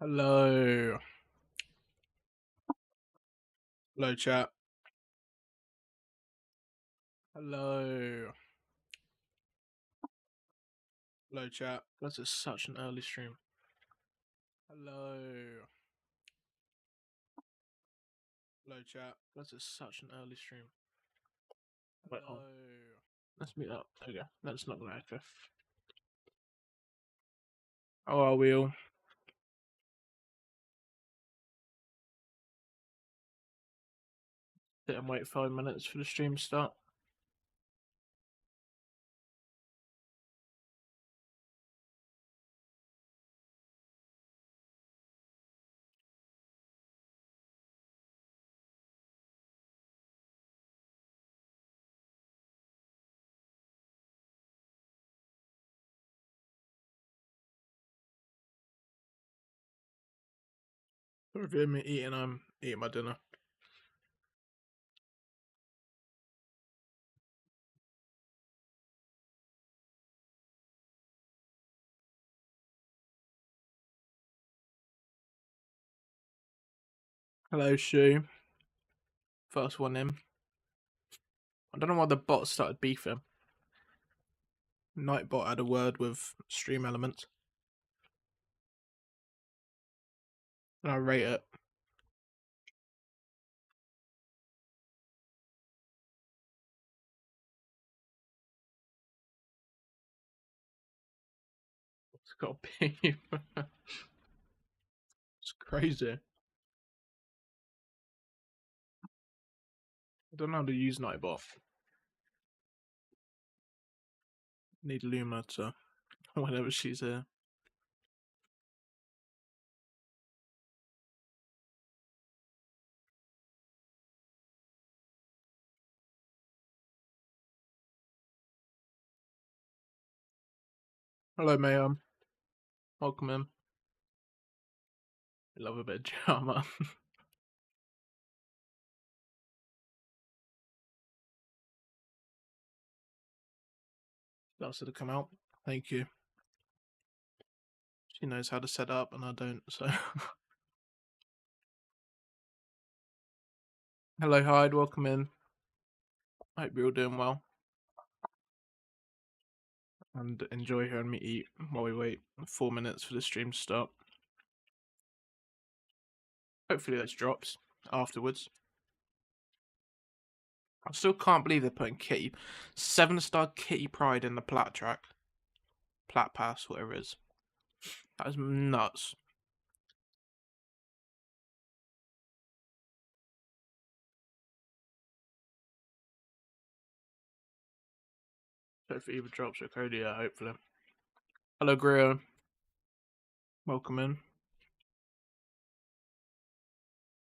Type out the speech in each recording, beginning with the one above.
Hello. Hello, chat. Hello. Hello, chat. This is such an early stream. Hello. Hello, chat. This is such an early stream. Wait, hold on. Let's meet up. There we go. That's not gonna echo. How are we all? Sit and wait 5 minutes for the stream to start. If you hear me eating, I'm eating my dinner. Hello, Shu. First one in. I don't know why the bot started beefing. Nightbot had a word with Stream Elements. And I rate it. It's got a beef. It's crazy. I don't know how to use Nightbot. Need Luma to whenever she's here. Hello, Mayhem. Welcome in. I love a bit of drama. That's to come out. Thank you. She knows how to set up, and I don't. So, hello, Hyde. Welcome in. Hope you're all doing well, and enjoy hearing me eat while we wait 4 minutes for the stream to start. Hopefully, this drops afterwards. I still can't believe they're putting Kitty 7-star Kitty Pride in the Plat track, Plat Pass, whatever it is. That is nuts. So if it either drops or Cody, yeah, hopefully. Hello, Grio. Welcome in.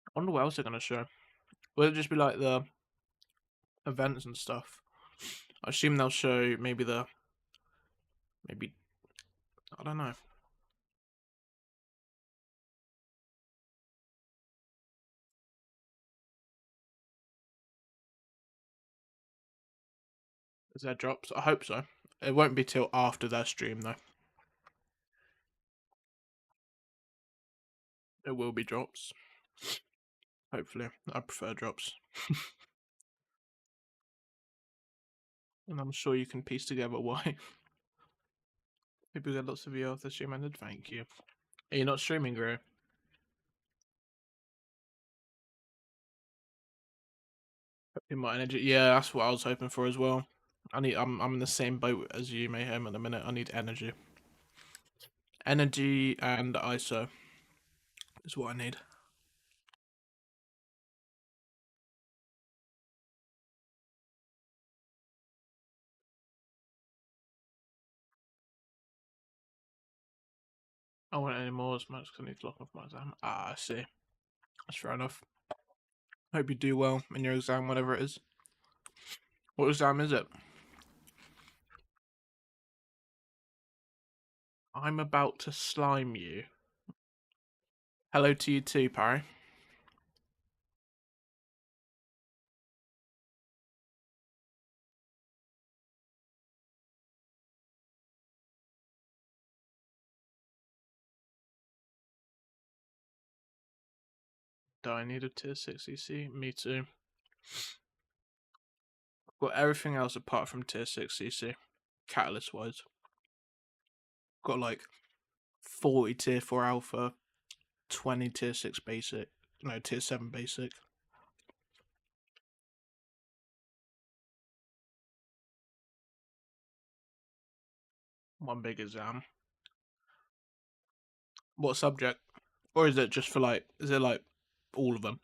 I wonder what else they're gonna show. Will it just be like the events and stuff? I assume they'll show maybe I don't know. Is there drops? I hope so. It won't be till after their stream though. It will be drops. Hopefully. I prefer drops. And I'm sure you can piece together why. People get lots of view off the stream ended. Thank you. Are you not streaming, Guru? In my energy. Yeah, that's what I was hoping for as well. I'm in the same boat as you, Mayhem, at the minute. I need energy. Energy and ISO is what I need. I won't any more as much because I need to lock off my exam. Ah, I see. That's fair enough. Hope you do well in your exam, whatever it is. What exam is it? I'm about to slime you. Hello to you too, Parry. Do I need a tier 6 CC? Me too. Got everything else apart from tier 6 CC, catalyst wise. Got like 40 tier 4 alpha, 20 tier 6 basic, no, tier 7 basic. One big exam. What subject? Or is it just for like, is it like all of them?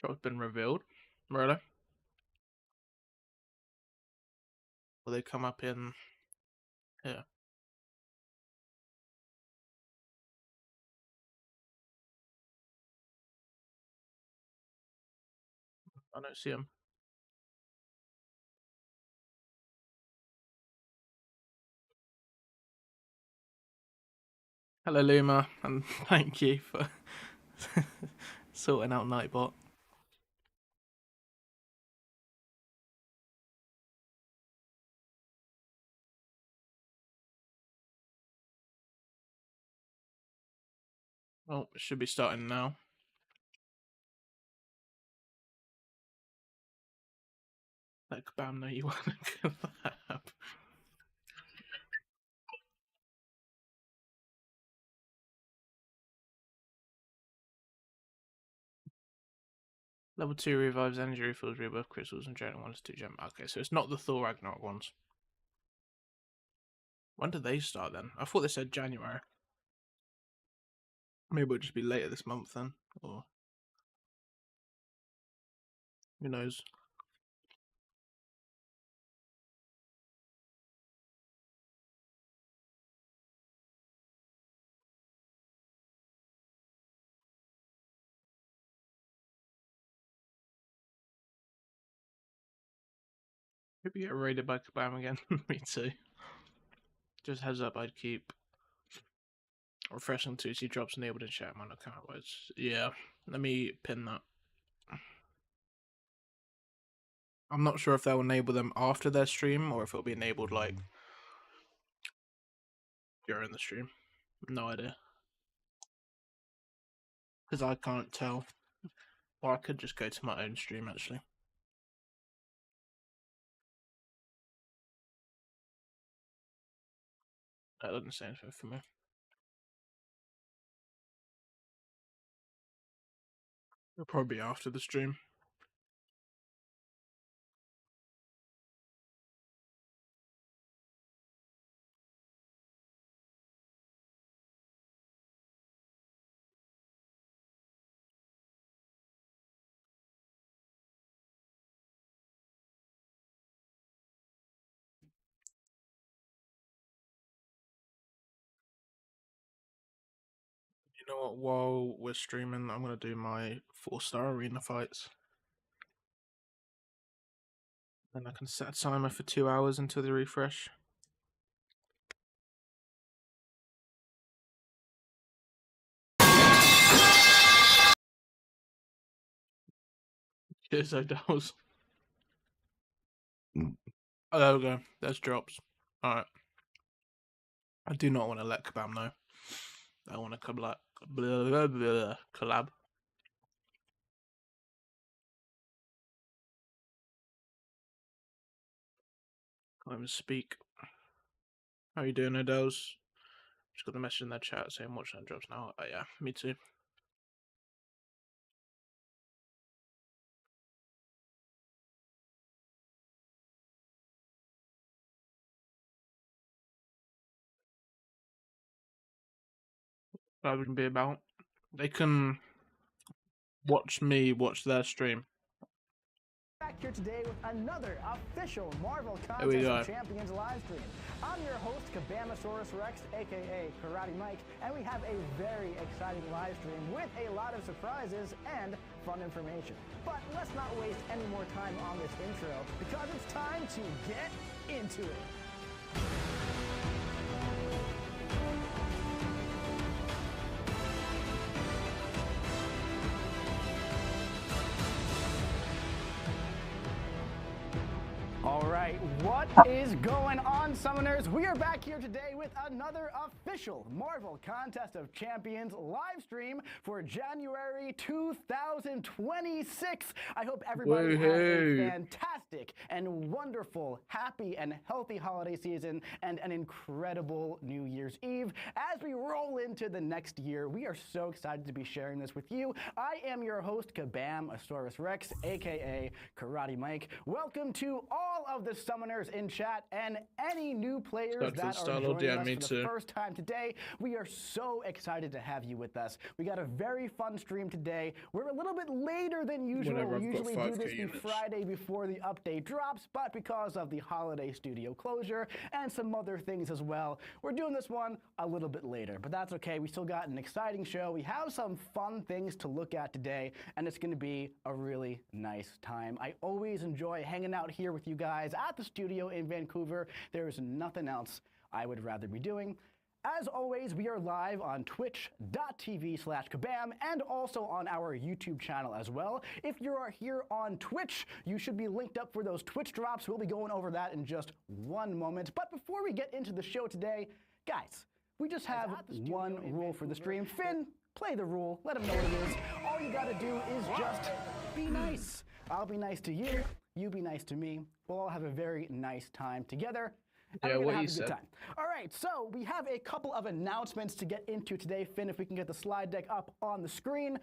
Job's been revealed. Really? Will they come up in here? I don't see them. Hello, Luma, and thank you for sorting out Nightbot. Oh, it should be starting now. Like, bam, no, you want to collab. Level 2 revives energy refills, rebirth crystals, and general 1 to 2 gem. Okay, so it's not the Thor Ragnarok ones. When did they start then? I thought they said January. Maybe it'll just be later this month then, or who knows. Maybe get raided by Kabam again. Me too. Just heads up, I'd keep refreshing to see drops enabled in chat on account words. Yeah, let me pin that. I'm not sure if they'll enable them after their stream or if it'll be enabled like during the stream. No idea. Because I can't tell. Or I could just go to my own stream actually. That doesn't say anything for me. It'll probably be after the stream. You know what? While we're streaming, I'm gonna do my 4-star arena fights. Then I can set a timer for 2 hours until the refresh. Cheers, O'Dells. Oh, there we go. There's drops. Alright. I do not want to let Kabam know. I want to collab. Collab. Can't even speak. How you doing, O'Dells? Just got the message in that chat saying watch that drops now. Oh, yeah, me too. That would be about. They can watch me watch their stream. Back here today with another official Marvel Contest of Champions live stream. I'm your host, Kabamasaurus Rex, aka Karate Mike, and we have a very exciting live stream with a lot of surprises and fun information. But let's not waste any more time on this intro because it's time to get into it. All right, What is going on, Summoners? We are back here today with another official Marvel Contest of Champions live stream for January 2026. I hope everybody had a fantastic and wonderful, happy and healthy holiday season and an incredible New Year's Eve. As we roll into the next year, we are so excited to be sharing this with you. I am your host, Kabamasaurus Rex, aka Karate Mike. Welcome to all of the Summoners in chat and any new players that are joining us for the first time today. We are so excited to have you with us. We got a very fun stream today. We're a little bit later than usual. We usually do this the Friday before the update drops, but because of the holiday studio closure and some other things as well, we're doing this one a little bit later, but that's okay. We still got an exciting show. We have some fun things to look at today, and it's going to be a really nice time. I always enjoy hanging out here with you guys at the studio in Vancouver. There's nothing else I would rather be doing. As always, we are live on twitch.tv/Kabam and also on our YouTube channel as well. If you are here on Twitch, you should be linked up for those Twitch drops. We'll be going over that in just one moment. But before we get into the show today, guys, we just have one rule for the stream. Finn, play the rule. Let them know what it is. All you got to do is just be nice. I'll be nice to you. You be nice to me. We'll all have a very nice time together. Yeah, what you said. All right, so we have a couple of announcements to get into today. Finn, if we can get the slide deck up on the screen.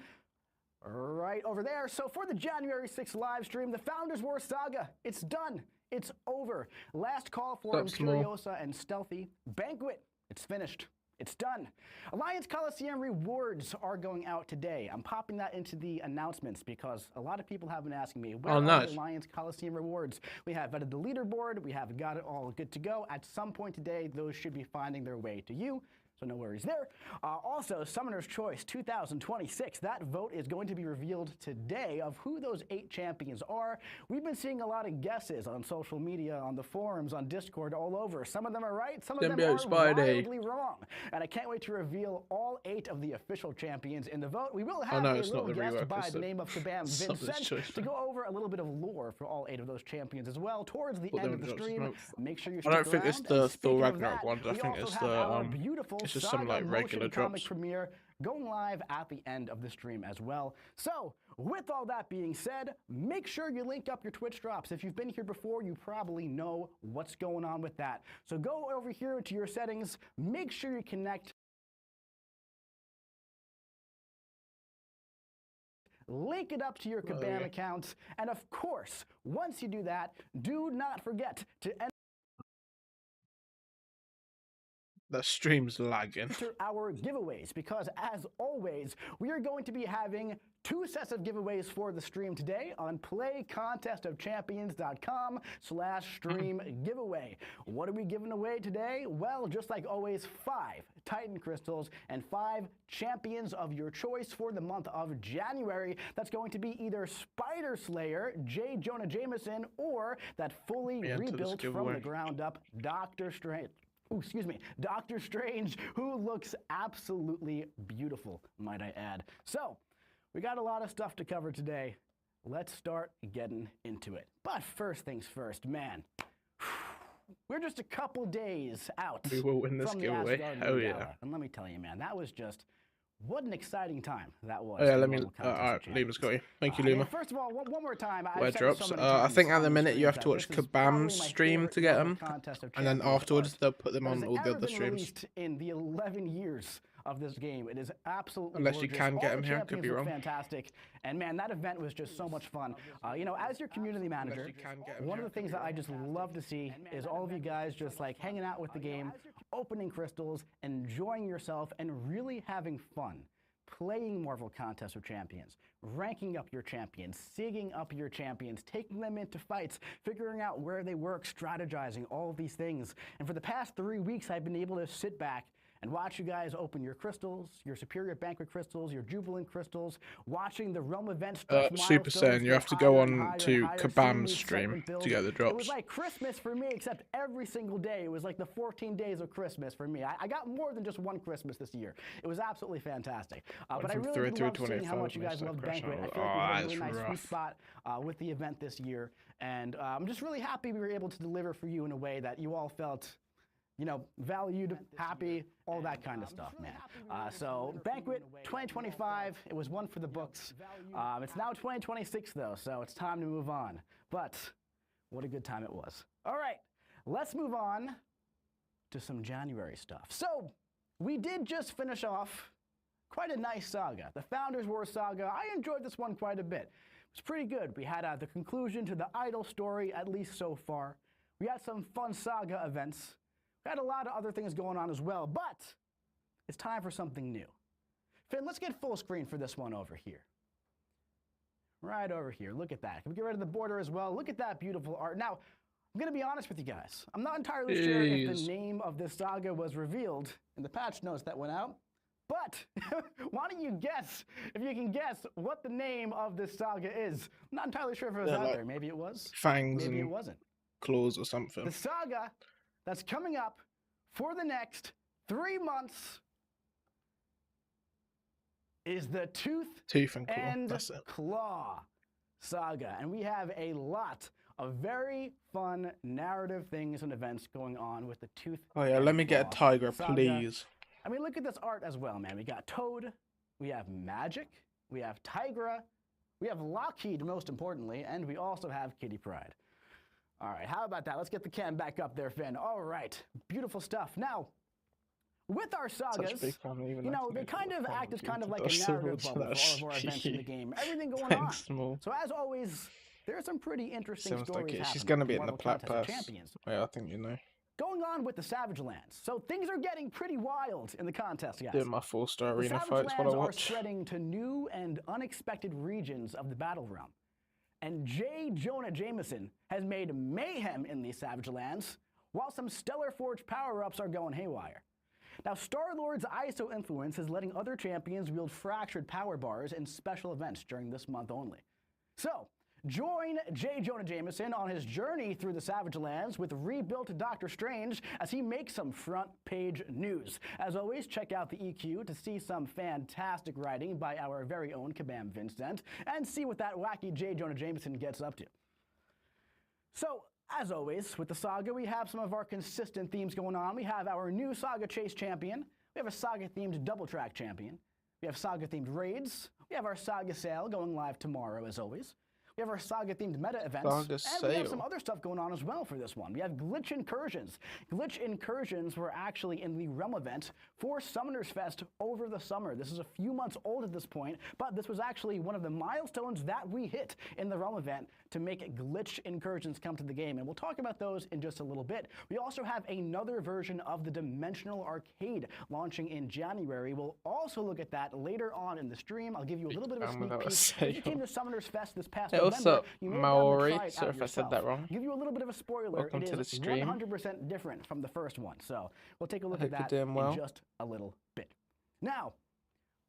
Right over there. So for the January 6th live stream, the Founders War Saga, it's done. It's over. Last call for Imperiosa and Stealthy. Banquet, it's finished. It's done. Alliance Coliseum rewards are going out today. I'm popping that into the announcements because a lot of people have been asking me, where are the Alliance Coliseum rewards? We have vetted the leaderboard. We have got it all good to go. At some point today, those should be finding their way to you. So no worries there. Also, Summoner's Choice 2026. That vote is going to be revealed today of who those 8 champions are. We've been seeing a lot of guesses on social media, on the forums, on Discord, all over. Some of them are right, some of them are wildly wrong. And I can't wait to reveal all 8 of the official champions in the vote. We will have a little guest by the name of Kabam Vincent to go over a little bit of lore for all 8 of those champions as well towards the end of the stream. Make sure you stick around. I don't think it's the Thor Ragnarok one. I think it's the beautiful just some like regular drops. Premiere going live at the end of the stream as well. So with all that being said, make sure you link up your Twitch drops. If you've been here before, you probably know what's going on with that. So go over here to your settings, make sure you connect. Link it up to your Kabam accounts. And of course, once you do that, do not forget to The stream's lagging. Enter our giveaways, because as always, we are going to be having 2 sets of giveaways for the stream today on playcontestofchampions.com/stream giveaway. What are we giving away today? Well, just like always, 5 Titan Crystals and 5 champions of your choice for the month of January. That's going to be either Spider Slayer, J. Jonah Jameson, or that fully rebuilt from the ground up Doctor Strange. Doctor Strange, who looks absolutely beautiful, might I add. So, we got a lot of stuff to cover today. Let's start getting into it. But first things first, man. We're just a couple days out. We will win this giveaway. Oh yeah. And let me tell you, man, that was just what an exciting time that was. Oh, yeah, let me. Alright, Luma's got you. Thank you, Luma. First of all, one more time. Where drops? I think at the minute you have to watch Kabam's stream to get them, and then afterwards they'll put them on all the other streams. In the 11 years of this game, it is absolutely unless you can get them here, could be wrong. Fantastic, and man, that event was just so much fun. You know, as your community manager, one of the things that I just love to see is all of you guys just like hanging out with the game, opening crystals, enjoying yourself, and really having fun playing Marvel Contest of Champions, ranking up your champions, sigging up your champions, taking them into fights, figuring out where they work, strategizing, all of these things. And for the past 3 weeks, I've been able to sit back and watch you guys open your crystals, your Superior Banquet crystals, your Jubilant crystals, watching the Realm event stuff. Super Saiyan, you have to go on to Kabam's stream to get the drops. It was like Christmas for me, except every single day. It was like the 14 days of Christmas for me. I got more than just one Christmas this year. It was absolutely fantastic. But I really did love seeing how much you guys loved Banquet. I feel like we had a really nice sweet spot with the event this year. And I'm just really happy we were able to deliver for you in a way that you all felt, you know, valued, happy, all that kind of stuff, man. So Banquet 2025, it was one for the books. It's now 2026 though, so it's time to move on. But what a good time it was. All right, let's move on to some January stuff. So we did just finish off quite a nice saga, the Founders War saga. I enjoyed this one quite a bit. It was pretty good. We had the conclusion to the Idol story, at least so far. We had some fun saga events. We had a lot of other things going on as well, but it's time for something new. Finn, let's get full screen for this one over here. Right over here. Look at that. Can we get rid of the border as well? Look at that beautiful art. Now, I'm going to be honest with you guys. I'm not entirely sure if the name of this saga was revealed in the patch notes that went out. But why don't you guess, if you can guess, what the name of this saga is? I'm not entirely sure if it was out there. Maybe it was. Fangs maybe and it wasn't. Claws or something. The saga that's coming up for the next 3 months is the Tooth and Claw saga. And we have a lot of very fun narrative things and events going on with the Tooth Oh yeah, let me get a tiger, saga. please. I mean, look at this art as well, man. We got Toad, we have Magic, we have Tigra, we have Lockheed, most importantly, and we also have Kitty Pryde. All right, how about that? Let's get the cam back up there, Finn. All right, beautiful stuff. Now, with our sagas, you know, they kind of act as kind of like a narrative bubble for all of our events in the game. Everything going on. So as always, there are some pretty interesting stories happening. She's going to be in the Plat Pass. Yeah, I think you know. Going on with the Savage Lands. So things are getting pretty wild in the contest, guys. Doing my 4-star arena fights while I watch. The Savage Lands are spreading to new and unexpected regions of the battle realm. And J. Jonah Jameson has made mayhem in these Savage Lands, while some Stellar Forge power-ups are going haywire. Now, Star-Lord's ISO influence is letting other champions wield fractured power bars in special events during this month only. So, join J. Jonah Jameson on his journey through the Savage Lands with rebuilt Doctor Strange as he makes some front-page news. As always, check out the EQ to see some fantastic writing by our very own Kabam Vincent and see what that wacky J. Jonah Jameson gets up to. So, as always, with the saga, we have some of our consistent themes going on. We have our new Saga Chase champion. We have a Saga-themed Double Track champion. We have Saga-themed raids. We have our Saga sale going live tomorrow, as always. We have our Saga-themed meta events, and we have some other stuff going on as well for this one. We have Glitch Incursions. Glitch Incursions were actually in the Realm event for Summoners Fest over the summer. This is a few months old at this point, but this was actually one of the milestones that we hit in the Realm event to make Glitch Incursions come to the game, and we'll talk about those in just a little bit. We also have another version of the Dimensional Arcade launching in January. We'll also look at that later on in the stream. I'll give you a little bit of a sneak peek. If you came to Summoners Fest this past what's up, Maori? Sorry if I said that wrong. Give you a little bit of a spoiler. Welcome to the stream. 100% different from the first one. So we'll take a look at that in just a little bit. Now,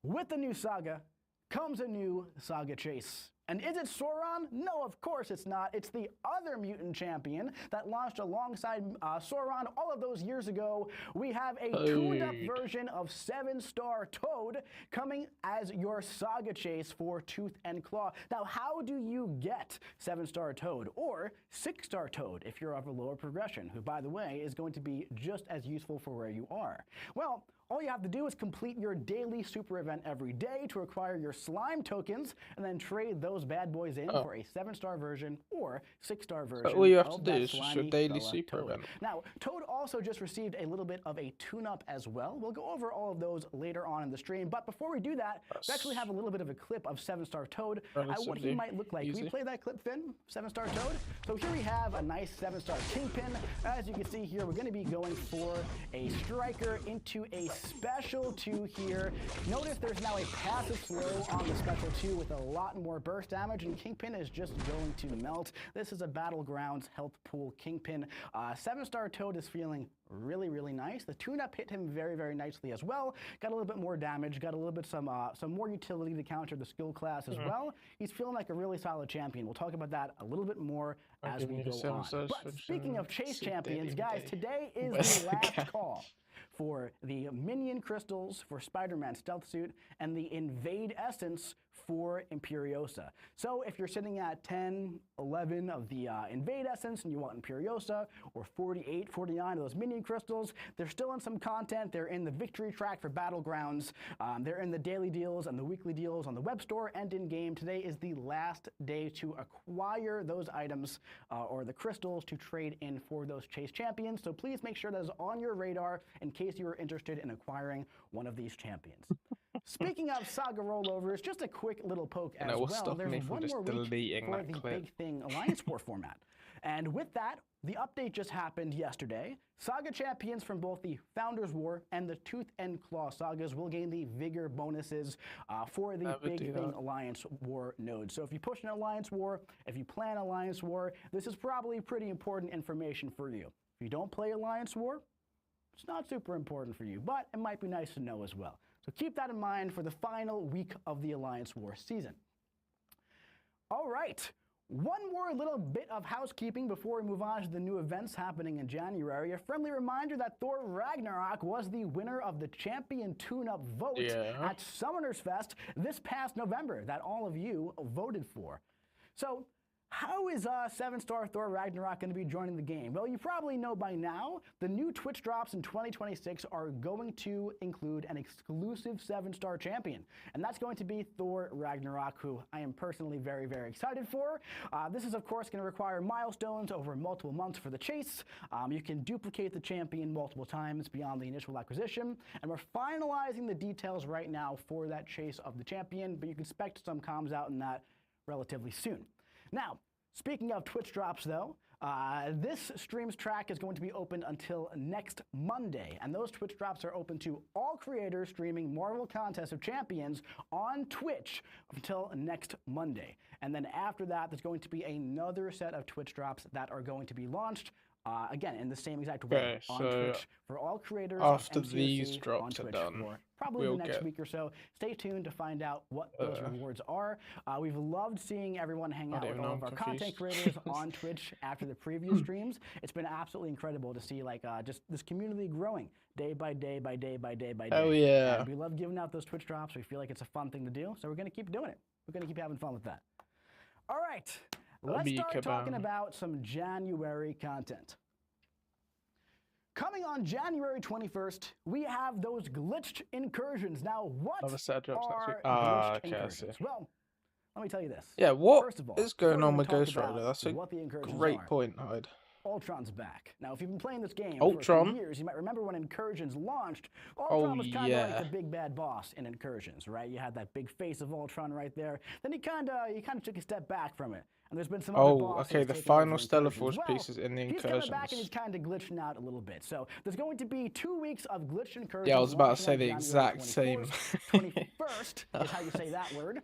with the new saga comes a new Saga Chase. And is it Sauron? No, of course it's not. It's the other mutant champion that launched alongside Sauron all of those years ago. We have a tuned-up version of 7-star Toad coming as your Saga Chase for Tooth and Claw. Now, how do you get 7-star Toad or 6-star Toad if you're of a lower progression, who, by the way, is going to be just as useful for where you are? Well, all you have to do is complete your daily super event every day to acquire your slime tokens and then trade those bad boys in for a 7-star version or 6-star version. So all you have to do is just your daily super event. Now, Toad also just received a little bit of a tune-up as well. We'll go over all of those later on in the stream, but before we do that, we actually have a little bit of a clip of 7-star Toad, what he might look like. Can we play that clip, Finn? 7-star Toad? So here we have a nice 7-star Kingpin. As you can see here, we're going to be going for a Striker into a Special 2 here. Notice there's now a passive slow on the Special 2 with a lot more burst. damage, and Kingpin is just going to melt. This is a Battlegrounds health pool Kingpin. 7-star Toad is feeling really, really nice. The tune-up hit him very, very nicely as well. Got a little bit more damage, got a little bit some more utility to counter the skill class as well. He's feeling like a really solid champion. We'll talk about that a little bit more as we go on. But speaking of chase champions, guys, today is the last call for the Minion Crystals for Spider-Man Stealth Suit and the Invade Essence for Imperiosa. So if you're sitting at 10, 11 of the Invade Essence and you want Imperiosa, or 48, 49 of those Minion Crystals, they're still in some content. They're in the victory track for Battlegrounds. They're in the daily deals and the weekly deals on the web store and in-game. Today is the last day to acquire those items or the crystals to trade in for those chase champions. So please make sure that is on your radar in case you are interested in acquiring one of these champions. Speaking of Saga rollovers, just a quick little poke as well. There's one more week for the Big Thing Alliance War format. And with that, the update just happened yesterday. Saga champions from both the Founders War and the Tooth and Claw sagas will gain the Vigor bonuses for the Big Thing Alliance War node. So if you push an Alliance War, if you plan Alliance War, this is probably pretty important information for you. If you don't play Alliance War, it's not super important for you, but it might be nice to know as well. So keep that in mind for the final week of the Alliance War season. All right, one more little bit of housekeeping before we move on to the new events happening in January. A friendly reminder that Thor Ragnarok was the winner of the champion tune-up vote at Summoners Fest this past November that all of you voted for. So how is 7-star Thor Ragnarok going to be joining the game? Well, you probably know by now, the new Twitch drops in 2026 are going to include an exclusive 7-star champion. And that's going to be Thor Ragnarok, who I am personally very, very excited for. This is, of course, going to require milestones over multiple months for the chase. You can duplicate the champion multiple times beyond the initial acquisition. And we're finalizing the details right now for that chase of the champion, but you can expect some comms out in that relatively soon. Now, speaking of Twitch drops, though, this stream's track is going to be open until next Monday, and those Twitch drops are open to all creators streaming Marvel Contest of Champions on Twitch until next Monday. And then after that, there's going to be another set of Twitch drops that are going to be launched again, in the same exact way on Twitch for all creators. After these drops are done, probably the next week or so. Stay tuned to find out what those rewards are. We've loved seeing everyone hang out with all of our content creators on Twitch after the previous streams. It's been absolutely incredible to see just this community growing day by day by day by day by day. Oh yeah. And we love giving out those Twitch drops. We feel like it's a fun thing to do, so we're going to keep doing it. We're going to keep having fun with that. All right. Let's start talking about some January content. Coming on January 21st, we have those glitched incursions. Now, what are glitched incursions? Well, let me tell you this. Yeah, what is going on with Ghost Rider? That's a great point, Hyde. Ultron's back. Now, if you've been playing this game for a few years, you might remember when Incursions launched, Ultron was kind of like the big bad boss in Incursions, right? You had that big face of Ultron right there. Then he kind of took a step back from it. And there's been some other bosses. Okay, the final Stellar Force pieces in the Incursions. He's coming back and he's kind of glitching out a little bit. So there's going to be 2 weeks of glitched Incursions. Yeah, I was about to say the exact same. 21st is how you say that word.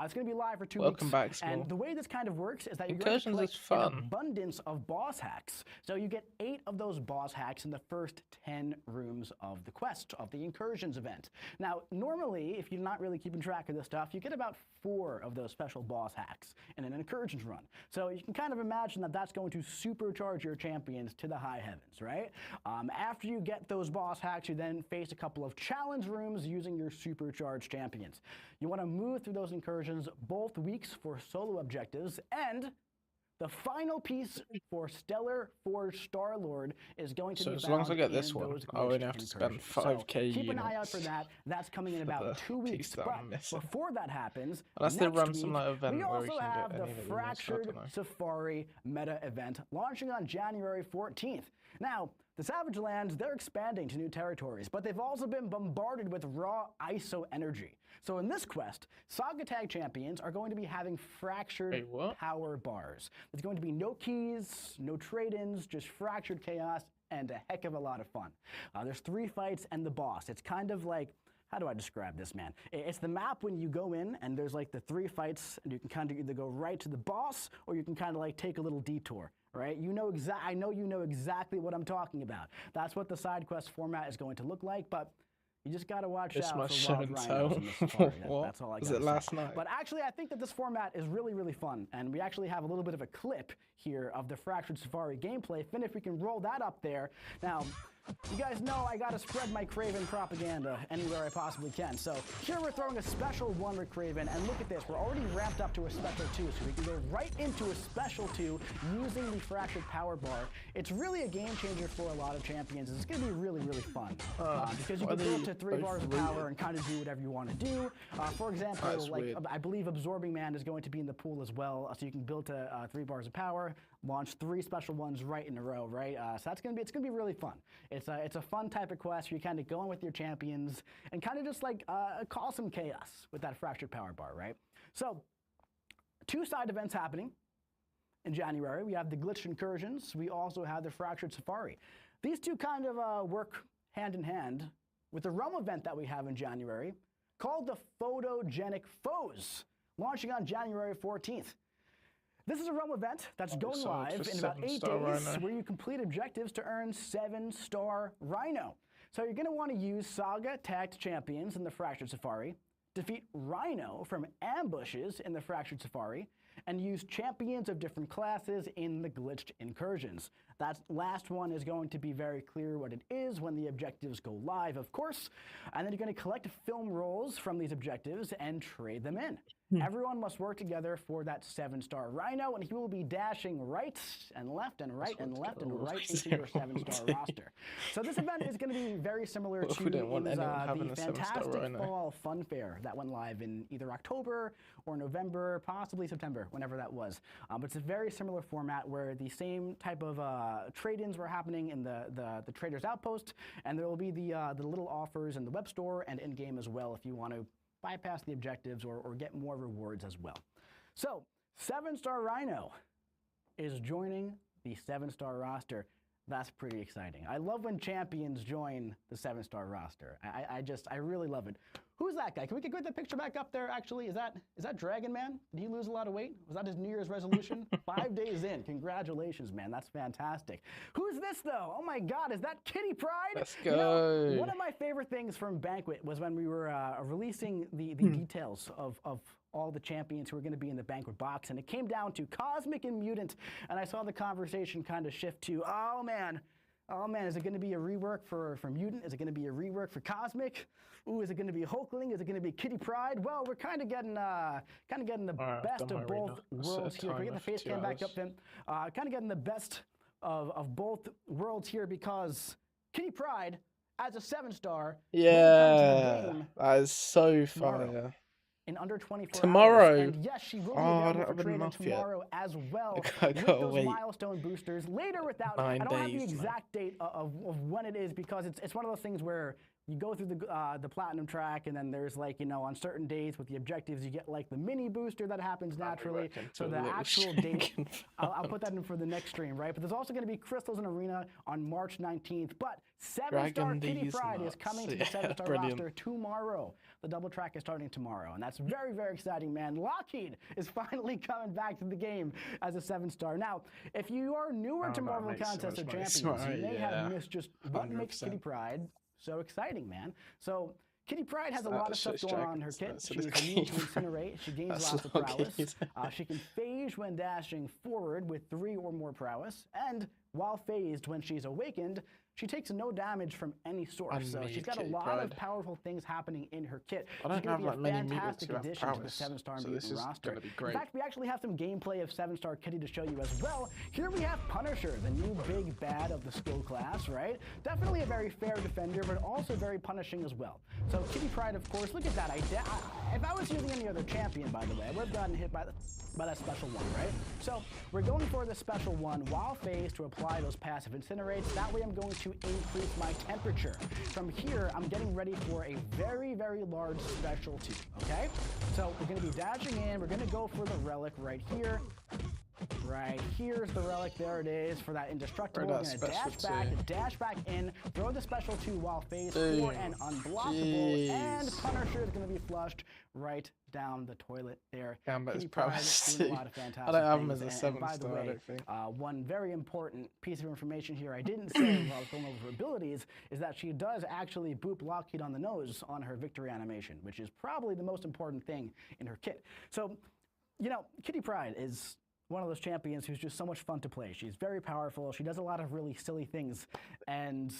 It's going to be live for 2 weeks. Welcome back, Small. And the way this kind of works is that you're going to collect an abundance of boss hacks. So you get 8 of those boss hacks in the first 10 rooms of the quest, of the Incursions event. Now, normally, if you're not really keeping track of this stuff, you get about 4 of those special boss hacks in an Incursions run. So you can kind of imagine that that's going to supercharge your champions to the high heavens, right? After you get those boss hacks, you then face a couple of challenge rooms using your supercharged champions. You want to move through those Incursions both weeks for solo objectives, and the final piece for Stellar Forge Star-Lord is going to be as long as I get this one, I only have to spend 5k keep an eye out for that. That's coming in about 2 weeks. But before that happens, unless they run some event we where also have the Fractured Safari meta event launching on January 14th. Now, the Savage Lands, they're expanding to new territories, but they've also been bombarded with raw ISO energy. So in this quest, Saga Tag Champions are going to be having fractured power bars. There's going to be no keys, no trade-ins, just fractured chaos, and a heck of a lot of fun. There's 3 fights and the boss. It's kind of like how do I describe this, man? It's the map when you go in and there's like the 3 fights, and you can kind of either go right to the boss or you can kind of like take a little detour, right? I know you know exactly what I'm talking about. That's what the side quest format is going to look like, but you just got to watch out for wild rhinos in the safari. That's all I got to say. Was it last night? But actually, I think that this format is really, really fun, and we actually have a little bit of a clip here of the Fractured Safari gameplay. Finn, if we can roll that up there. Now, you guys know I gotta spread my Kraven propaganda anywhere I possibly can. So here we're throwing a special 1 with Kraven, and look at this, we're already ramped up to a special 2, so we can go right into a special 2 using the Fractured Power Bar. It's really a game changer for a lot of champions. It's gonna be really, really fun because you can go up to 3 bars of power and kind of do whatever you want to do. For example, I believe Absorbing Man is going to be in the pool as well, so you can build to 3 bars of power, launch 3 special ones right in a row, right? So it's gonna be really fun. It's a fun type of quest where you kind of go in with your champions and kind of just like cause some chaos with that Fractured Power Bar, right? So 2 side events happening in January. We have the Glitched Incursions. We also have the Fractured Safari. These 2 kind of work hand in hand with the Realm event that we have in January called the Photogenic Foes, launching on January 14th. This is a Realm event that's going live in about 8 days where you complete objectives to earn 7-star Rhino. So you're going to want to use Saga tagged champions in the Fractured Safari, defeat Rhino from ambushes in the Fractured Safari, and use champions of different classes in the Glitched Incursions. That last one is going to be very clear what it is when the objectives go live, of course. And then you're going to collect film rolls from these objectives and trade them in. Everyone must work together for that 7-star Rhino, and he will be dashing right and left and right and left and right into your 7-star roster. So this event is going to be very similar to the Fantastic Fall Fun Fair that went live in either October or November, possibly September, whenever that was. But it's a very similar format where the same type of trade-ins were happening in the Trader's Outpost, and there will be the little offers in the web store and in-game as well if you want to bypass the objectives or get more rewards as well. So 7-star Rhino is joining the 7-star roster. That's pretty exciting. I love when champions join the 7-star roster. I really love it. Who's that guy? Can we get that picture back up there, actually? Is that Dragon Man? Did he lose a lot of weight? Was that his New Year's resolution? 5 days in. Congratulations, man. That's fantastic. Who's this, though? Oh, my God. Is that Kitty Pryde? Let's go. You know, one of my favorite things from Banquet was when we were releasing the details of all the champions who are going to be in the Banquet box, and it came down to Cosmic and Mutant, and I saw the conversation kind of shift to, oh, man, is it going to be a rework for Mutant? Is it going to be a rework for Cosmic? Ooh, is it going to be Hulkling? Is it going to be Kitty Pryde? Well, we're kind of getting the best of both worlds here. Can we get the face cam back up, Finn? Kind of getting the best of both worlds here because Kitty Pryde, as a 7-star, yeah, that is so fire. In under 24 tomorrow. Hours. And yes, she will be available for trading tomorrow as well with those milestone boosters. Later without, I don't have the exact date of when it is because it's one of those things where you go through the platinum track, and then there's like, you know, on certain days with the objectives, you get like the mini booster that happens naturally. So the actual date, I'll put that in for the next stream, right? But there's also going to be Crystals in Arena on March 19th. But 7-star Kitty Pryde is coming to the 7-star roster tomorrow. The double track is starting tomorrow, and that's very, very exciting, man. Lockheed is finally coming back to the game as a 7-star. Now, if you are newer to Marvel Contest of Champions, you may have missed just what makes Kitty Pryde so exciting, man. So Kitty Pryde has a lot of stuff going on in her kit. She's immune to Incinerate. She gains lots of prowess. She can phase when dashing forward with 3 or more prowess. And while phased when she's awakened, she takes no damage from any source. So she's got a lot of powerful things happening in her kit. She's going to be a fantastic addition to the 7-star mutant roster. In fact, we actually have some gameplay of 7-star Kitty to show you as well. Here we have Punisher, the new big bad of the skill class, right? Definitely a very fair defender, but also very punishing as well. So Kitty Pryde, of course, look at that. If I was using any other champion, by the way, I would have gotten hit by that special one, right? So we're going for the special one while phased to apply those passive incinerates. That way I'm going to increase my temperature. From here, I'm getting ready for a very, very large special 2, okay? So we're going to be dashing in. We're going to go for the relic right here. Right, here's the relic. There it is for that indestructible. We're gonna dash back in, throw the special 2 while phase 4 and unblockable, and Punisher is gonna be flushed right down the toilet there. Gambit's prowess too. I don't have him as a 7-star, I don't think. One very important piece of information here I didn't say while I was going over her abilities is that she does actually boop Lockheed on the nose on her victory animation, which is probably the most important thing in her kit. So, you know, Kitty Pryde is one of those champions who's just so much fun to play. She's very powerful. She does a lot of really silly things. And,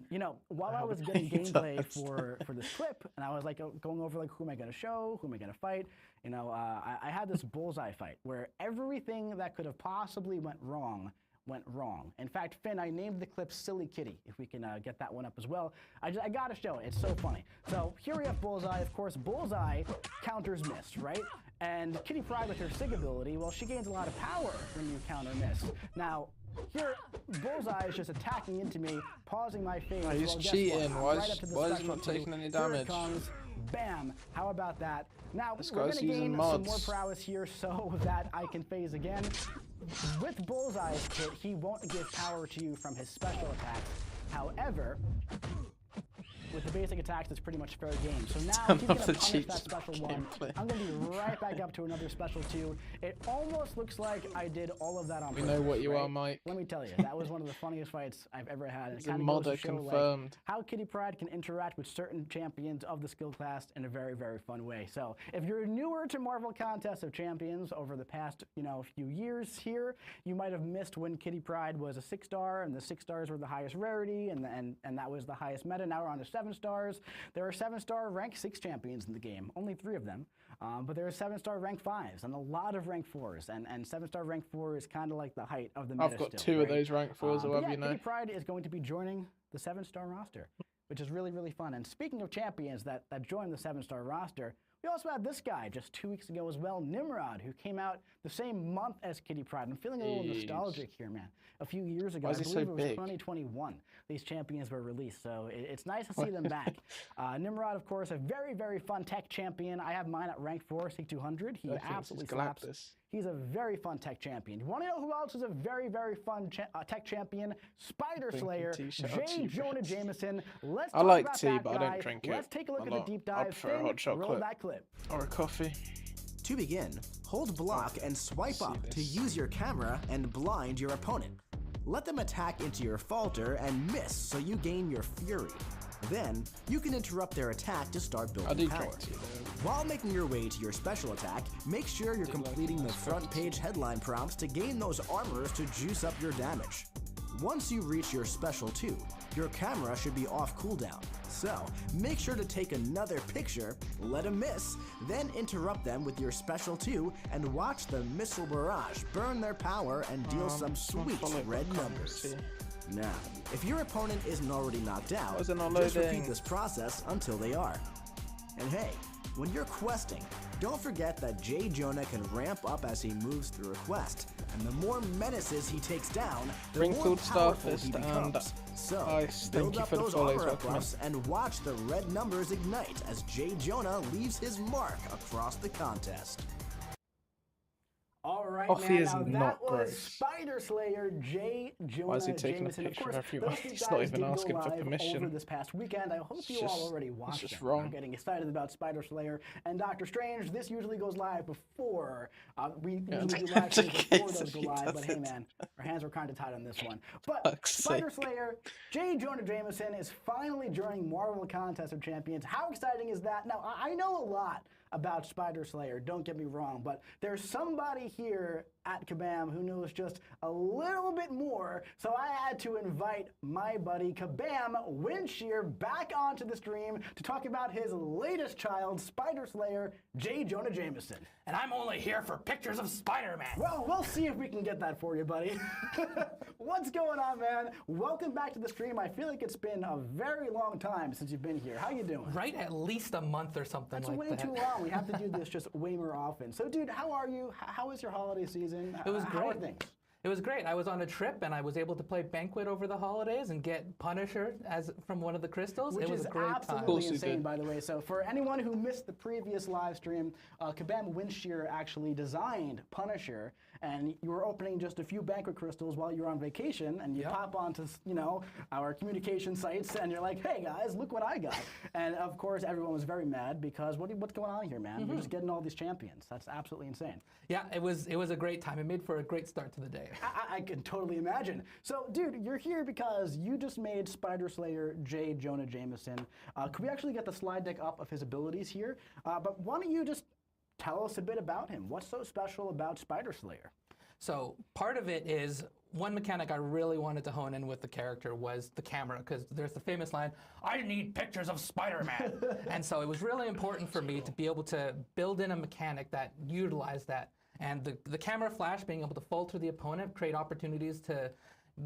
you know, while I was getting gameplay for this clip, and I was like going over like, who am I going to show? Who am I going to fight? You know, I had this bullseye fight where everything that could have possibly went wrong. In fact, Finn, I named the clip Silly Kitty, if we can get that one up as well. I gotta show it, it's so funny. So here we have Bullseye. Of course, Bullseye counters miss, right? And Kitty Pryde with her Sig ability, well, she gains a lot of power when you counter miss. Now, here, Bullseye is just attacking into me, pausing my phase. Oh, he's cheating. Why is he not taking any damage? Here it comes. Bam! How about that? Now, we're going to gain some more prowess here so that I can phase again. With Bullseye's kit, he won't give power to you from his special attacks. However, with the basic attacks, it's pretty much fair game. So now he's going to punish that special 1. I'm going to be right back up to another special 2. It almost looks like I did all of that on purpose. We know what you are, Mike. Let me tell you, that was one of the funniest fights I've ever had. It's a modder confirmed. Like, how Kitty Pryde can interact with certain champions of the skill class in a very, very fun way. So if you're newer to Marvel Contest of Champions over the past, you know, few years here, you might have missed when Kitty Pryde was a 6-star, and the 6 stars were the highest rarity, and that was the highest meta. Now we're on to 7 stars. There are 7-star rank 6 champions in the game, only 3 of them. But there are 7-star rank 5s and a lot of rank 4s, and 7-star rank 4 is kind of like the height of the meta. I've got 2 of those rank 4s, yeah, you know. Kitty Pryde is going to be joining the 7-star roster, which is really, really fun. And speaking of champions that joined the 7-star roster, we also had this guy just 2 weeks ago as well, Nimrod, who came out the same month as Kitty Pryde. I'm feeling a little nostalgic here, man. A few years ago, I believe it was 2021, these champions were released, so it's nice to see them back. Nimrod, of course, a very, very fun tech champion. I have mine at rank 4, Sig 200. He absolutely slaps. He's a very fun tech champion. You want to know who else is a very, very fun tech champion? Spider Slayer, J. Jonah Jameson. Let's talk like about tea, that but guy. I don't drink it. Let's take a look at the deep dive. I prefer a hot chocolate. Roll that clip. Or a coffee. To begin, hold block and swipe up to use your camera and blind your opponent. Let them attack into your falter and miss so you gain your fury. Then, you can interrupt their attack to start building power. While making your way to your special attack, make sure you're completing the front page headline prompts to gain those armors to juice up your damage. Once you reach your special 2, your camera should be off cooldown. So, make sure to take another picture, let them miss, then interrupt them with your special 2 and watch the missile barrage burn their power and deal some sweet red numbers. Now, if your opponent isn't already knocked out, just repeat this process until they are. And hey, when you're questing, don't forget that J. Jonah can ramp up as he moves through a quest, and the more menaces he takes down, the more powerful he becomes. So, build up those armor buffs and watch the red numbers ignite as J. Jonah leaves his mark across the contest. All right, Coffee is now not that was gross. Spider Slayer, J. Jonah Why is he taking Jameson. a picture of course, every month? those He's not even asking for permission. Over this past weekend, I hope you all already watched it's just them. wrong. I'm getting excited about Spider Slayer and Doctor Strange. This usually goes live before we usually do live streams before those go live. But hey, man, our hands were kind of tied on this one. But Spider Slayer, J. Jonah Jameson is finally joining Marvel Contest of Champions. How exciting is that? Now, I know a lot about Spider Slayer, don't get me wrong, but there's somebody here at Kabam who knows just a little bit more, so I had to invite my buddy Kabam Windshear back onto the stream to talk about his latest child, Spider Slayer, J. Jonah Jameson. And I'm only here for pictures of Spider-Man. Well, we'll see if we can get that for you, buddy. What's going on, man? Welcome back to the stream. I feel like it's been a very long time since you've been here. How you doing? Right, at least a month or something That's like that. That's way too long. We have to do this just way more often. So, dude, how are you? How was your holiday season? It was great. How are things? It was great. I was on a trip and I was able to play Banquet over the holidays and get Punisher from one of the crystals. Which it was is a great absolutely time. insane, by the way. So for anyone who missed the previous live stream, Kabam Windshear actually designed Punisher, and you were opening just a few banquet crystals while you're on vacation, and you pop onto, our communication sites, and you're like, hey guys, look what I got. And of course, everyone was very mad because what's going on here, man? We're just getting all these champions. That's absolutely insane. Yeah, it was a great time. It made for a great start to the day. I can totally imagine. So, dude, you're here because you just made Spider Slayer J. Jonah Jameson. Could we actually get the slide deck up of his abilities here? But why don't you just tell us a bit about him? What's so special about Spider Slayer? So part of it is one mechanic I really wanted to hone in with the character was the camera, because there's the famous line, I need pictures of Spider-Man. And so it was really important for me to be able to build in a mechanic that utilized that. And the camera flash, being able to falter the opponent, create opportunities to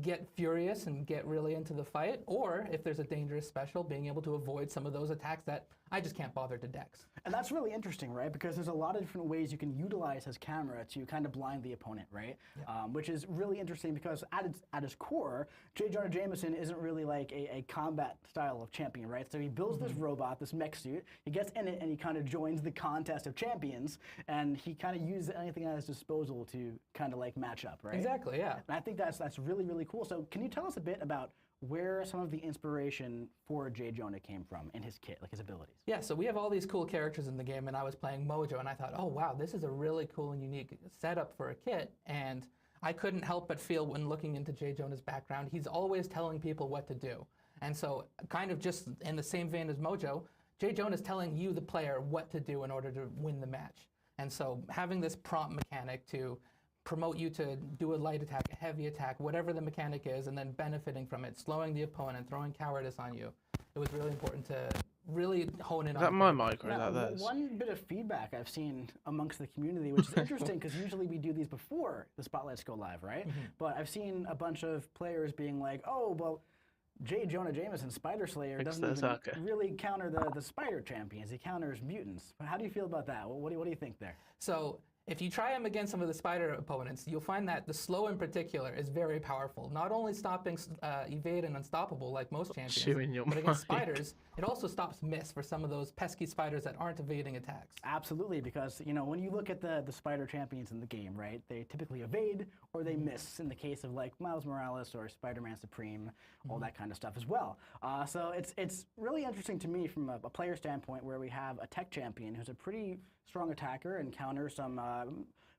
get furious and get really into the fight, or if there's a dangerous special, being able to avoid some of those attacks that I just can't bother to dex. And that's really interesting, right? Because there's a lot of different ways you can utilize his camera to kind of blind the opponent, right? Yeah. Which is really interesting because at its core, J. Jonah Jameson isn't really like a combat style of champion, right? So he builds this robot, this mech suit, he gets in it and he kind of joins the contest of champions, and he kind of uses anything at his disposal to kind of like match up, right? Exactly, yeah. And I think that's really, really cool. So can you tell us a bit about where some of the inspiration for J. Jonah came from in his kit, like his abilities? Yeah, so we have all these cool characters in the game, and I was playing Mojo, and I thought, oh wow, this is a really cool and unique setup for a kit, and I couldn't help but feel when looking into J. Jonah's background, he's always telling people what to do. And so kind of just in the same vein as Mojo, J. Jonah is telling you, the player, what to do in order to win the match. And so having this prompt mechanic to promote you to do a light attack, a heavy attack, whatever the mechanic is, and then benefiting from it, slowing the opponent, throwing cowardice on you. It was really important to really hone in on. Is that my mic or is that theirs? One bit of feedback I've seen amongst the community, which is interesting because usually we do these before the spotlights go live, right? But I've seen a bunch of players being like, oh, well, J. Jonah Jameson, Spider Slayer, doesn't even really counter the spider champions. He counters mutants. How do you feel about that? What do you think there? So if you try him against some of the spider opponents, you'll find that the slow in particular is very powerful. Not only stopping evade and unstoppable like most champions, but against spiders, it also stops miss for some of those pesky spiders that aren't evading attacks. Absolutely, because when you look at the spider champions in the game, right, they typically evade or they miss in the case of like Miles Morales or Spider-Man Supreme, all that kind of stuff as well. So it's really interesting to me from a player standpoint where we have a tech champion who's a pretty strong attacker and counters some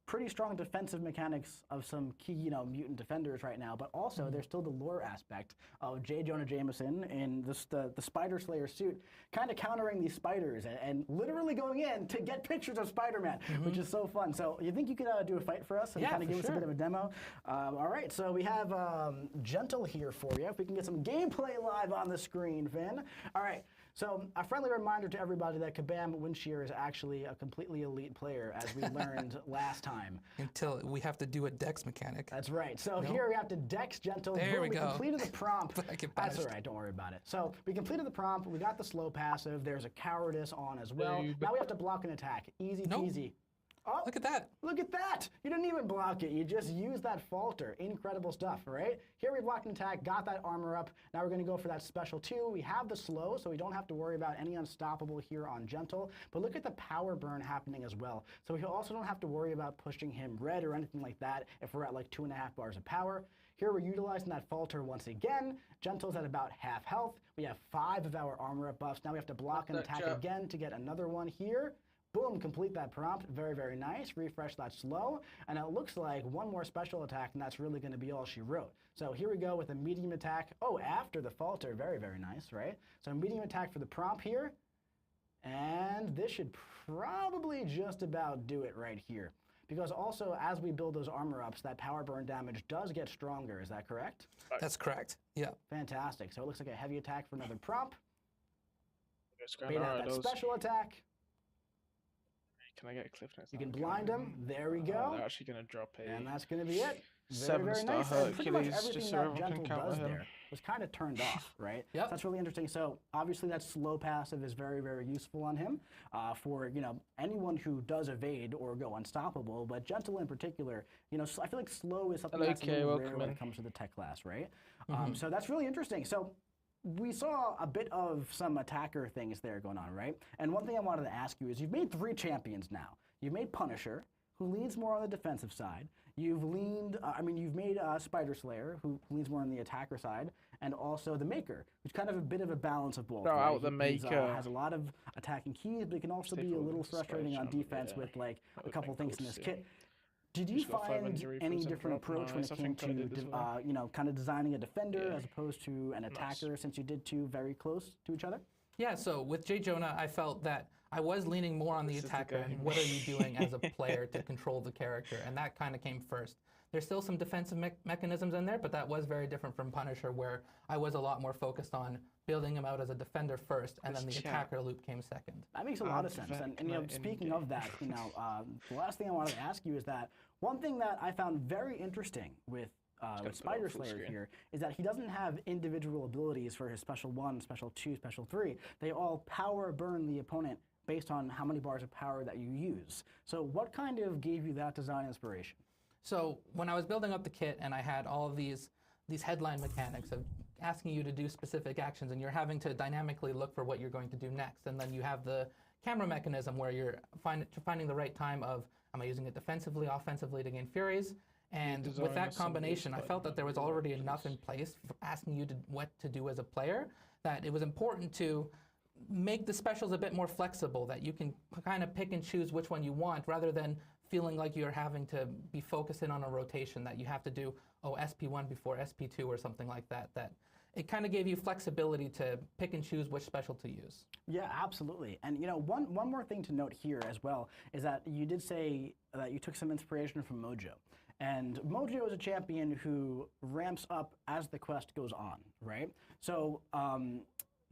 pretty strong defensive mechanics of some key, mutant defenders right now, but also there's still the lore aspect of J. Jonah Jameson in the Spider Slayer suit, kind of countering these spiders and literally going in to get pictures of Spider-Man, which is so fun. So you think you could do a fight for us and kind of give us a bit of a demo? All right, so we have Gentle here for you. If we can get some gameplay live on the screen, Finn. All right. So a friendly reminder to everybody that Kabam Windshear is actually a completely elite player, as we learned last time. Until we have to do a dex mechanic. That's right. So here we have to dex Gentle. There we go. We completed the prompt. That's all right. Don't worry about it. So we completed the prompt. We got the slow passive. There's a cowardice on as well. Now we have to block an attack. Easy peasy. Oh, look at that. Look at that. You didn't even block it. You just used that falter. Incredible stuff, right? Here we blocked an attack, got that armor up. Now we're going to go for that special 2. We have the slow, so we don't have to worry about any unstoppable here on Gentle. But look at the power burn happening as well. So we also don't have to worry about pushing him red or anything like that if we're at like 2.5 bars of power. Here we're utilizing that falter once again. Gentle's at about half health. We have 5 of our armor up buffs. Now we have to block and attack again to get another one here. Boom, complete that prompt. Very, very nice. Refresh that slow. And it looks like one more special attack, and that's really going to be all she wrote. So here we go with a medium attack. Oh, after the falter. Very, very nice, right? So medium attack for the prompt here. And this should probably just about do it right here. Because also, as we build those armor ups, that power burn damage does get stronger. Is that correct? That's correct. Yeah. Fantastic. So it looks like a heavy attack for another prompt. Bait out that special attack. Can I get a cliff notes? You can blind them. There we go. They're actually going to drop a... And that's going to be it. Very, 7-star nice. Hercules, just so everyone can counter him. There was kind of turned off, right? Yep. So that's really interesting. So obviously that slow passive is very, very useful on him for anyone who does evade or go unstoppable. But Gentle in particular, I feel like slow is something that's a little rare when it comes to the tech class, right? So that's really interesting. So we saw a bit of some attacker things there going on, right? And one thing I wanted to ask you is you've made 3 champions now. You've made Punisher, who leans more on the defensive side. You've made Spider Slayer, who leans more on the attacker side, and also the Maker, who's kind of a bit of a balance of both. Out the Maker has a lot of attacking keys, but he can also be a little frustrating on defense with like a couple things in this kit. Did you find any different approach when it came to, kind of designing a defender as opposed to an attacker, since you did two very close to each other? Yeah, so with J. Jonah, I felt that I was leaning more on the attacker and what are you doing as a player to control the character, and that kind of came first. There's still some defensive mechanisms in there, but that was very different from Punisher, where I was a lot more focused on building him out as a defender first, and then the attacker loop came second. That makes a lot of sense. And speaking of that, the last thing I wanted to ask you is that one thing that I found very interesting with Spider Slayer here is that he doesn't have individual abilities for his Special 1, Special 2, Special 3. They all power burn the opponent based on how many bars of power that you use. So what kind of gave you that design inspiration? So when I was building up the kit and I had all of these headline mechanics of asking you to do specific actions, and you're having to dynamically look for what you're going to do next, and then you have the camera mechanism where you're finding the right time of, am I using it defensively, offensively to gain Furies? And with that combination, I felt that there was already enough in place for asking you what to do as a player, that it was important to make the specials a bit more flexible, that you can kind of pick and choose which one you want, rather than feeling like you're having to be focused in on a rotation, that you have to do, SP1 before SP2 or something like that, that it kind of gave you flexibility to pick and choose which special to use. Yeah, absolutely. And one more thing to note here as well is that you did say that you took some inspiration from Mojo. And Mojo is a champion who ramps up as the quest goes on, right? So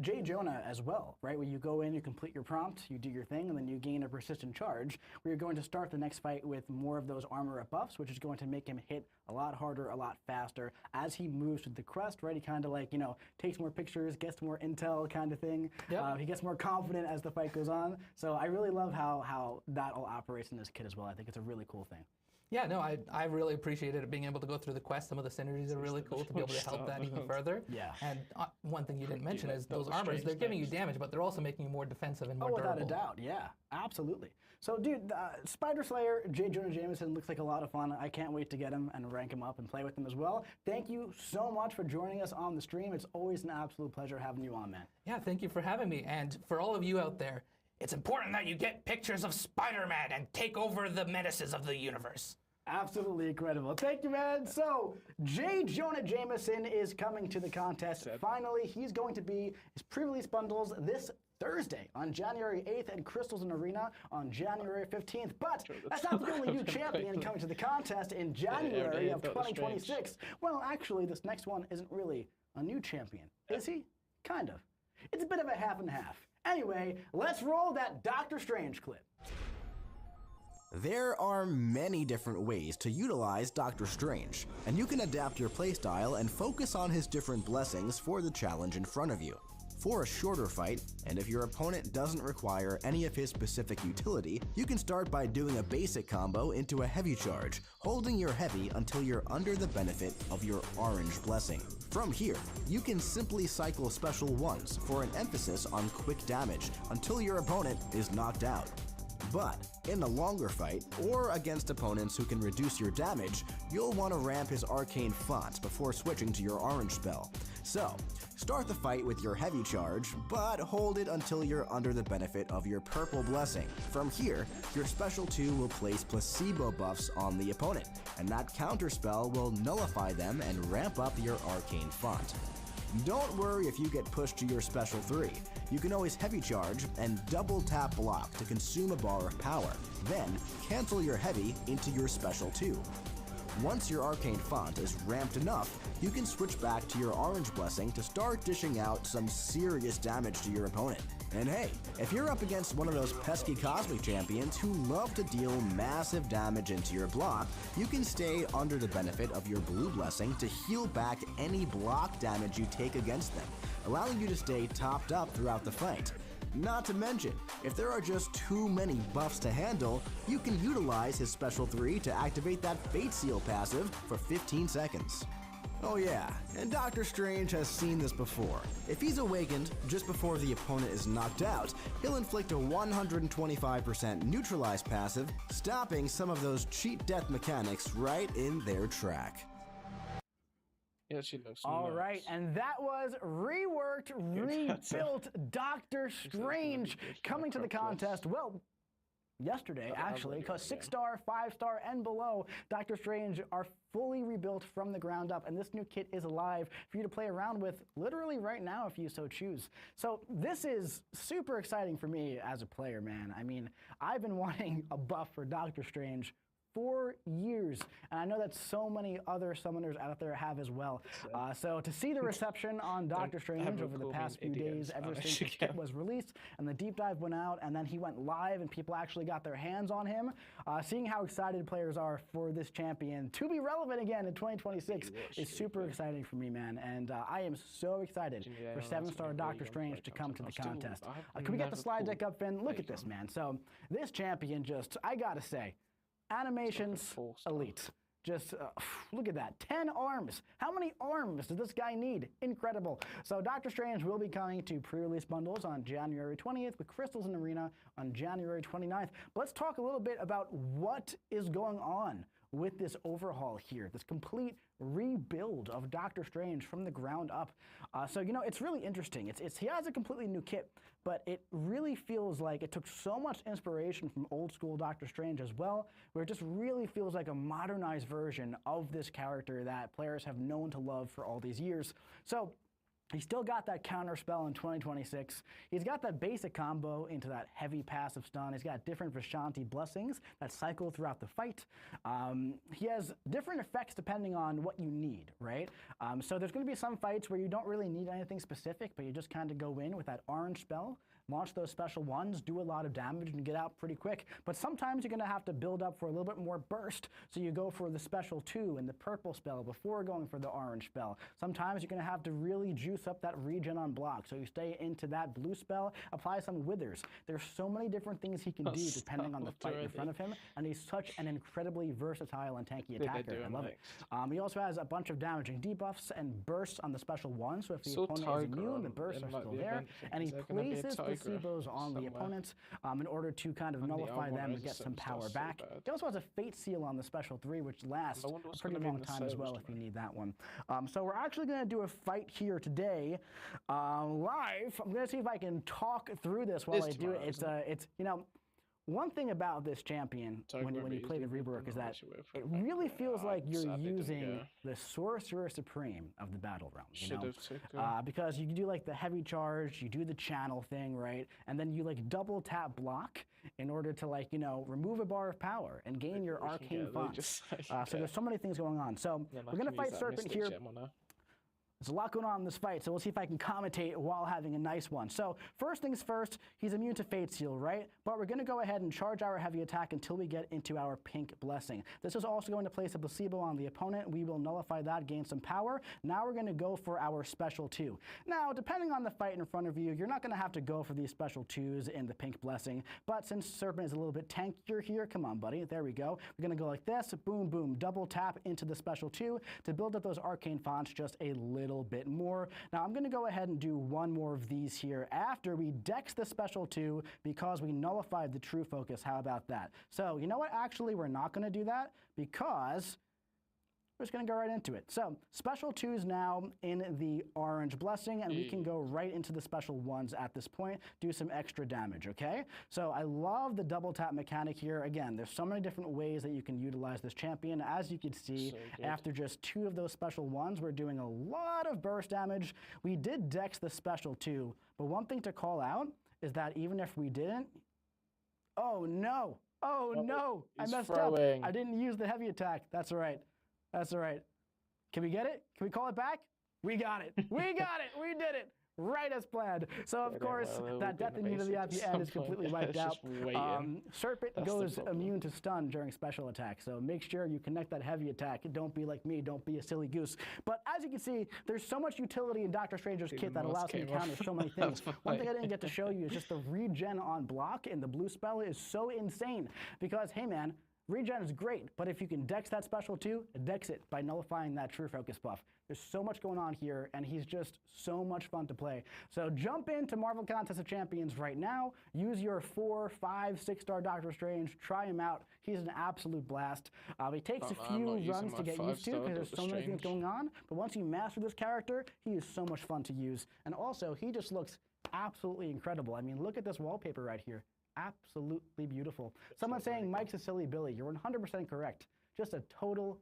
J. Jonah as well, right? Where you go in, you complete your prompt, you do your thing, and then you gain a persistent charge, where you're going to start the next fight with more of those armor up buffs, which is going to make him hit a lot harder, a lot faster. As he moves through the quest, right, he kind of like, takes more pictures, gets more intel kind of thing. Yep. He gets more confident as the fight goes on. So I really love how that all operates in this kit as well. I think it's a really cool thing. Yeah, no, I really appreciated it, being able to go through the quest. Some of the synergies are really cool to be able to help that even further. Yeah. And one thing you didn't mention is those armors, they're giving you damage, but they're also making you more defensive and more durable. Without a doubt, yeah, absolutely. So, dude, Spider Slayer, J. Jonah Jameson looks like a lot of fun. I can't wait to get him and rank him up and play with him as well. Thank you so much for joining us on the stream. It's always an absolute pleasure having you on, man. Yeah, thank you for having me. And for all of you out there, it's important that you get pictures of Spider-Man and take over the menaces of the universe. Absolutely incredible. Thank you, man. So, J. Jonah Jameson is coming to the contest. Finally, he's going to be his pre-release bundles this Thursday on January 8th and Crystals in Arena on January 15th. But that's not the only new champion coming to the contest in January of 2026. Well, actually, this next one isn't really a new champion, is he? Kind of. It's a bit of a half and half. Anyway, let's roll that Doctor Strange clip. There are many different ways to utilize Doctor Strange, and you can adapt your playstyle and focus on his different blessings for the challenge in front of you. For a shorter fight, and if your opponent doesn't require any of his specific utility, you can start by doing a basic combo into a heavy charge, holding your heavy until you're under the benefit of your orange blessing. From here, you can simply cycle special ones for an emphasis on quick damage until your opponent is knocked out. But in a longer fight, or against opponents who can reduce your damage, you'll want to ramp his arcane font before switching to your orange spell. So, start the fight with your heavy charge, but hold it until you're under the benefit of your purple blessing. From here, your special 2 will place placebo buffs on the opponent, and that counter spell will nullify them and ramp up your arcane font. Don't worry if you get pushed to your special 3. You can always heavy charge and double tap block to consume a bar of power. Then, cancel your heavy into your special 2. Once your arcane font is ramped enough, you can switch back to your orange blessing to start dishing out some serious damage to your opponent. And hey, if you're up against one of those pesky cosmic champions who love to deal massive damage into your block, you can stay under the benefit of your blue blessing to heal back any block damage you take against them, allowing you to stay topped up throughout the fight. Not to mention, if there are just too many buffs to handle, you can utilize his special 3 to activate that Fate Seal passive for 15 seconds. Oh yeah, and Doctor Strange has seen this before. If he's awakened just before the opponent is knocked out, he'll inflict a 125% neutralize passive, stopping some of those cheat death mechanics right in their track. Yeah, she looks all right, and that was reworked, rebuilt Doctor Strange coming to the contest. Well, yesterday, actually, because 6-star, 5-star, and below, Doctor Strange are fully rebuilt from the ground up, and this new kit is alive for you to play around with literally right now if you so choose. So this is super exciting for me as a player, man. I mean, I've been wanting a buff for Doctor Strange for years, and I know that so many other summoners out there have as well. So to see the reception on Doctor Strange over the past few days, ever since the kit was released and the deep dive went out, and then he went live and people actually got their hands on him, seeing how excited players are for this champion to be relevant again in 2026 is super exciting for me, man. And I am so excited for 7-star Doctor Strange to come to the contest. Can we get the slide deck up, Finn? Look at this, man. So this champion just, I gotta say, animations elite. Just look at that, 10 arms. How many arms does this guy need? Incredible. So Doctor Strange will be coming to pre-release bundles on January 20th with Crystals in Arena on January 29th. But let's talk a little bit about what is going on with this overhaul here, this complete rebuild of Doctor Strange from the ground up. So, you know, it's really interesting. He has a completely new kit, but it really feels like it took so much inspiration from old school Doctor Strange as well, where it just really feels like a modernized version of this character that players have known to love for all these years. So he's still got that counter spell in 2026. He's got that basic combo into that heavy passive stun. He's got different Vishanti blessings that cycle throughout the fight. He has different effects depending on what you need, right? So there's going to be some fights where you don't really need anything specific, but you just kind of go in with that orange spell, launch those special ones, do a lot of damage, and get out pretty quick. But sometimes you're going to have to build up for a little bit more burst, so you go for the special 2 and the purple spell before going for the orange spell. Sometimes you're going to have to really juice up that regen on block, so you stay into that blue spell, apply some withers. There's so many different things he can do depending on the fight in front of him, and he's such an incredibly versatile and tanky attacker. I love it. He also has a bunch of damaging debuffs and bursts on the special 1, so if the opponent is immune, the bursts are still there, and he places placebos on the opponents in order to kind of nullify them and get some power back. He also has a Fate Seal on the special 3, which lasts a pretty long time as well if you need that one. So we're actually going to do a fight here today live. I'm going to see if I can talk through this while I do it. It's you know, one thing about this champion when you play the rework is that it really feels like you're using the Sorcerer Supreme of the battle realm, you know? Because you do like the heavy charge, you do the channel thing, right? And then you like double tap block in order to, like, you know, remove a bar of power and gain your arcane fonts. So there's so many things going on. So we're going to fight Serpent here. There's a lot going on in this fight, so we'll see if I can commentate while having a nice one. So first things first, he's immune to Fate Seal, right? But we're going to go ahead and charge our heavy attack until we get into our pink blessing. This is also going to place a placebo on the opponent. We will nullify that, gain some power. Now we're going to go for our special 2. Now, depending on the fight in front of you, you're not going to have to go for these special 2s in the pink blessing. But since Serpent is a little bit tankier here, come on, buddy. There we go. We're going to go like this, boom, boom, double tap into the special 2 to build up those arcane fonts just a little bit more. Now I'm going to go ahead and do one more of these here after we dex the special 2 because we nullified the true focus. How about that? So you know what? Actually, we're not going to do that because we're just going to go right into it. So special 2s now in the orange blessing, and we can go right into the special 1s at this point, do some extra damage, okay? So I love the double tap mechanic here. Again, there's so many different ways that you can utilize this champion. As you can see, after just 2 of those special 1s, we're doing a lot of burst damage. We did dex the special 2, but one thing to call out is that even if we didn't, oh no, I messed up. I didn't use the heavy attack. That's all right. That's all right. Can we get it? Can we call it back? We got it. We got it. We did it. Right as planned. So, of course, that death immunity at the end is completely wiped out. Serpent goes immune to stun during special attack. So make sure you connect that heavy attack. Don't be like me. Don't be a silly goose. But as you can see, there's so much utility in Doctor Strange's kit that allows him to counter so many things. One thing I didn't get to show you is just the regen on block in the blue spell is so insane. Because, hey, man, Regen is great, but if you can dex that special too, dex it by nullifying that True Focus buff. There's so much going on here, and he's just so much fun to play. So jump into Marvel Contest of Champions right now. Use your 4, 5, 6-star Doctor Strange. Try him out. He's an absolute blast. He takes a few runs to get used to because there's so many things going on, but once you master this character, he is so much fun to use. And also, he just looks absolutely incredible. I mean, look at this wallpaper right here. Absolutely beautiful. Someone saying Mike's a silly Billy. You're 100% correct. Just a total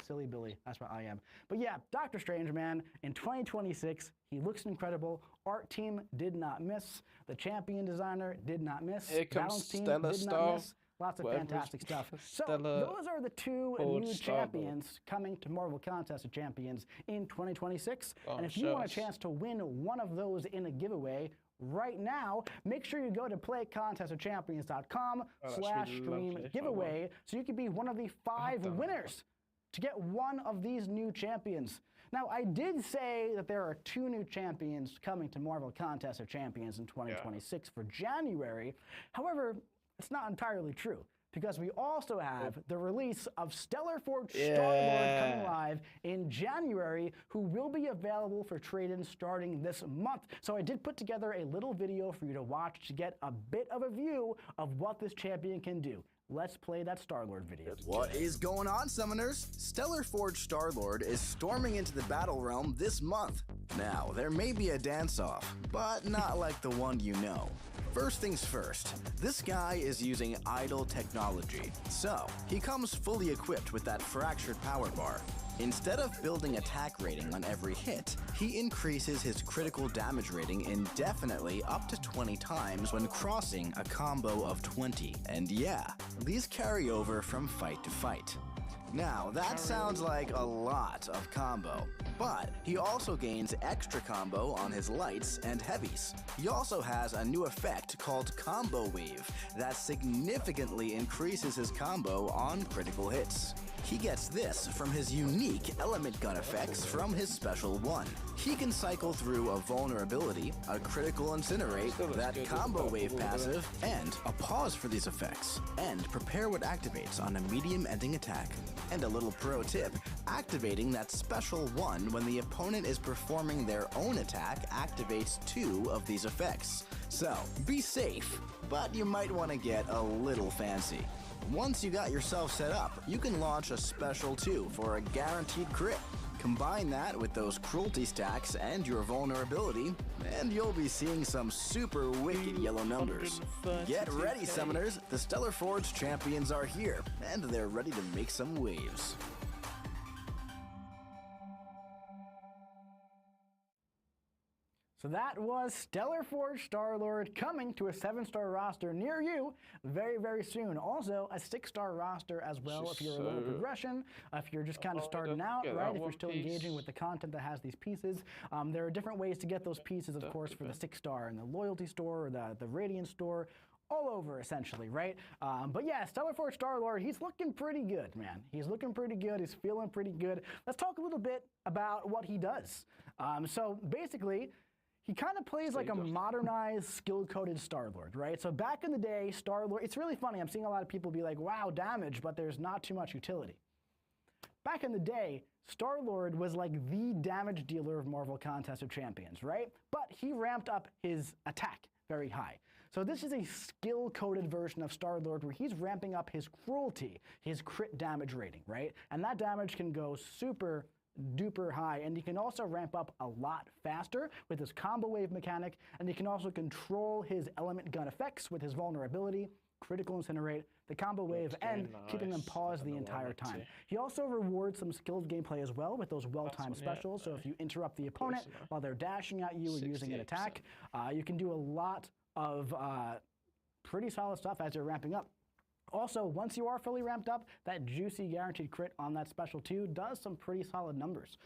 silly Billy. That's what I am. But yeah, Doctor Strange, man, in 2026, he looks incredible. Art team did not miss. The champion designer did not miss. Here comes Balance team Stellar did Star. not miss. Lots of fantastic stuff. So those are the 2 new champions coming to Marvel Contest of Champions in 2026. And if you want a chance to win one of those in a giveaway, right now, make sure you go to playcontestofchampions.com/stream-giveaway so you can be one of the 5 winners to get one of these new champions. Now, I did say that there are 2 new champions coming to Marvel Contest of Champions in 2026 for January. However, it's not entirely true, because we also have the release of Stellar Forge Star-Lord coming live in January, who will be available for trade-in starting this month. So I did put together a little video for you to watch to get a bit of a view of what this champion can do. Let's play that Star-Lord video. What is going on, Summoners? Stellar Forge Star-Lord is storming into the Battle Realm this month. Now, there may be a dance-off, but not like the one you know. First things first, this guy is using idle technology, so he comes fully equipped with that fractured power bar. Instead of building attack rating on every hit, he increases his critical damage rating indefinitely up to 20 times when crossing a combo of 20. And yeah, these carry over from fight to fight. Now, that sounds like a lot of combo, but he also gains extra combo on his lights and heavies. He also has a new effect called Combo Wave that significantly increases his combo on critical hits. He gets this from his unique element gun effects from his special one. He can cycle through a vulnerability, a critical incinerate, that combo wave passive, and a pause for these effects, and prepare what activates on a medium ending attack. And a little pro tip, activating that special one when the opponent is performing their own attack activates 2 of these effects. So, be safe, but you might want to get a little fancy. Once you got yourself set up, you can launch a special 2 for a guaranteed crit. Combine that with those cruelty stacks and your vulnerability, and you'll be seeing some super wicked yellow numbers. Get ready, Summoners! The Stellar Forge champions are here, and they're ready to make some waves. So that was Stellar Forge Star-Lord coming to a 7-star roster near you very, very soon. Also, a 6-star roster as well if you're a low progression, if you're just kind of starting out, right? If you're still engaging with the content that has these pieces. There are different ways to get those pieces, of course, for the 6-star and the Loyalty Store or the Radiant Store. All over, essentially, right? But yeah, Stellar Forge Star-Lord, he's looking pretty good, man. He's looking pretty good. He's feeling pretty good. Let's talk a little bit about what he does. So basically, he kind of plays like a modernized, skill-coded Star-Lord, right? So back in the day, Star-Lord, it's really funny. I'm seeing a lot of people be like, wow, damage, but there's not too much utility. Back in the day, Star-Lord was like the damage dealer of Marvel Contest of Champions, right? But he ramped up his attack very high. So this is a skill-coded version of Star-Lord where he's ramping up his cruelty, his crit damage rating, right? And that damage can go super duper high, and you can also ramp up a lot faster with his combo wave mechanic, and you can also control his element gun effects with his vulnerability, critical incinerate, the combo wave, and keeping them paused the entire time. He also rewards some skilled gameplay as well with those well-timed specials, so if you interrupt the opponent while they're dashing at you or using an attack, you can do a lot of pretty solid stuff as you're ramping up. Also, once you are fully ramped up, that juicy guaranteed crit on that special 2 does some pretty solid numbers.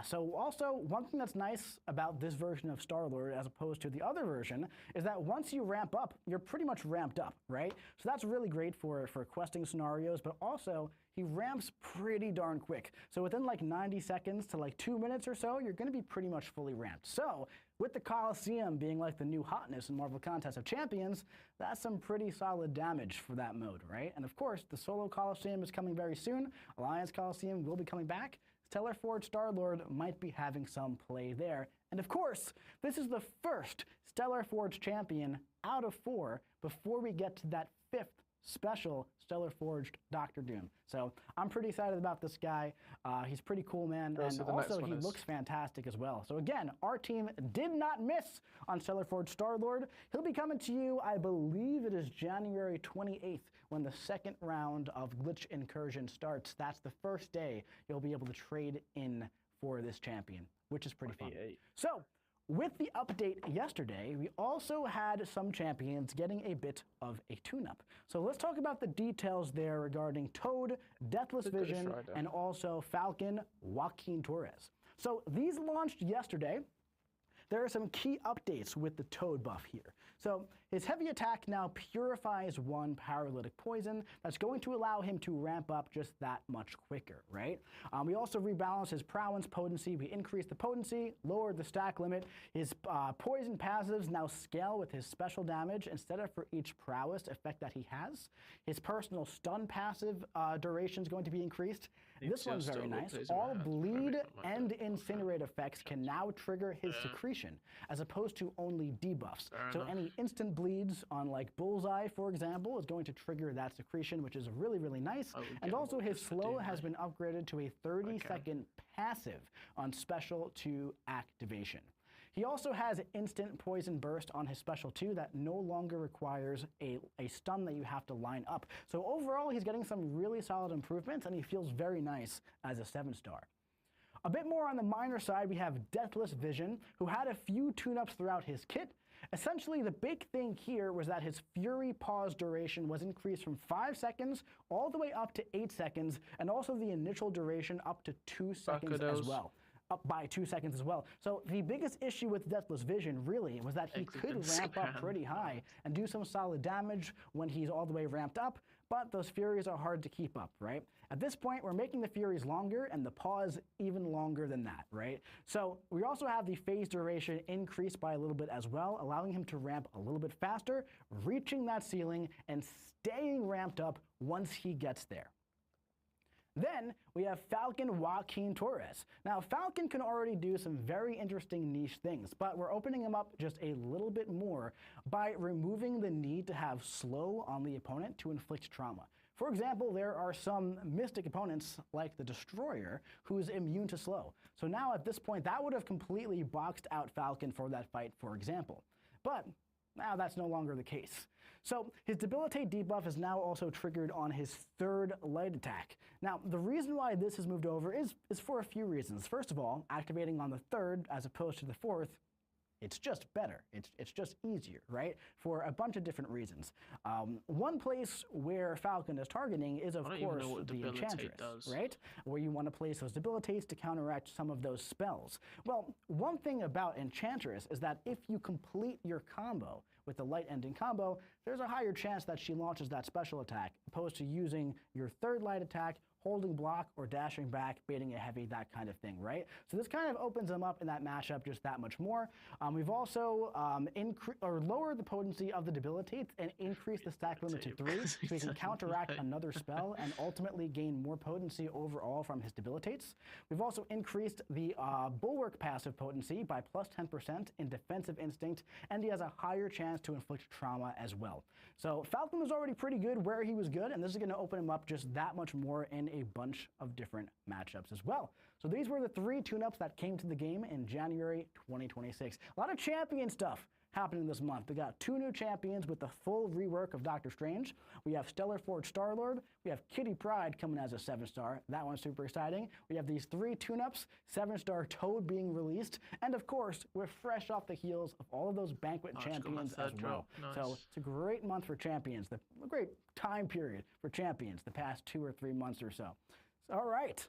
So also, one thing that's nice about this version of Star-Lord as opposed to the other version is that once you ramp up, you're pretty much ramped up, right? So that's really great for questing scenarios, but also he ramps pretty darn quick. So within like 90 seconds to like 2 minutes or so, you're going to be pretty much fully ramped. So With the Coliseum being like the new hotness in Marvel Contest of Champions, that's some pretty solid damage for that mode, right? And of course, the solo Coliseum is coming very soon. Alliance Coliseum will be coming back. Stellar Forge Star-Lord might be having some play there. And of course, this is the first Stellar Forge champion out of 4 before we get to that 5th special Stellar Forged Doctor Doom. So I'm pretty excited about this guy. He's pretty cool, man. And also he looks fantastic as well. So again, our team did not miss on Stellar Forged Star-Lord. He'll be coming to you, I believe it is January 28th when the second round of Glitch Incursion starts. That's the first day you'll be able to trade in for this champion, which is pretty fun. So with the update yesterday, we also had some champions getting a bit of a tune-up. So let's talk about the details there regarding Toad, Deathless Vision, and also Falcon, Joaquin Torres. So these launched yesterday. There are some key updates with the Toad buff here. So his heavy attack now purifies 1 paralytic poison. That's going to allow him to ramp up just that much quicker, right? We also rebalanced his prowess potency. We increased the potency, lowered the stack limit. His poison passives now scale with his special damage instead of for each prowess effect that he has. His personal stun passive duration is going to be increased. This one's very nice. All bleed and incinerate effects can now trigger his secretion, as opposed to only debuffs. So any instant bleeds on like Bullseye, for example, is going to trigger that secretion, which is really, really nice. And also his slow has been upgraded to a 30-second passive on special 2 activation. He also has instant poison burst on his special 2 that no longer requires a stun that you have to line up. So overall, he's getting some really solid improvements, and he feels very nice as a 7-star. A bit more on the minor side, we have Deathless Vision, who had a few tune-ups throughout his kit. Essentially, the big thing here was that his Fury pause duration was increased from 5 seconds all the way up to 8 seconds, and also the initial duration up to 2 seconds as well. Up by 2 seconds as well. So the biggest issue with Deathless Vision really was that he could ramp up pretty high and do some solid damage when he's all the way ramped up, but those Furies are hard to keep up, right? At this point, we're making the Furies longer and the pause even longer than that, right? So we also have the phase duration increased by a little bit as well, allowing him to ramp a little bit faster, reaching that ceiling and staying ramped up once he gets there. Then we have Falcon Joaquin Torres. Now, Falcon can already do some very interesting niche things, but we're opening him up just a little bit more by removing the need to have slow on the opponent to inflict trauma. For example, there are some Mystic opponents, like the Destroyer, who's immune to slow. So now at this point, that would have completely boxed out Falcon for that fight, for example. But now that's no longer the case. So his Debilitate debuff is now also triggered on his 3rd light attack. Now, the reason why this has moved over is for a few reasons. First of all, activating on the 3rd as opposed to the 4th, it's just better. It's just easier, right? For a bunch of different reasons. One place where Falcon is targeting is, of course, the Enchantress, right? Where you want to place those Debilitates to counteract some of those spells. Well, one thing about Enchantress is that if you complete your combo with the light ending combo, there's a higher chance that she launches that special attack, opposed to using your 3rd light attack, holding block, or dashing back, baiting a heavy, that kind of thing, right? So this kind of opens them up in that matchup just that much more. We've also lowered the potency of the Debilitates and increased the stack limit to 3, so he can counteract another spell and ultimately gain more potency overall from his Debilitates. We've also increased the Bulwark passive potency by plus 10% in Defensive Instinct, and he has a higher chance to inflict trauma as well. So Falcon was already pretty good where he was good, and this is going to open him up just that much more in a bunch of different matchups as well. So these were the 3 tune-ups that came to the game in January 2026. A lot of champion stuff happening this month. We got 2 new champions with the full rework of Doctor Strange. We have Stellar Forge Star-Lord. We have Kitty Pryde coming as a 7-star. That one's super exciting. We have these 3 tune-ups, 7-star Toad being released, and of course, we're fresh off the heels of all of those Banquet champions as well. Nice. So it's a great month for champions, a great time period for champions the past 2 or 3 months or so. All right.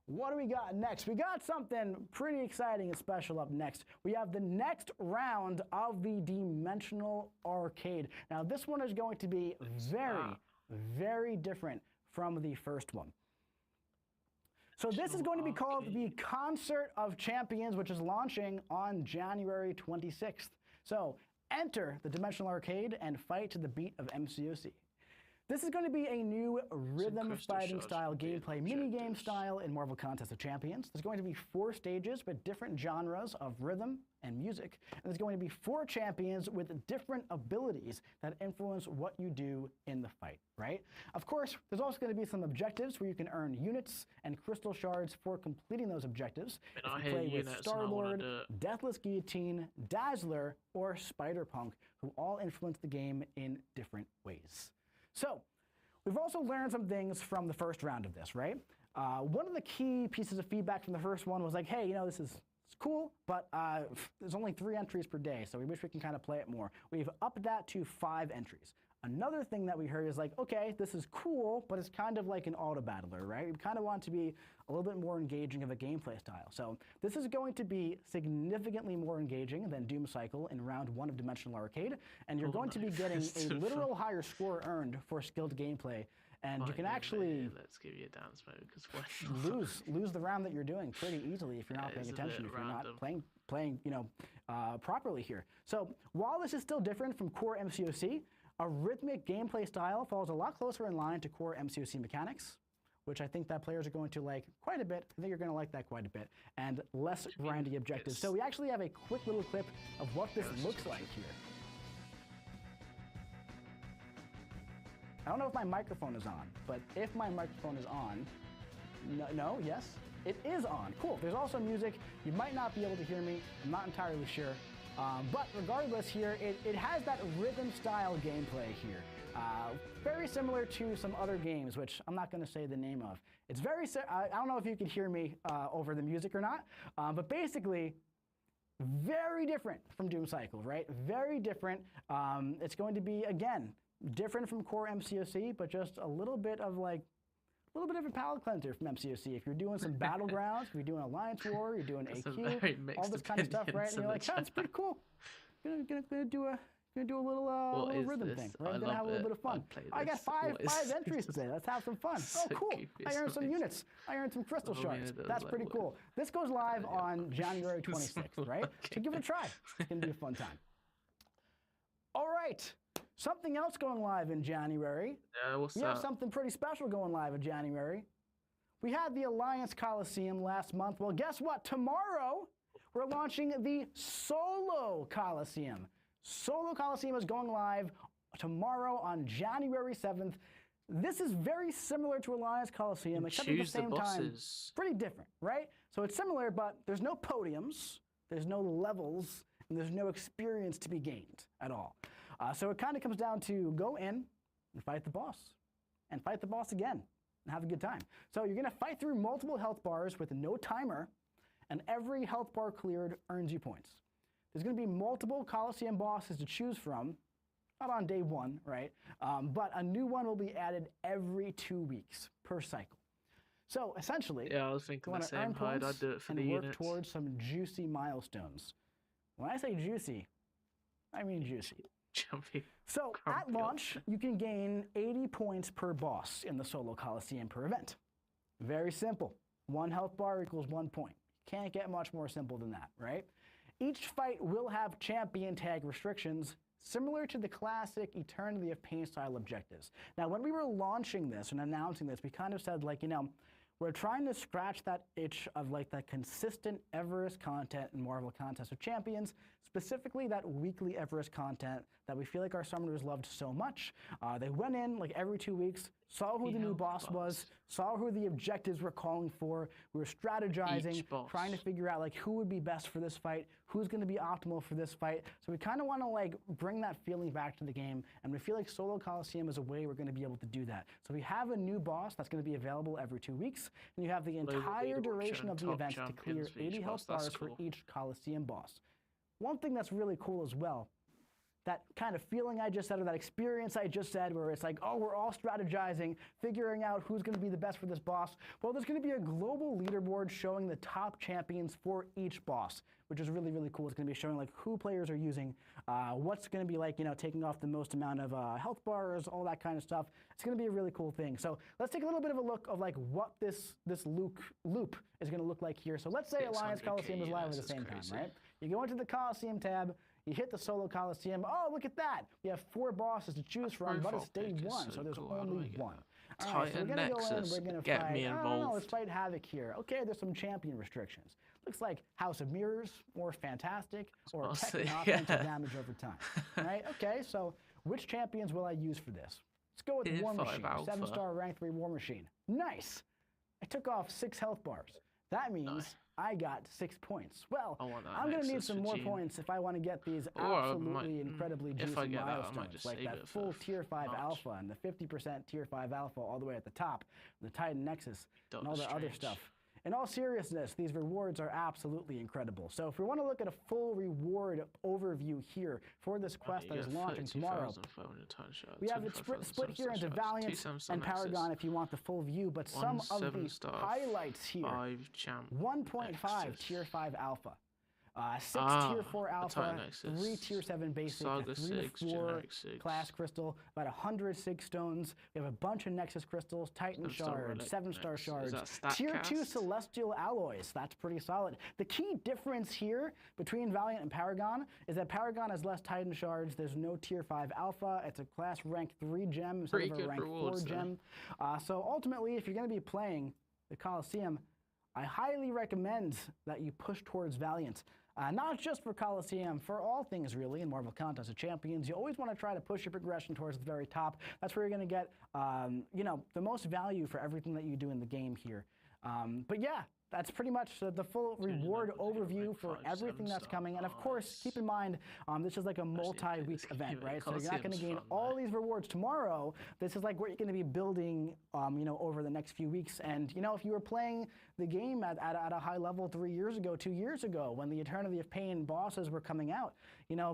What do we got next? We got something pretty exciting and special up next. We have the next round of the Dimensional Arcade. Now, this one is going to be very, very different from the first one. So this is going to be called the Concert of Champions, which is launching on January 26th. So enter the Dimensional Arcade and fight to the beat of MCOC. This is going to be a new rhythm fighting style gameplay minigame style in Marvel Contest of Champions. There's going to be 4 stages with different genres of rhythm and music. And there's going to be 4 champions with different abilities that influence what you do in the fight, right? Of course, there's also going to be some objectives where you can earn units and crystal shards for completing those objectives. If you play with Star-Lord, Deathless Guillotine, Dazzler, or Spider-Punk, who all influence the game in different ways. So, we've also learned some things from the first round of this, right? One of the key pieces of feedback from the first one was like, hey, you know, it's cool, but there's only 3 entries per day, so we wish we can kind of play it more. We've upped that to 5 entries. Another thing that we heard is like, okay, this is cool, but it's kind of like an auto-battler, right? We kind of want to be a little bit more engaging of a gameplay style. So this is going to be significantly more engaging than Doom Cycle in round 1 of Dimensional Arcade, and you're going to be getting a literal higher score earned for skilled gameplay. And you can actually let's give you a dance mode because lose the round that you're doing pretty easily if you're not paying attention, if you're not playing you know, properly here. So while this is still different from core MCOC, a rhythmic gameplay style falls a lot closer in line to core MCOC mechanics, which I think that players are going to like quite a bit. I think you're going to like that quite a bit, and less grindy objectives. So we actually have a quick little clip of what this looks like here. I don't know if my microphone is on, but if my microphone is on, no, yes, it is on. Cool. There's also music. You might not be able to hear me. I'm not entirely sure. But regardless here, it has that rhythm style gameplay here. Very similar to some other games, which I'm not going to say the name of. It's very, I don't know if you could hear me over the music or not, but basically, very different from Doom Cycle, right? Very different. It's going to be, again, different from core MCOC, but just a little bit of like, a little bit of a palate cleanser from MCOC. If you're doing some battlegrounds, if you're doing Alliance War, you're doing AQ, all this kind of stuff, right? And you're like, oh, it's pretty cool. Gonna do a little rhythm thing. Right? I'm gonna have a little bit of fun. I got five entries today. Let's have some fun. Oh, cool! I earned some units. I earned some crystal shards. That's pretty cool. This goes live on January 26th, right? So give it a try. It's gonna be a fun time. All right. Something else going live in January. Yeah, what's that? We have something pretty special going live in January. We had the Alliance Coliseum last month. Well, guess what? Tomorrow, we're launching the Solo Coliseum. Solo Coliseum is going live tomorrow on January 7th. This is very similar to Alliance Coliseum, except at the same time, pretty different, right? So it's similar, but there's no podiums, there's no levels, and there's no experience to be gained at all. So it kind of comes down to go in and fight the boss, and fight the boss again, and have a good time. So you're going to fight through multiple health bars with no timer, and every health bar cleared earns you points. There's going to be multiple Coliseum bosses to choose from, not on day 1, right? But a new one will be added every 2 weeks per cycle. So essentially, yeah, I was thinking the same height. I'd do it for the units. Work towards some juicy milestones. When I say juicy, I mean juicy. So at launch, you can gain 80 points per boss in the Solo Coliseum per event. Very simple. 1 health bar equals 1 point. Can't get much more simple than that, right? Each fight will have champion tag restrictions similar to the classic Eternity of Pain style objectives. Now, when we were launching this and announcing this, we kind of said, like, you know, we're trying to scratch that itch of like that consistent Everest content in Marvel Contest of Champions, specifically that weekly Everest content that we feel like our summoners loved so much. They went in like every 2 weeks, saw who the new boss was, saw who the objectives were calling for. We were strategizing, trying to figure out like who would be best for this fight, who's going to be optimal for this fight. So we kind of want to like bring that feeling back to the game, and we feel like Solo Coliseum is a way we're going to be able to do that. So we have a new boss that's going to be available every 2 weeks, and you have the entire duration of the event to clear 80 health bars for each Coliseum boss. One thing that's really cool as well, that kind of feeling I just said, or that experience I just said, where it's like, oh, we're all strategizing, figuring out who's going to be the best for this boss. Well, there's going to be a global leaderboard showing the top champions for each boss, which is really, really cool. It's going to be showing like who players are using, what's going to be like, taking off the most amount of health bars, all that kind of stuff. It's going to be a really cool thing. So let's take a little bit of a look of like what this loop is going to look like here. So let's say Alliance Coliseum is live at the same time, right? You go into the Coliseum tab. You hit the solo Coliseum. Oh, look at that. We have 4 bosses to choose from, but it's day 1, so there's only 1. All right, so we're going to go in, we're going to fight, me involved. Let's fight Havoc here. Okay, there's some champion restrictions. Looks like House of Mirrors, or Fantastic, or Tekken offensive damage over time. All right, okay, so which champions will I use for this? Let's go with War Machine, 7-star rank 3 War Machine. Nice. I took off 6 health bars. That means I got 6 points. Well, I'm going to need some more points if I want to get these absolutely incredibly juicy milestones, like that full Tier 5 Alpha and the 50% Tier 5 Alpha all the way at the top, the Titan Nexus, and all the other stuff. In all seriousness, these rewards are absolutely incredible. So if we want to look at a full reward overview here for this quest that is launching tomorrow, we have it split here into Valiant and Paragon if you want the full view, but some of the highlights here, 1.5 Tier 5 Alpha. 6 Tier 4 Alpha, 3 Tier 7 Basic, 3 to 4 Class Crystal, about 106 stones. We have a bunch of Nexus Crystals, Titan Shards, 7-star Shards, Tier 2 Celestial Alloys. That's pretty solid. The key difference here between Valiant and Paragon is that Paragon has less Titan Shards. There's no Tier 5 Alpha. It's a Class Rank 3 gem instead of a Rank 4 gem. So ultimately, if you're going to be playing the Coliseum, I highly recommend that you push towards Valiant. Not just for Coliseum, for all things really in Marvel Contest of Champions. You always want to try to push your progression towards the very top. That's where you're going to get, the most value for everything that you do in the game here. But yeah, that's pretty much the full reward overview for everything that's coming. And of course, keep in mind, this is like a multi-week event, right? So you're not going to gain all these rewards tomorrow. This is like what you're going to be building, over the next few weeks. And, if you were playing the game at a high level 3 years ago, 2 years ago, when the Eternity of Pain bosses were coming out,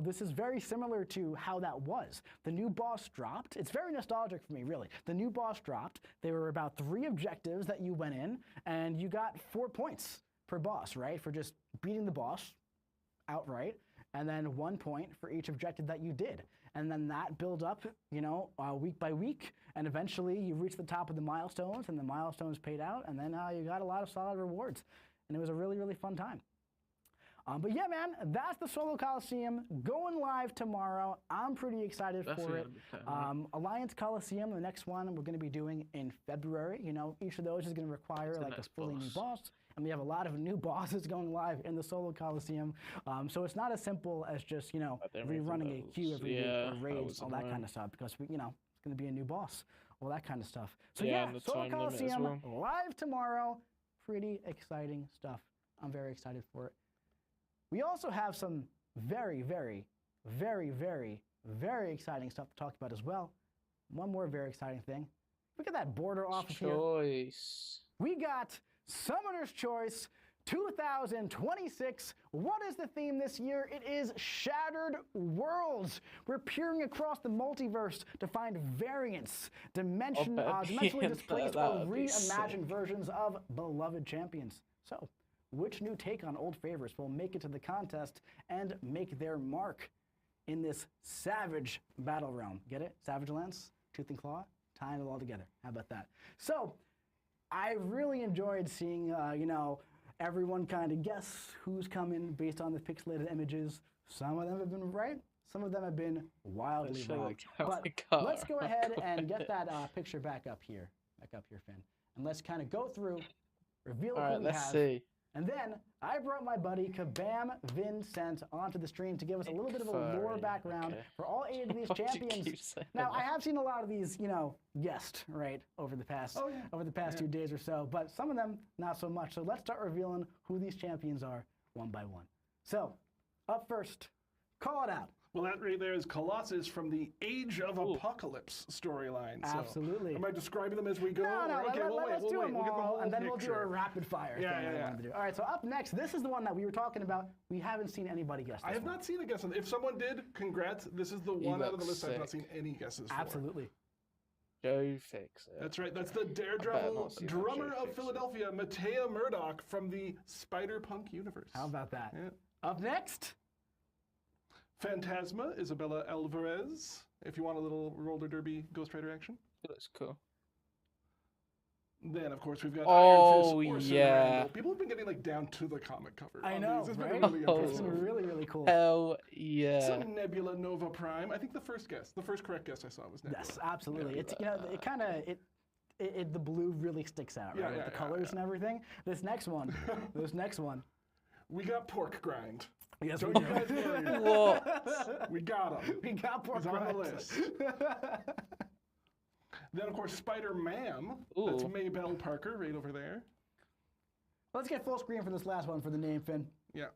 this is very similar to how that was. The new boss dropped. It's very nostalgic for me, really. The new boss dropped. There were about 3 objectives that you went in, and you got 4 points per boss, right? For just beating the boss outright, and then 1 point for each objective that you did. And then that build up, week by week, and eventually you reach the top of the milestones, and the milestones paid out, and then you got a lot of solid rewards. And it was a really, really fun time. But yeah, man, that's the Solo Coliseum going live tomorrow. I'm pretty excited for it. Alliance Coliseum, the next one we're going to be doing in February. Each of those is going to require like a fully new boss. And we have a lot of new bosses going live in the Solo Coliseum. So it's not as simple as just, rerunning a queue every week or raids, all that kind of stuff, because it's going to be a new boss, all that kind of stuff. So yeah, Solo Coliseum live tomorrow. Pretty exciting stuff. I'm very excited for it. We also have some very, very, very, very, very exciting stuff to talk about as well. One more very exciting thing. Look at that border off of here. We got Summoner's Choice 2026. What is the theme this year? It is Shattered Worlds. We're peering across the multiverse to find variants, dimensionally displaced or reimagined versions of beloved champions. So, which new take on old favorites will make it to the contest and make their mark in this savage battle realm? Get it? Savage Lance, Tooth and Claw, tying it all together. How about that? So, I really enjoyed seeing, everyone kind of guess who's coming based on the pixelated images. Some of them have been right. Some of them have been wildly wrong. But let's go ahead and get that picture back up here, Finn. And let's kind of go through, reveal who we have. Let's see. And then I brought my buddy Kabam Vincent onto the stream to give us a little bit of a lore background for all 8 of these champions. Now, I have seen a lot of these, guessed, right, over the past 2 days or so, but some of them not so much. So let's start revealing who these champions are one by one. So, up first, call it out. Well, that right there is Colossus from the Age of Apocalypse storyline. So, absolutely. am I describing them as we go? No, okay, let's do them all, and then picture. we'll do a rapid fire thing I wanted to do. All right, so up next, this is the one that we were talking about. We haven't seen anybody guess this I have not seen a guess on it. If someone did, congrats. This is the one out of the list I've not seen any guesses for. Absolutely. Joe Fix it. That's right. That's the Daredevil drummer of Philadelphia, Matea Murdock from the Spider-Punk universe. How about that? Yeah. Up next, Phantasma, Isabella Alvarez. If you want a little roller derby Ghost Rider action. It looks cool. Then, of course, we've got Oh, Iron Fist, yeah. Randall. People have been getting like down to the comic cover. I know, It's right? been really Oh. It's impressive. really, really cool. Hell yeah. Some Nebula Nova Prime. I think the first correct guess I saw was Nebula. Yes, absolutely. Nebula. It's it kind of the blue really sticks out, right? With the colors and everything. This next one, We got Pork Grind. Yes, Don't we you do. guys worry. What? We got him. We got Pork He's on the Grind. list. Then, of course, Spider-Man. Ooh. That's Maybelle Parker right over there. Let's get full screen for this last one for the name, Finn. Yeah.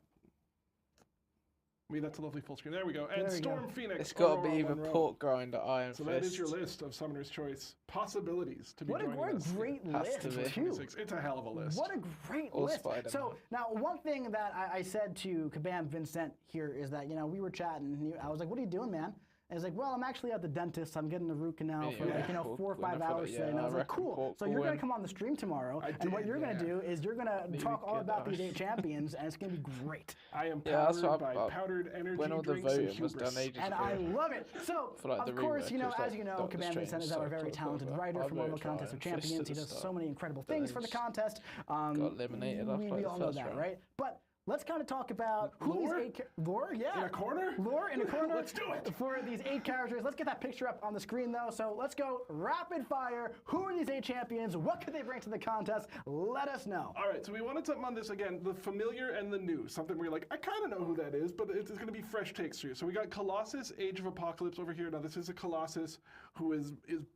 I mean, that's a lovely full screen. There we go. And There we Storm go. Phoenix. It's got to Aurora be either Monroe. Pork Grinder, Iron So Fist. that is your list of Summoner's Choice possibilities to be What a joining us. great Has list, to be. too. It's a hell of a list. What a great Or list. Spider-Man. So now one thing that I said to Kabam Vincent here is that, we were chatting, and I was like, what are you doing, man? And he's like, well, I'm actually at the dentist. I'm getting a root canal for Yeah, like, cool. 4 or 5 Winner for hours that, today. And yeah, I was I like, reckon cool. Pork So will you're going win. to come on the stream tomorrow. And what did, you're going to do is you're going to Leave talk it all good, about though. these 8 champions, and it's going to be great. I am Yeah, that's powered what by I- powdered energy when all the drinks and voting was done hubris. ages And ago. I love it. So, For, like, the of course, remake, it's as like you know, Doctor Kabam Strange, Vincent is so our very close talented over. writer I'd for Marvel vote for Contest of Iron Fist Champions. He at the does so start. many incredible But things then for the just contest. got eliminated after, We like, the all know first that, round. right? But let's kind of talk about who Lore? these 8 lore, yeah. In a corner? Lore in a corner. Let's do it. For these 8 characters. Let's get that picture up on the screen, though. So let's go rapid fire. Who are these 8 champions? What could they bring to the contest? Let us know. All right, so we wanted something on this again, the familiar and the new, something where you're like, I kind of know who that is, but it's going to be fresh takes for you. So we got Colossus, Age of Apocalypse over here. Now this is a Colossus who is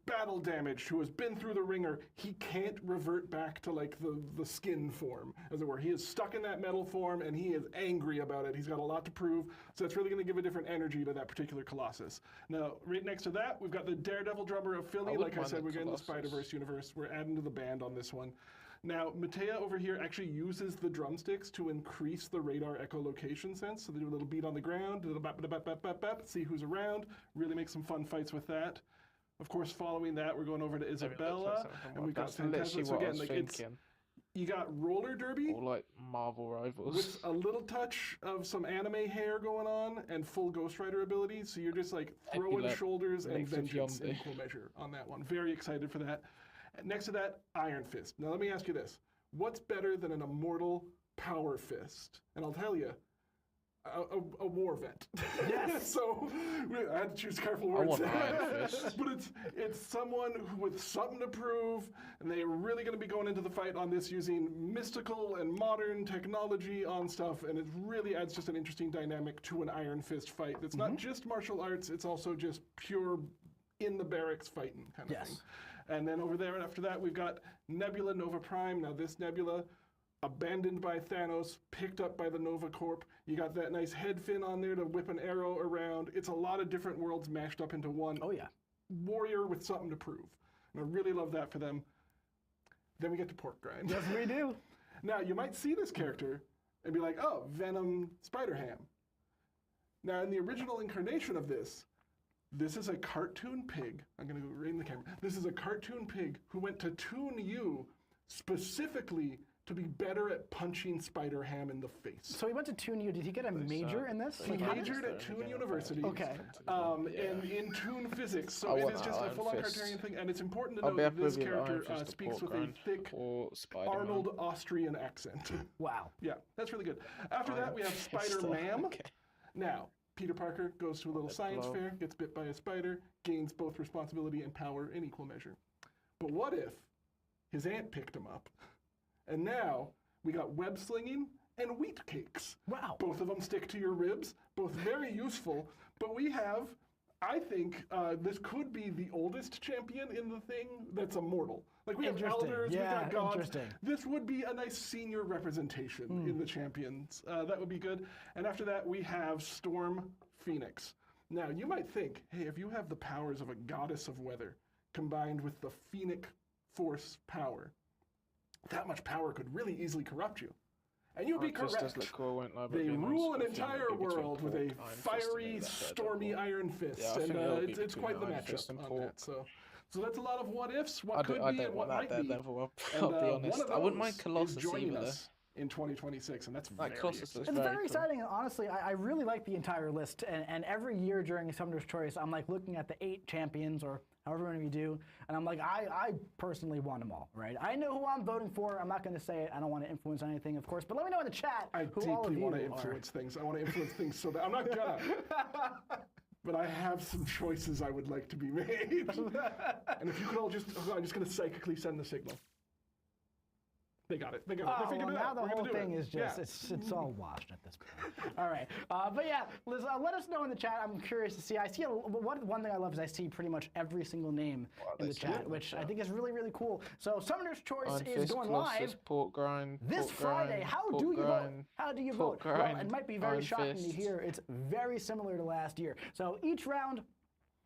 battle damaged, who has been through the ringer. He can't revert back to like the skin form, as it were. He is stuck in that metal form, and he is angry about it. He's got a lot to prove, so that's really going to give a different energy to that particular Colossus. Now, right next to that, we've got the Daredevil drummer of Philly. wouldn't Like I mind said, the we're getting the Colossus. Spider-Verse universe. We're adding to the band on this one. Now, Matea over here actually uses the drumsticks to increase the radar echolocation sense. So they do a little beat on the ground, a little bap, bap, bap, bap, bap, see who's around, really make some fun fights with that. Of course, following that, we're going over to Isabella, and we've got That's Phantasma. literally So what I again, was like thinking. you got roller derby All like Marvel rivals. with a little touch of some anime hair going on and full Ghost Rider ability. So you're just like throwing like shoulders and Alexa vengeance in Zombie. equal measure on that one. Very excited for that. And next to that, Iron Fist. Now let me ask you this. What's better than an immortal power fist? And I'll tell you, a war vet. Yes. So I had to choose careful I words. want Iron Fist. But it's someone with something to prove, and they're really going to be going into the fight on this using mystical and modern technology on stuff, and it really adds just an interesting dynamic to an Iron Fist fight. It's not just martial arts; it's also just pure in the barracks fighting kind of thing. And then over there, after that, we've got Nebula Nova Prime. Now this Nebula, abandoned by Thanos, picked up by the Nova Corp. You got that nice head fin on there to whip an arrow around. It's a lot of different worlds mashed up into one. Oh, yeah. Warrior with something to prove. And I really love that for them. Then we get to Pork Grind. Yes, we do. Now, you might see this character and be like, oh, Venom Spider-Ham. Now, in the original incarnation of this is a cartoon pig. I'm going to go right in the camera. This is a cartoon pig who went to Toon U specifically to be better at punching Spider-Ham in the face. So he went to Toon U. Did he get a major in this? He majored at Toon University. Okay. And in Toon Physics. So I it want is just a Iron full-on Fist. Cartarian thing. And it's important to I'll note be that happy this with either character Iron Fist or speaks Pork with a Grind thick or Spider-Man. Arnold Austrian accent. Wow. Yeah, that's really good. After that, we have Spider-Man. Okay. Now, Peter Parker goes to a little science blow. fair, gets bit by a spider, gains both responsibility and power in equal measure. But what if his aunt picked him up, and now we got web slinging and wheat cakes? Wow. Both of them stick to your ribs, both very useful, but we have, I think, this could be the oldest champion in the thing that's immortal. Like we have Interesting. elders, Yeah, we've got gods. interesting. This would be a nice senior representation in the champions. That would be good. And after that, we have Storm Phoenix. Now, you might think, hey, if you have the powers of a goddess of weather combined with the Phoenix Force power, that much power could really easily corrupt you. And you'd be correct. They rule an entire world with a fiery, stormy Iron Fist, and it's quite the matchup on that. So that's a lot of what ifs, what could be, and what might be. I'll be honest. I wouldn't mind Colossus joining us in 2026, and that's very exciting. It's very exciting, and honestly, I really like the entire list, and every year during Summoner's Choice, I'm like looking at the 8 champions, or however many we do, and I'm like, I personally want them all, right? I know who I'm voting for. I'm not going to say it. I don't want to influence anything, of course, but let me know in the chat who all of you want to influence things. I want to influence things so that I'm not gonna. But I have some choices I would like to be made. And if you could all just, I'm just going to psychically send the signal. They got it. They got it. They figured it out. Now the whole thing is just, it's all washed at this point. All right. But yeah, Liz, let us know in the chat. I'm curious to see. I see one thing I love is I see pretty much every single name in the chat, which I think is really, really cool. So Summoner's Choice is going live this Friday. How do you vote? How do you vote? Well, it might be very shocking to hear. It's very similar to last year. So each round,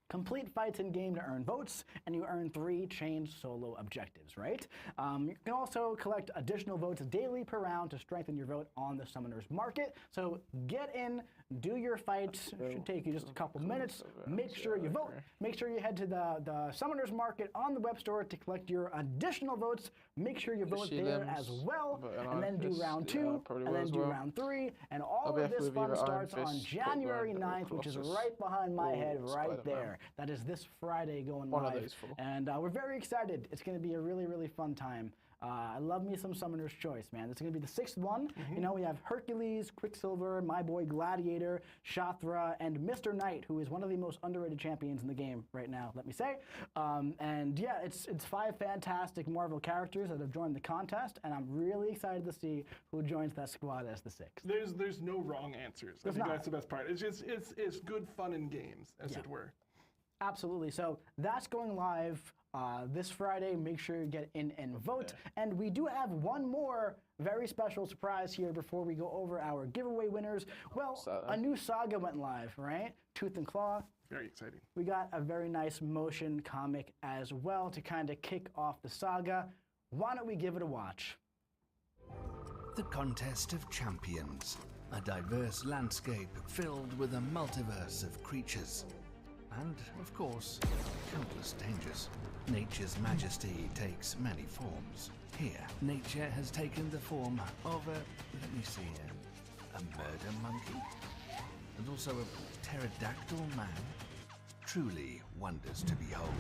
complete fights in game to earn votes, and you earn 3 chain solo objectives, right? You can also collect additional votes daily per round to strengthen your vote on the Summoner's Market. So get in, do your fight. It should take you just a couple minutes. Make sure you vote. Make sure you head to the Summoner's Market on the web store to collect your additional votes. Make sure you vote there as well, and then do round 2, and then do round 3, and all of this fun starts on January 9th, which is right behind my head right there. That is this Friday going live, and we're very excited. It's going to be a really, really fun time. I love me some Summoner's Choice, man. It's going to be the 6th one. You know, we have Hercules, Quicksilver, my boy Gladiator, Shathra, and Mr. Knight, who is one of the most underrated champions in the game right now, let me say. And yeah, it's 5 fantastic Marvel characters that have joined the contest, and I'm really excited to see who joins that squad as the 6th. There's no wrong answers. I think that's the best part. It's just it's good fun in games, as it were. Absolutely. So that's going live this Friday. Make sure you get in and vote. And we do have one more very special surprise here before we go over our giveaway winners. Well, a new saga went live, right? Tooth and Claw. Very exciting. We got a very nice motion comic as well to kind of kick off the saga. Why don't we give it a watch? The Contest of Champions, a diverse landscape filled with a multiverse of creatures. And, of course, countless dangers. Nature's majesty takes many forms. Here, nature has taken the form of a murder monkey, and also a pterodactyl man. Truly wonders to behold.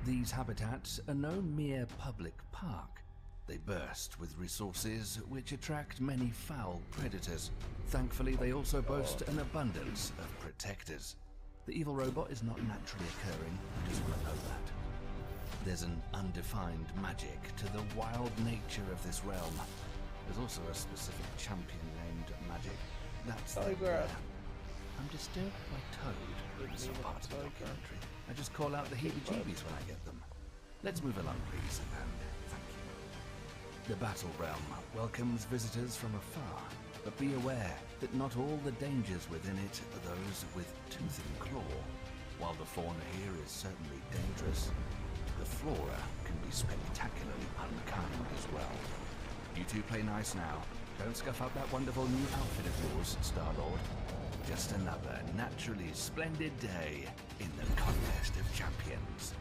These habitats are no mere public park. They burst with resources which attract many foul predators. Thankfully, they also boast an abundance of protectors. The evil robot is not naturally occurring, I just want to know that. There's an undefined magic to the wild nature of this realm. There's also a specific champion named Magic. That's the I'm disturbed by Toad in some parts of the documentary. I just call out the heebie-jeebies when I get them. Let's move along, please, and thank you. The Battle Realm welcomes visitors from afar, but be aware that not all the dangers within it are those with tooth and claw. While the fauna here is certainly dangerous, the flora can be spectacularly unkind as well. You two play nice now. Don't scuff up that wonderful new outfit of yours, Star-Lord. Just another naturally splendid day in the Contest of Champions.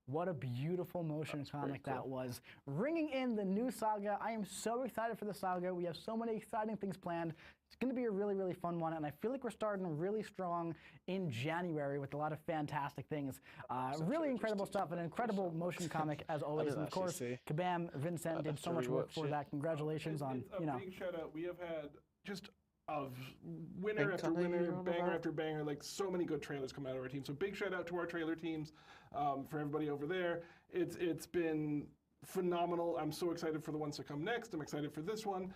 What a beautiful motion comic that was. Ringing in the new saga. I am so excited for the saga. We have so many exciting things planned. It's going to be a really, really fun one, and I feel like we're starting really strong in January with a lot of fantastic things. Really incredible stuff, an incredible motion comic as always, and of course, Kabam, Vincent did so much work for that. Congratulations on, you know. Big shout out. We have had just of winner after winner, banger after banger, like so many good trailers come out of our team. So big shout out to our trailer teams, for everybody over there. It's been phenomenal. I'm so excited for the ones to come next. I'm excited for this one.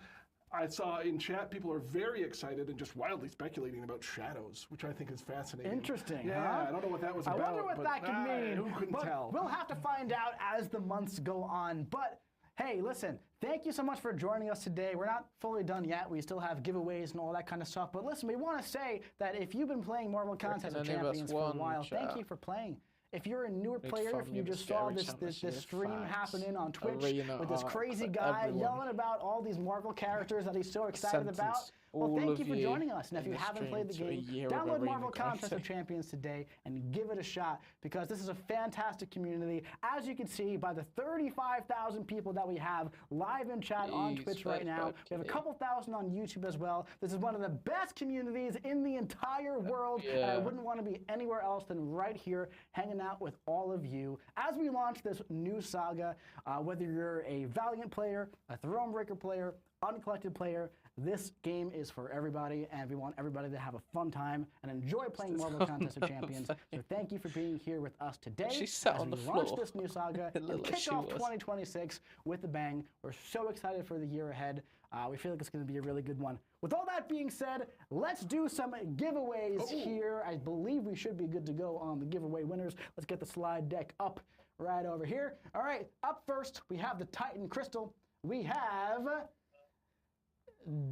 I saw in chat people are very excited and just wildly speculating about Shadows, which I think is fascinating. Interesting, yeah, huh? I don't know what that was about. I wonder what that could mean. Who couldn't tell? We'll have to find out as the months go on. But Hey, listen, thank you so much for joining us today. We're not fully done yet. We still have giveaways and all that kind of stuff. But listen, we want to say that if you've been playing Marvel Contest of Champions for a while, thank you for playing. If you're a newer player, if you just saw this stream happening on Twitch with this crazy guy yelling about all these Marvel characters that he's so excited about, well, thank you for joining us. And if you haven't played the game, download Marvel Contest of Champions today and give it a shot, because this is a fantastic community. As you can see by the 35,000 people that we have live in chat on Twitch right now. We have a couple thousand on YouTube as well. This is one of the best communities in the entire world, and I wouldn't want to be anywhere else than right here hanging out with all of you as we launch this new saga. Whether you're a Valiant player, a Thronebreaker player, Uncollected player, this game is for everybody, and we want everybody to have a fun time and enjoy playing Marvel Contest of Champions. So thank you for being here with us today as we launch this new saga and kick off 2026 with a bang. We're so excited for the year ahead. We feel like it's going to be a really good one. With all that being said, let's do some giveaways here. I believe we should be good to go on the giveaway winners. Let's get the slide deck up right over here. All right, up first, we have the Titan Crystal. We have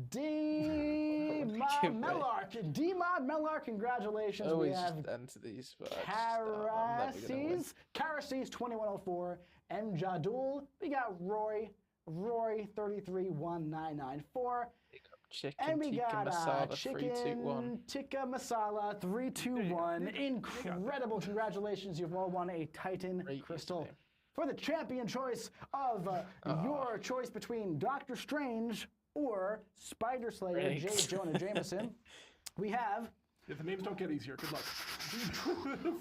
D-Mod Mellark, congratulations. We have enter these Karasis 2104, M Jadul. We got Roy 331994. And we got Chicken Tikka Masala 321. Incredible. Congratulations. You've all won a Titan Crystal. For the champion choice of your choice between Doctor Strange or Spider Slayer, J. Jonah Jameson, we have... If the names don't get easier, good luck.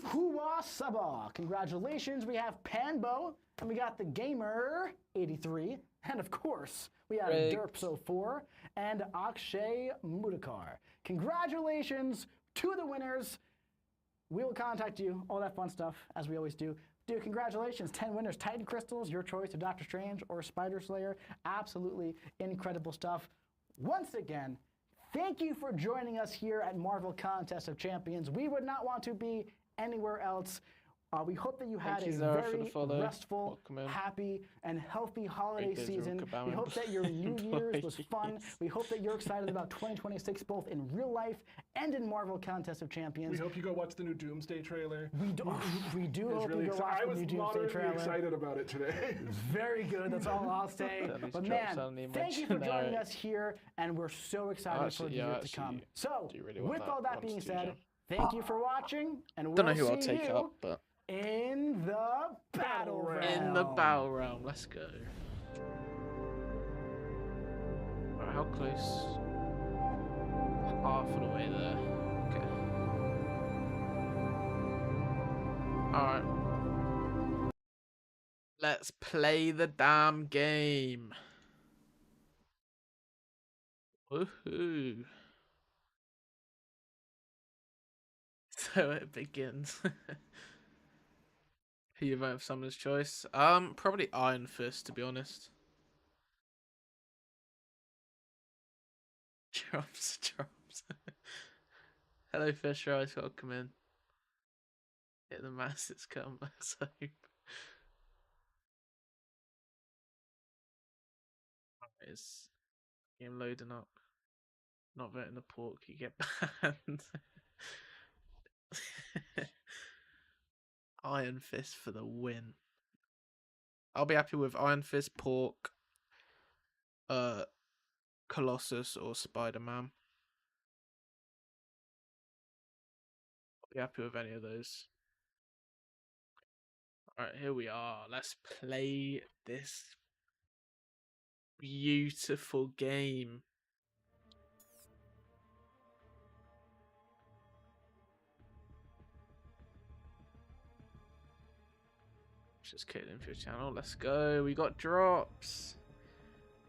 Hua Sabah. Congratulations. We have Panbo, and we got the Gamer 83, and of course, we have Derpso4 and Akshay Mudakar. Congratulations to the winners. We will contact you, all that fun stuff, as we always do. Dude, congratulations, 10 winners. Titan Crystals, your choice of Doctor Strange or Spider Slayer. Absolutely incredible stuff. Once again, thank you for joining us here at Marvel Contest of Champions. We would not want to be anywhere else. We hope that you had a very restful, happy, and healthy holiday season. We hope that your New Year's was fun. We hope that you're excited about 2026, both in real life and in Marvel Contest of Champions. We hope you go watch the new Doomsday trailer. We do hope you go watch the new Doomsday trailer. I was excited about it today. Very good, that's all I'll say. But man, thank you for joining us here, and we're so excited for the year to come. So, with all that being said, thank you for watching, and we'll see you in the battle realm. In the battle realm, let's go. Right, how close? Half of the way there. Okay. Alright. Let's play the damn game. Woohoo. So it begins. Who you vote for Summoner's Choice? Probably Iron Fist, to be honest. Drops. Hello, Fisher. I gotta come in. Hit the masses come. Let's hope. Is game loading up? Not voting the pork, you get banned. Iron Fist for the win. I'll be happy with Iron Fist, Pork, Colossus, or Spider-Man. I'll be happy with any of those. Alright, here we are. Let's play this beautiful game. Just kidding for your channel. Let's go. We got drops.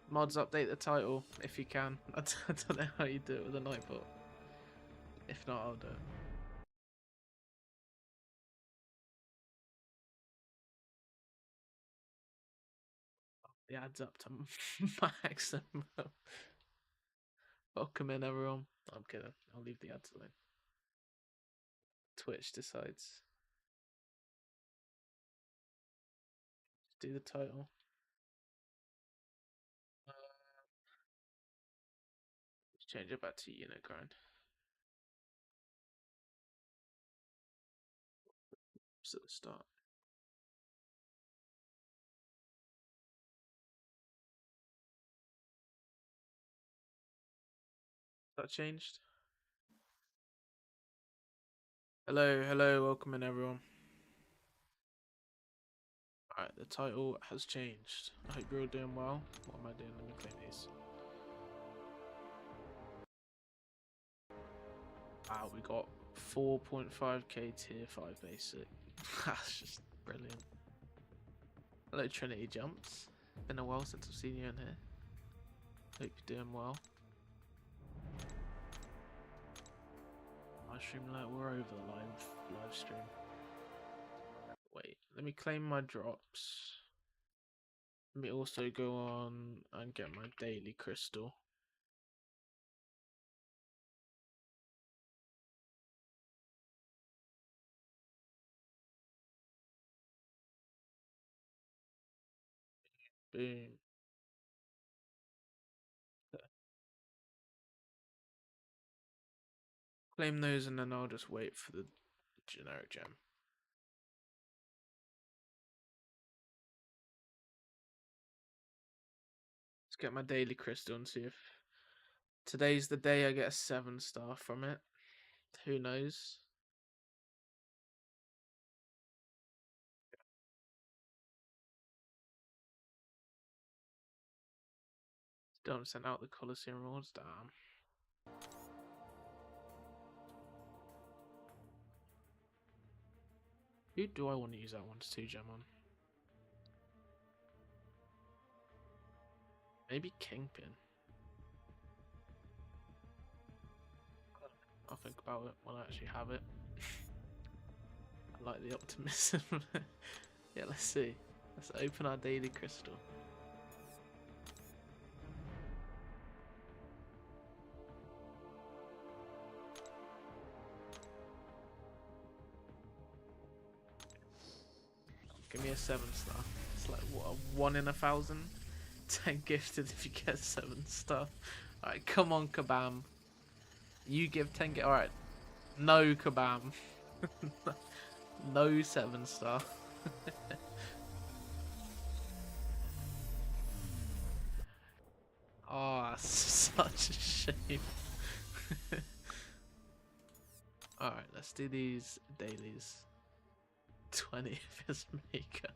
Mods, update the title if you can. I don't know how you do it with a Nightbot. If not, I'll do it. The ads up to maximum. Welcome in, everyone. I'm kidding. I'll leave the ads alone. Twitch decides. Do the title. Change it back to unit grind. Just at the start. That changed? Hello, welcome in everyone. Alright, the title has changed. I hope you're all doing well. What am I doing? Let me claim these. Wow, we got 4.5k tier 5 basic. That's just brilliant. Hello Trinity Jumps. Been a while since I've seen you in here. Hope you're doing well. My stream like we're over the live stream. Wait, let me claim my drops. Let me also go on and get my daily crystal. Boom. Claim those and then I'll just wait for the generic gem. Let's get my daily crystal and see if today's the day I get a 7-star from it. Who knows? Don't send out the Colosseum rewards, damn. Who do I want to use that 1-2 gem on? Maybe Kingpin. I'll think about it when I actually have it. I like the optimism. Yeah, let's see. Let's open our daily crystal. Give me a 7-star. It's like what, a 1 in 1,000? 10 gifted if you get 7-star. Alright, come on, Kabam. You give 10 gift. Alright. No, Kabam. No 7-star. Oh, such a shame. Alright, let's do these dailies. 20 if it's maker.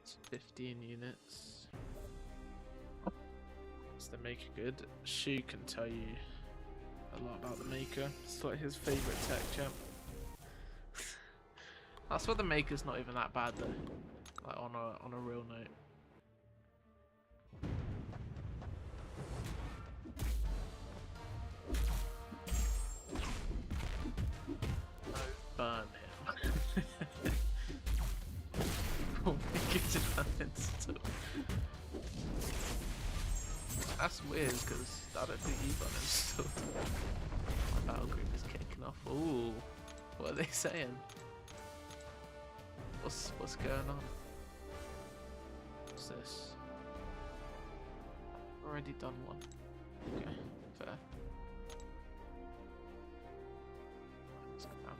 It's 15 units. Is the maker good? Shu can tell you a lot about the maker. It's like his favourite tech gem. I swear the maker's not even that bad though. Like on a real note. Burn him. Oh my goodness, that's weird because I don't think you burn him still. My battle group is kicking off. Ooh, what are they saying? What's going on? What's this? Already done one. Okay, fair.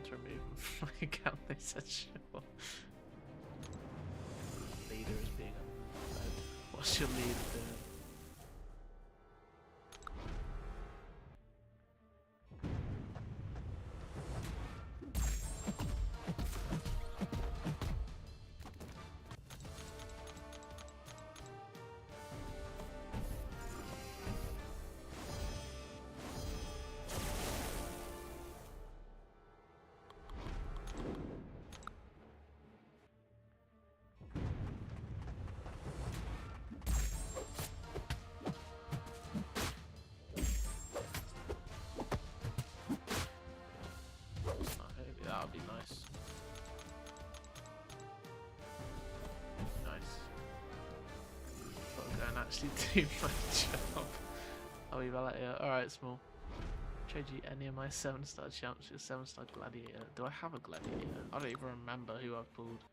To remove him from my account, they said sure. Leader is being unfed. What's your leader doing? Actually do my job. I'll be back later. Alright, small. Trade you any of my 7-star champs, your 7-star gladiator. Do I have a gladiator? I don't even remember who I've pulled.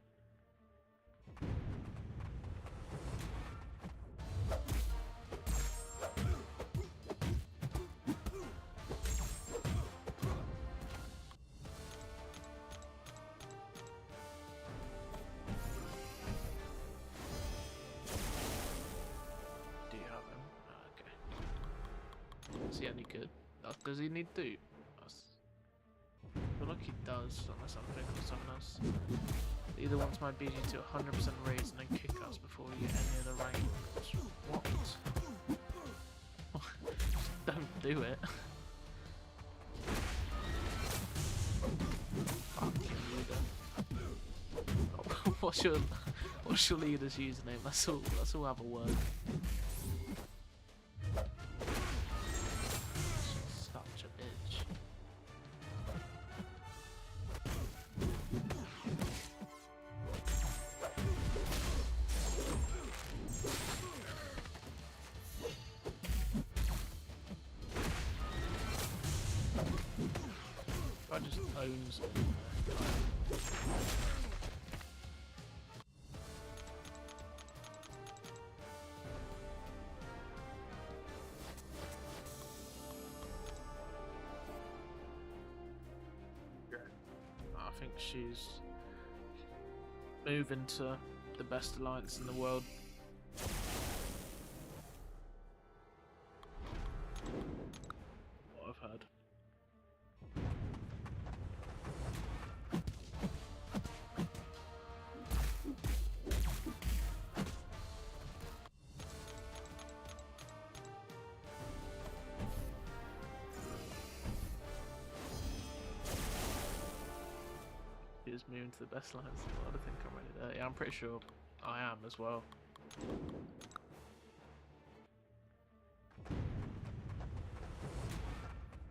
Is he any good? Does he need dupe? I feel like he does, unless I'm thinking of something else. Either wants my BG to 100% raise and then kick us before we get any of the rank. What? Just don't do it. Fucking leader. What's your leader's username? Let's all have a word. Such a bitch. I just own something. I think she's moving to the best alliance in the world. What I've heard. Is moving to the best lines in the world. I think I'm ready there. Yeah, I'm pretty sure I am as well.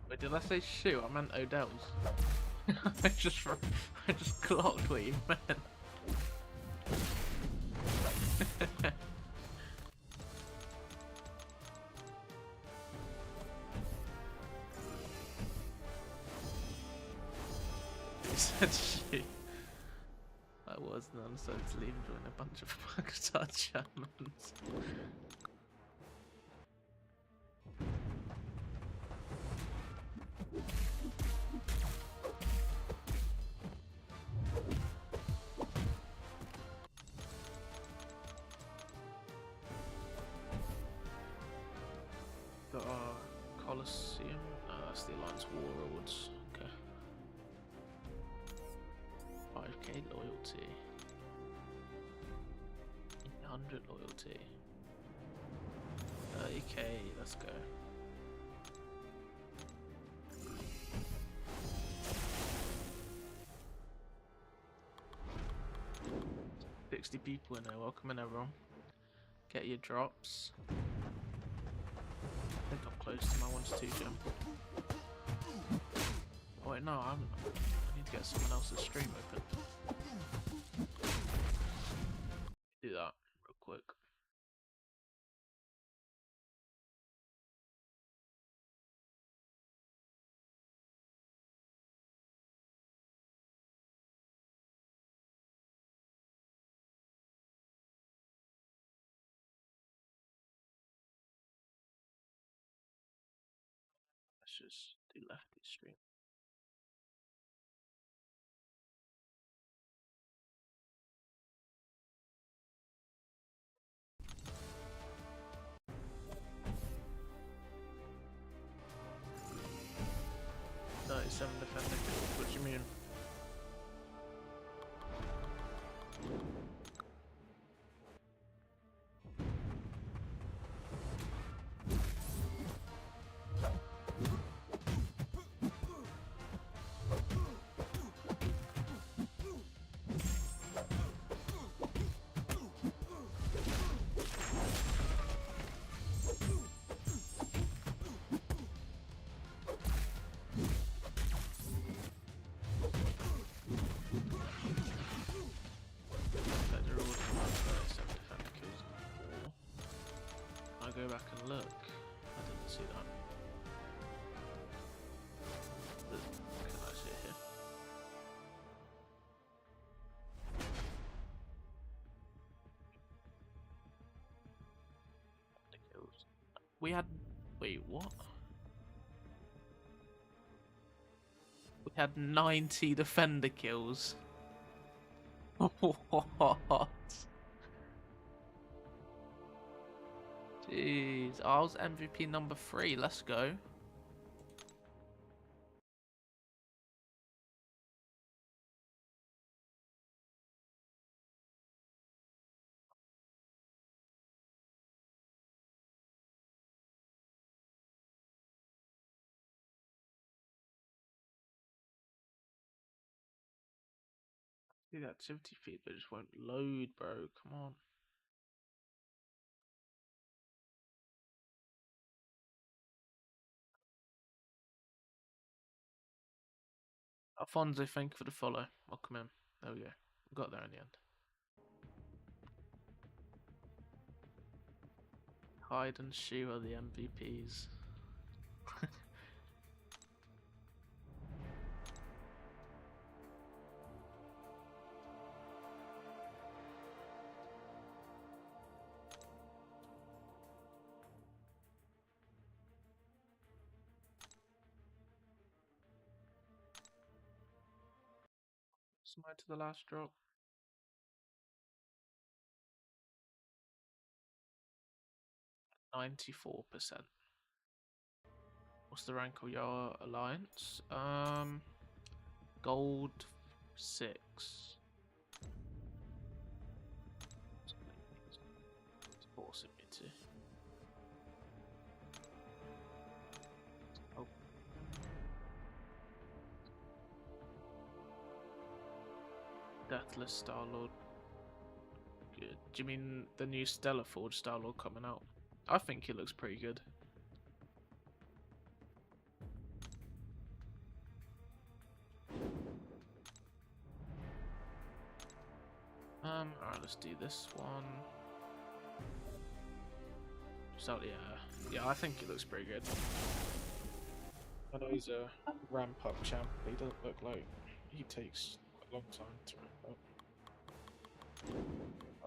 Wait, did I say shoot? I meant Odell's. I just clocked what you meant. You said shoot. I was, and then I started to leave and join a bunch of Pakistan Germans. Got our Colosseum. That's the Alliance War Awards. Okay. 5k loyalty. 100 loyalty. 30k, let's go. $60 people in there, welcome in everyone. Get your drops. I think I'm close to my 1-2 gem. Oh wait, no, I need to get someone else's stream open. Do that real quick. Let's just do lefty stream. Defender kills, what do you mean? 37 defender kills. I go back and look. I didn't see that. Can I see it here? Kills. We had. Wait, what? We had 90 defender kills. What? Jeez, I was MVP number 3. Let's go. See the activity feed, but it just won't load, bro. Come on. Alfonso, thank you for the follow. Welcome in. There we go. We got there in the end. Hyde and Shu are the MVPs. Smite to the last drop. %94%. What's the rank of your alliance? Gold 6. It's forcing me to. Oh. Deathless Star-Lord. Good. Do you mean the new Stellar Forge Star-Lord coming out? I think it looks pretty good. Alright, let's do this one. So yeah, I think it looks pretty good. I know he's a ramp up champ, but he doesn't look like he takes a long time to ramp up.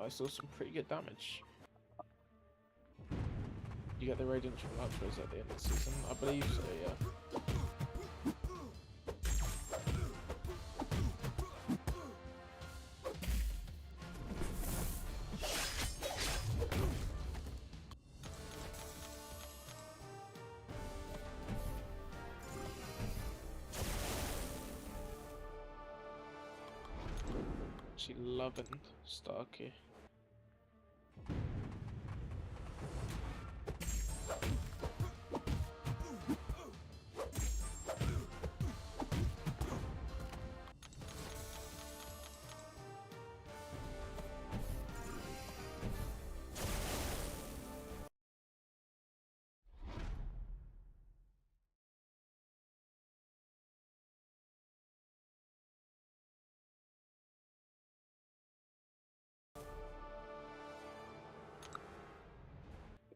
I saw some pretty good damage. You get the Radiance from Ultras at the end of the season, I believe so, yeah. She loving Starkey.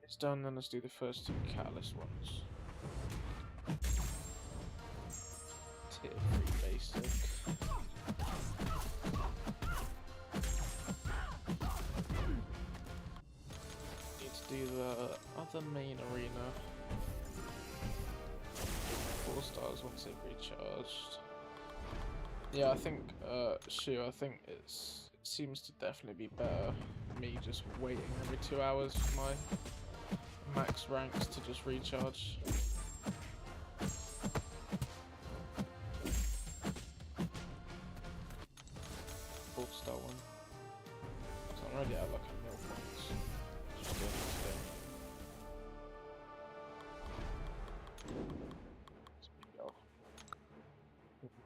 It's done, then let's do the first two Catalyst ones. Tier 3 basic. Need to do the other main arena. 4 stars once they've recharged. Yeah, I think, Shu, I think it seems to definitely be better me just waiting every 2 hours for my max ranks to just recharge. Star one. So I'm already at like a mil points. Just doing it today.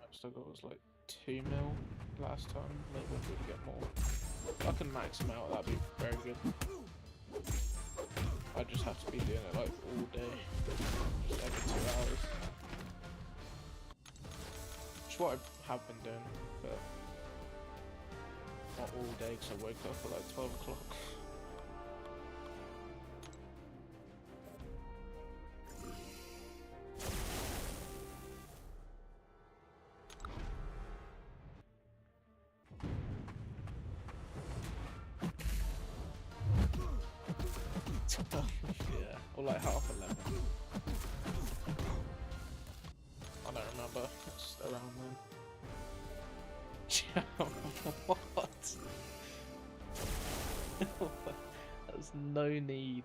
Max I got was like 2 mil last time. Maybe if we get more. If I can max them out, that'd be very good. I just have to be doing it like all day, just every 2 hours. Which is what I have been doing, but not all day because I wake up at like 12 o'clock. Yeah, or like 11:30. I don't remember, it's around then. What? There's no need.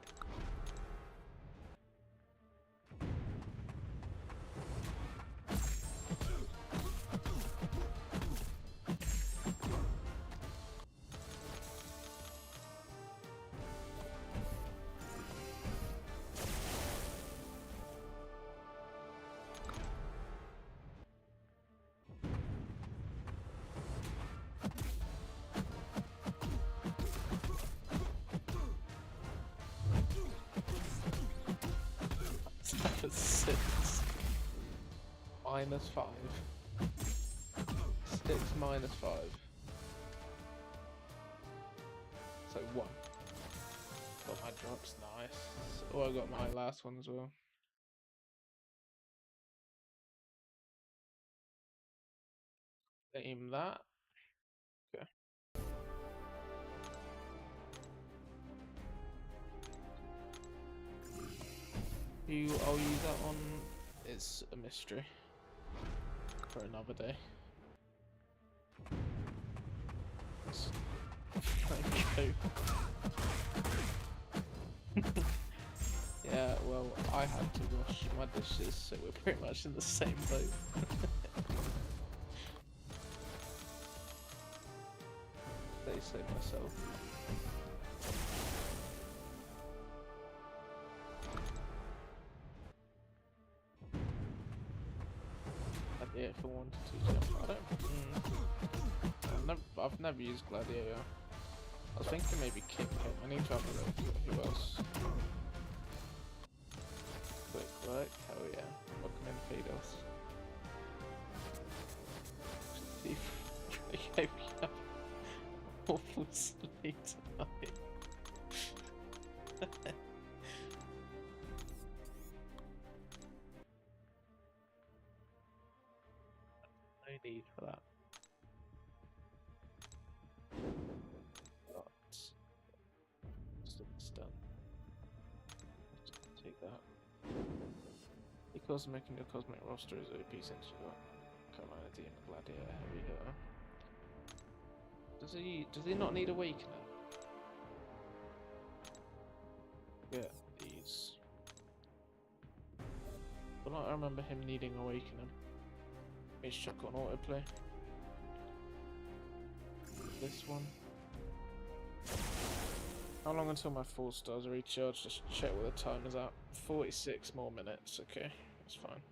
Sticks. -5. Sticks -5. So 1. Got my drops, nice. Oh, I got my last one as well. Aim that. Okay. I'll use that on. It's a mystery for another day. Thank you. Yeah, well, I had to wash my dishes, so we're pretty much in the same boat. They say myself. Gladiator for 1 to 2 jump. I don't. I've never used Gladiator. I was thinking maybe Kingpin. I need to have a look. Who else? Quick work. Hell yeah. Welcome in, Phaedos. Okay, we have awful sleep tonight. No need for that. Take that. Because making your cosmic roster is OP since you got Carolina Demon Gladiator Heavy Hitter. Does he not need Awakener? Yeah, these. But I remember him needing Awakening. Let's check on autoplay. This one. How long until my 4 stars are recharged? Just check what the time is at. 46 more minutes, okay, that's fine.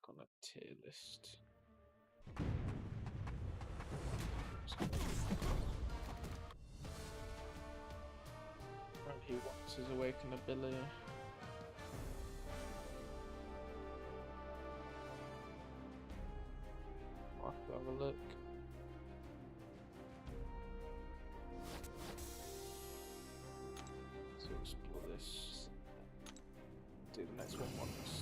On a tier list. Right, he wants his Awaken ability. I'll have to have a look. So explore this. Do the next one once.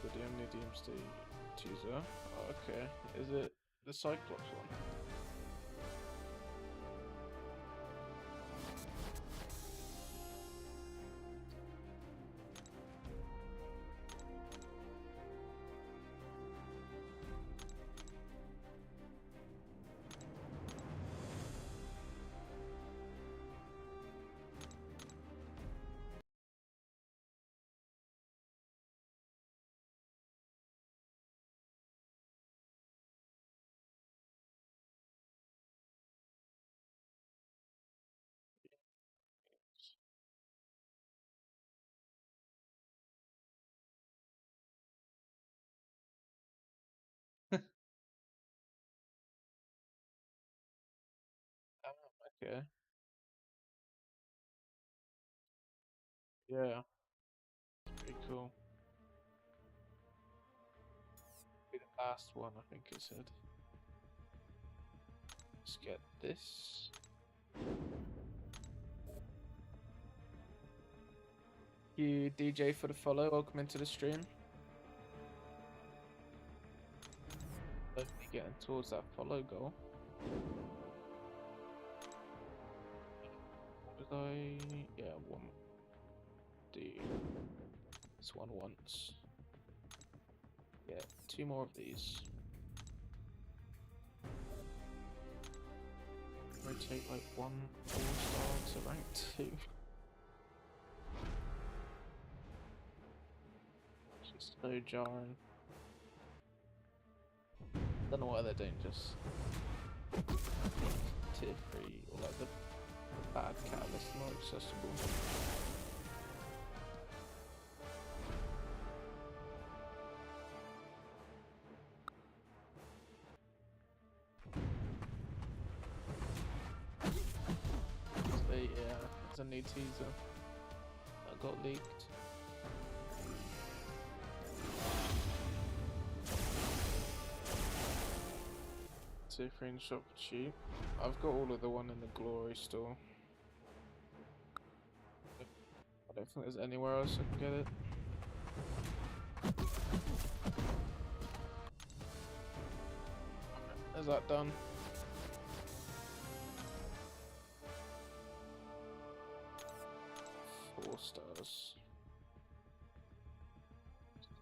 Got the Omni Doomsday teaser. Oh, okay. Is it the Cyclops one? Okay. Yeah. Pretty cool. Be the last one, I think it said. Let's get this. Thank you, DJ, for the follow. Welcome into the stream. Hopefully getting towards that follow goal. What did I? Yeah, one. Do this one once. Yeah, 2 more of these. Rotate like 1 4-star to rank 2. It's so jarring. Don't know why they're doing just tier 3 or like the bad catalyst more accessible. So yeah, there's a new teaser that got leaked. Tier 3 in shop for cheap. I've got all of the one in the Glory store. I don't think there's anywhere else I can get it. Is that done? Four stars.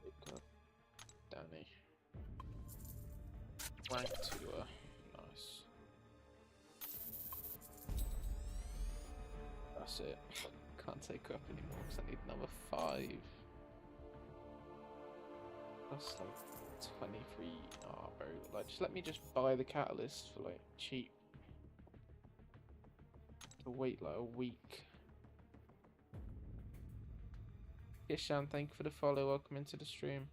Take up Danny. Rank 2. Nice. That's it. Can't take her up anymore because I need another 5. That's like 23. Oh, bro. Like, just let me just buy the catalyst for like cheap. To wait like a week. Ishan, thank you for the follow. Welcome into the stream.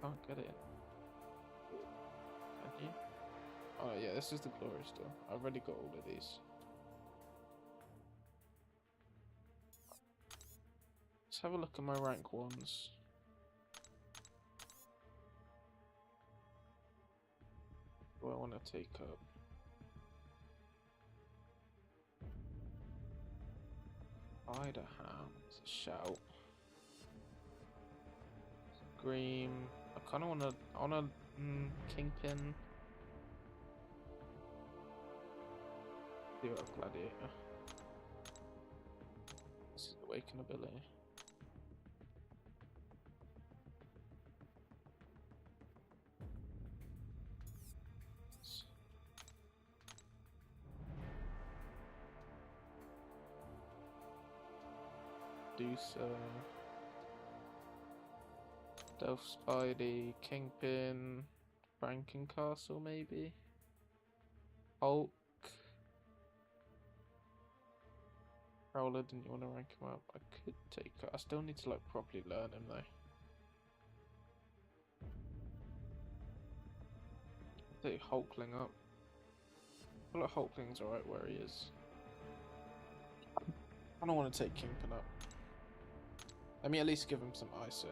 Can't get it. Can you? Oh yeah, this is the Glory store. I've already got all of these. Let's have a look at my rank 1s. What do I want to take up? Spider-Ham, it's a shout. Scream. I kind of want to Kingpin. Zero Gladiator. This is Awaken ability. Delph Spidey, Kingpin, Frankencastle maybe? Hulk. Prowler, didn't you want to rank him up? I could take her. I still need to like properly learn him though. Take Hulkling up. I feel like Hulkling's alright where he is. I don't want to take Kingpin up. Let me at least give him some ISO.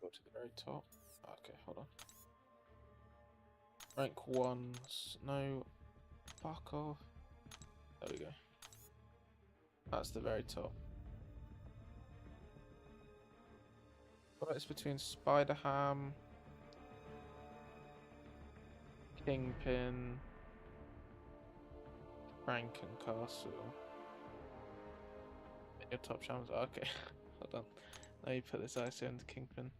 Go to the very top. Okay, hold on. Rank 1s. No. Fuck off. There we go. That's the very top. Well, it's between Spider-Ham, Kingpin, Frankencastle. Your top channels. Okay, hold on. Let me put this ISO into Kingpin.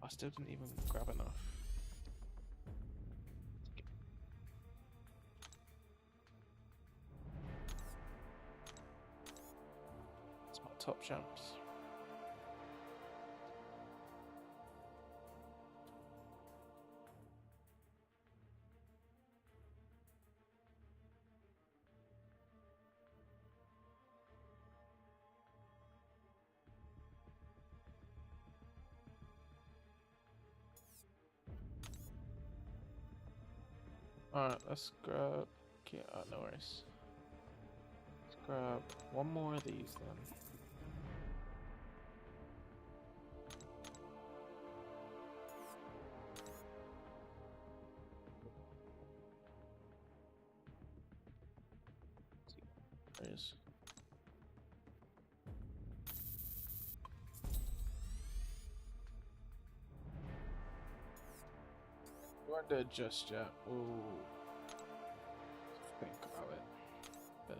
I still didn't even grab enough. top champs. Alright, let's grab... Yeah, no worries. Let's grab one more of these then. There is. We won't do it just yet. We'll think about it. But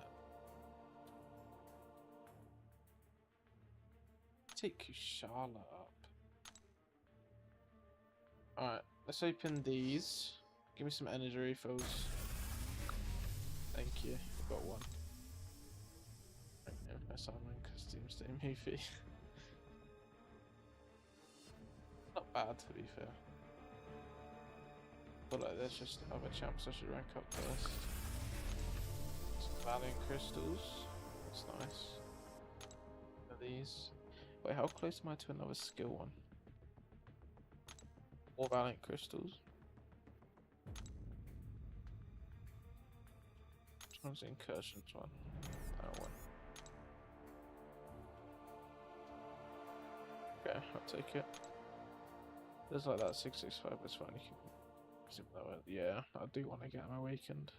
take Kushala up. Alright, let's open these. Give me some energy refills. Thank you. I've got one. My Simon costume stay movie. Not bad to be fair. But like there's just other champs I should rank up first. Some Valiant crystals. That's nice. Are these? Wait, how close am I to another skill one? More Valiant crystals. Which one's the incursions one? That one. Okay, I'll take it. There's like that 665, but it's fine. You can zip that way. Yeah, I do want to get him awakened.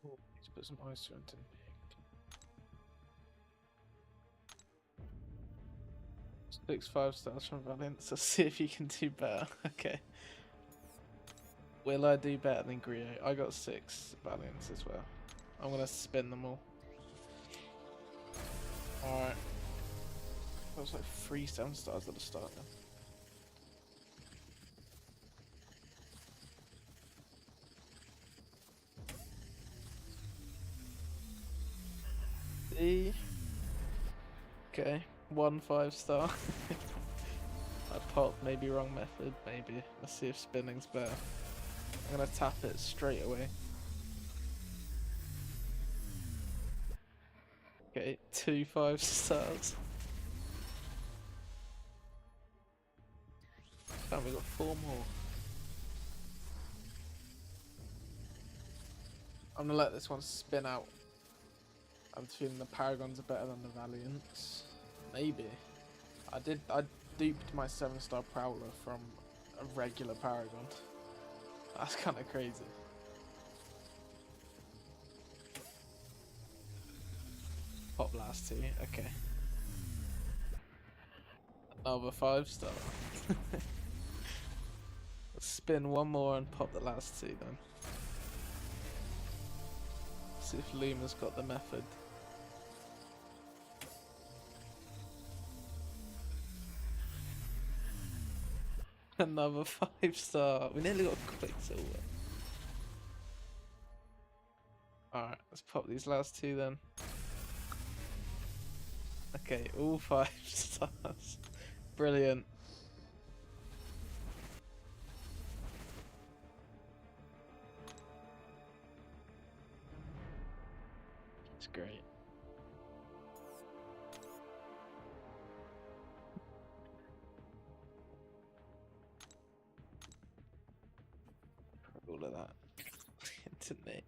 Ooh, let's put some ice into him. 6 5-stars from Valiance. Let's see if you can do better. Okay. Will I do better than Griot? I got 6 Valiance as well. I'm gonna spin them all. Alright. That was like 3 7-stars at the start then. Okay, 1 5-star. I popped, maybe wrong method, maybe. Let's see if spinning's better. I'm gonna tap it straight away. Okay, 2 5-stars. And we got 4 more. I'm gonna let this one spin out. I'm feeling the Paragons are better than the Valiants. Maybe. I duped my 7-star Prowler from a regular Paragon. That's kind of crazy. Pop last 2, okay. Another 5-star. Let's spin 1 more and pop the last 2 then. See if Luma's got the method. Another 5-star. We nearly got Quicksilver. Alright, let's pop these last 2 then. Okay, all 5 stars. Brilliant. It's great. All of that into Nick.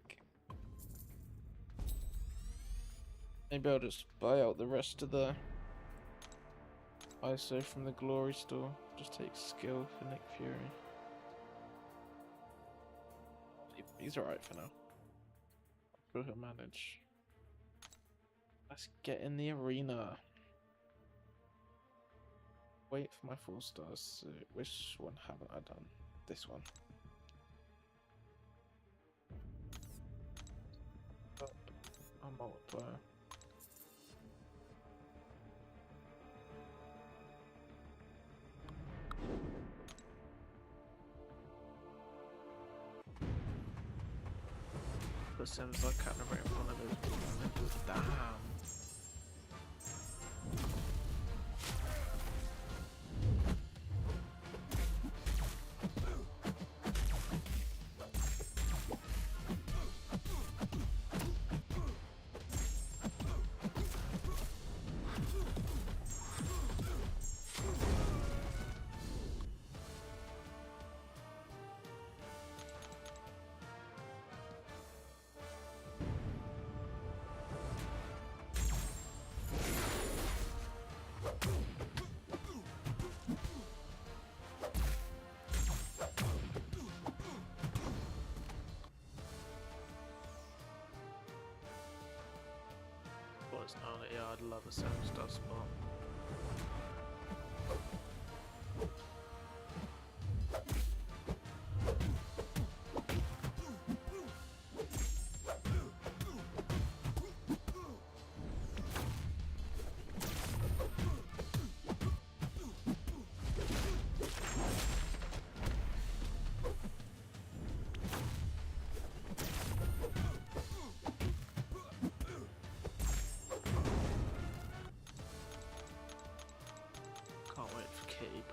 Maybe I'll just buy out the rest of the ISO from the Glory store. Just take skill for Nick Fury. He's alright for now. I'm sure he'll manage. Let's get in the arena. Wait for my 4 stars. So which one haven't I done? This one. A multiplier. The Sims like kind of right in front of those. Damn. Yeah, I'd love a 7-star spot.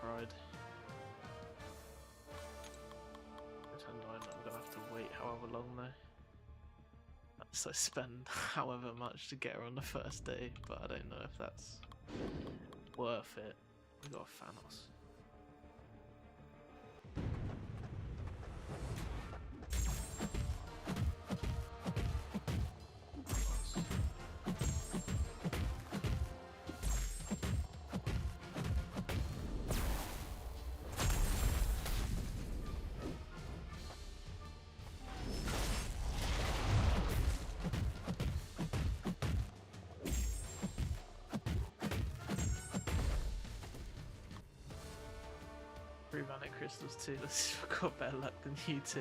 Pride. It's annoying that I'm gonna have to wait however long though. So I spend however much to get her on the first day, but I don't know if that's worth it. We got Thanos. Manic Crystals too, let's got better luck than you two.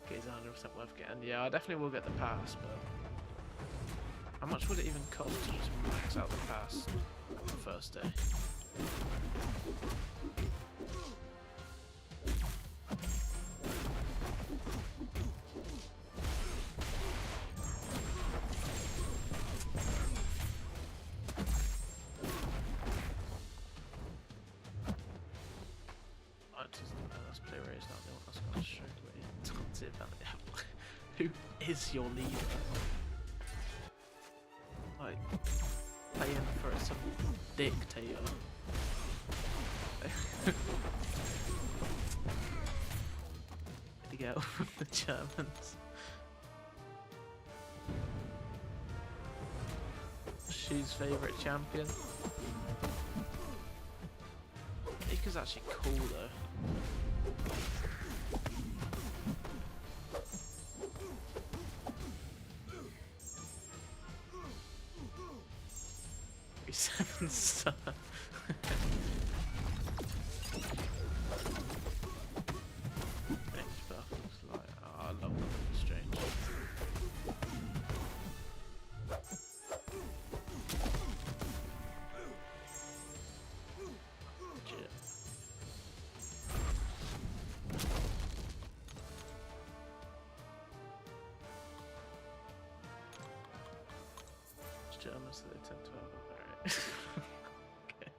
Okay, it's 100% worth getting. Yeah, I definitely will get the pass, but how much would it even cost to just max out the pass on the first day? Who is your leader? Like, playing for some dictator. To get over the Germans. Shu's favourite champion. Ika's actually cool though. 7-star. I love that. Strange. Legit. Germans, so they tend to have a very okay.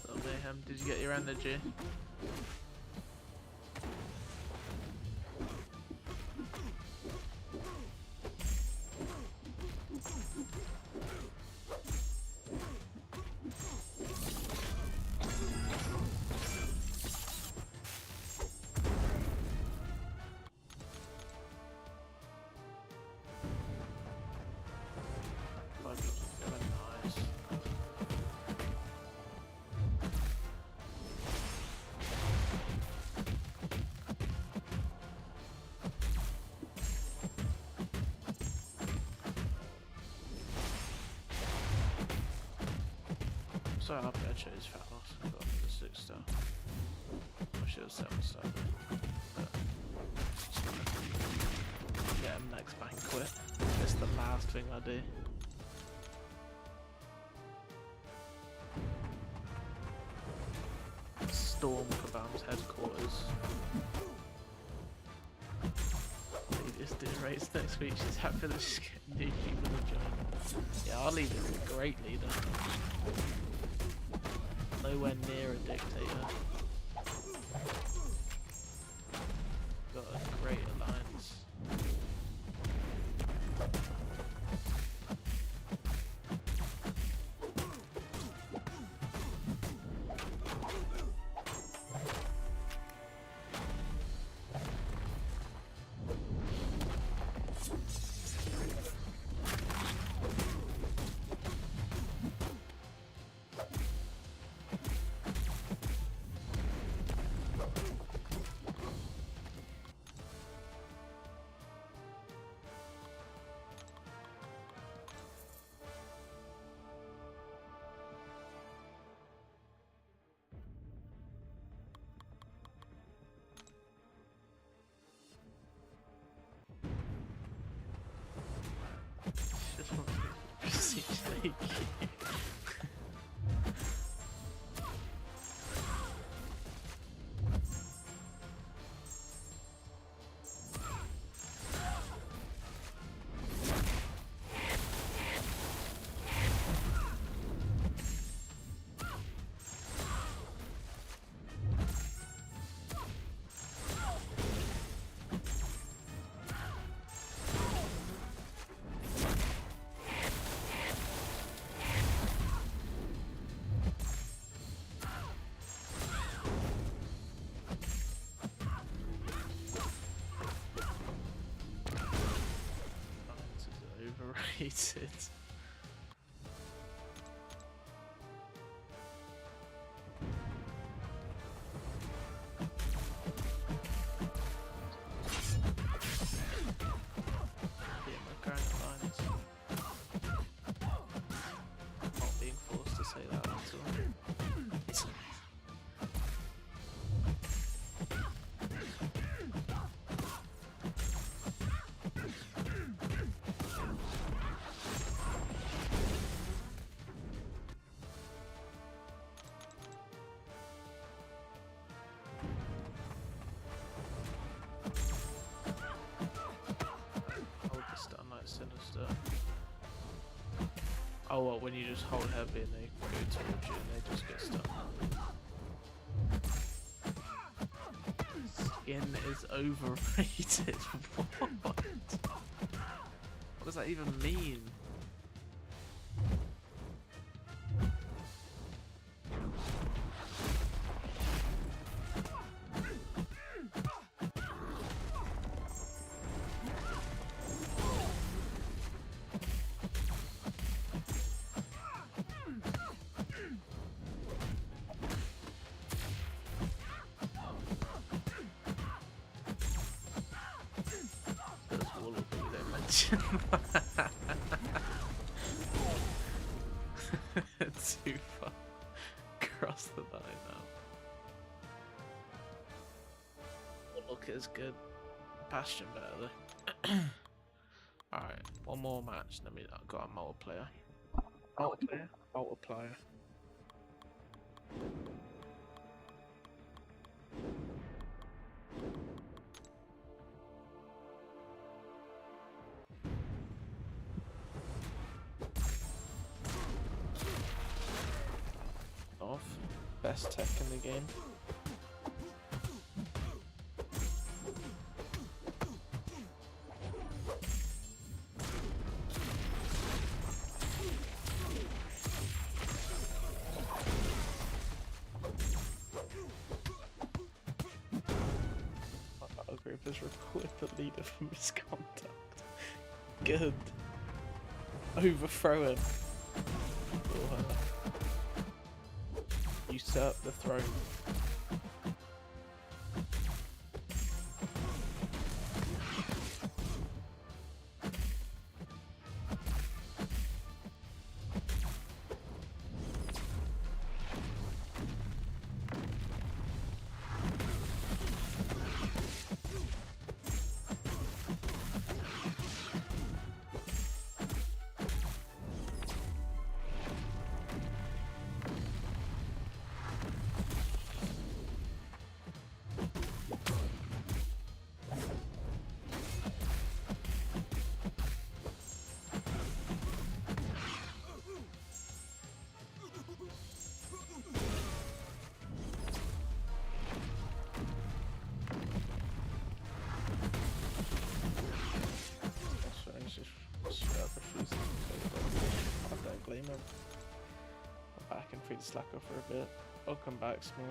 So Mayhem, did you get your energy? So happy I chose Thanos. I got the 6-star. I should have 7-star. But get him next quit. It's the last thing I do. Storm Kabam's headquarters. They just do race next week. She's happy that she's getting new people to join. Yeah, our leader's a great leader. Nowhere near a dictator. Got a great alliance. Overrated. Yeah, my current alliance. Not being forced to say that at all. Sinister. Oh well, when you just hold heavy and they go towards you and they just get stuck. Skin is overrated. What? What does that even mean? Too far across the line now. Look, is good. Bastion better though. Alright, one more match, then I've got a multiplayer. Multiplier. Best tech in the game. Our group has reported the leader for misconduct. Good. Overthrowing. Usurp the throne. free to slack off for a bit. I'll come back small.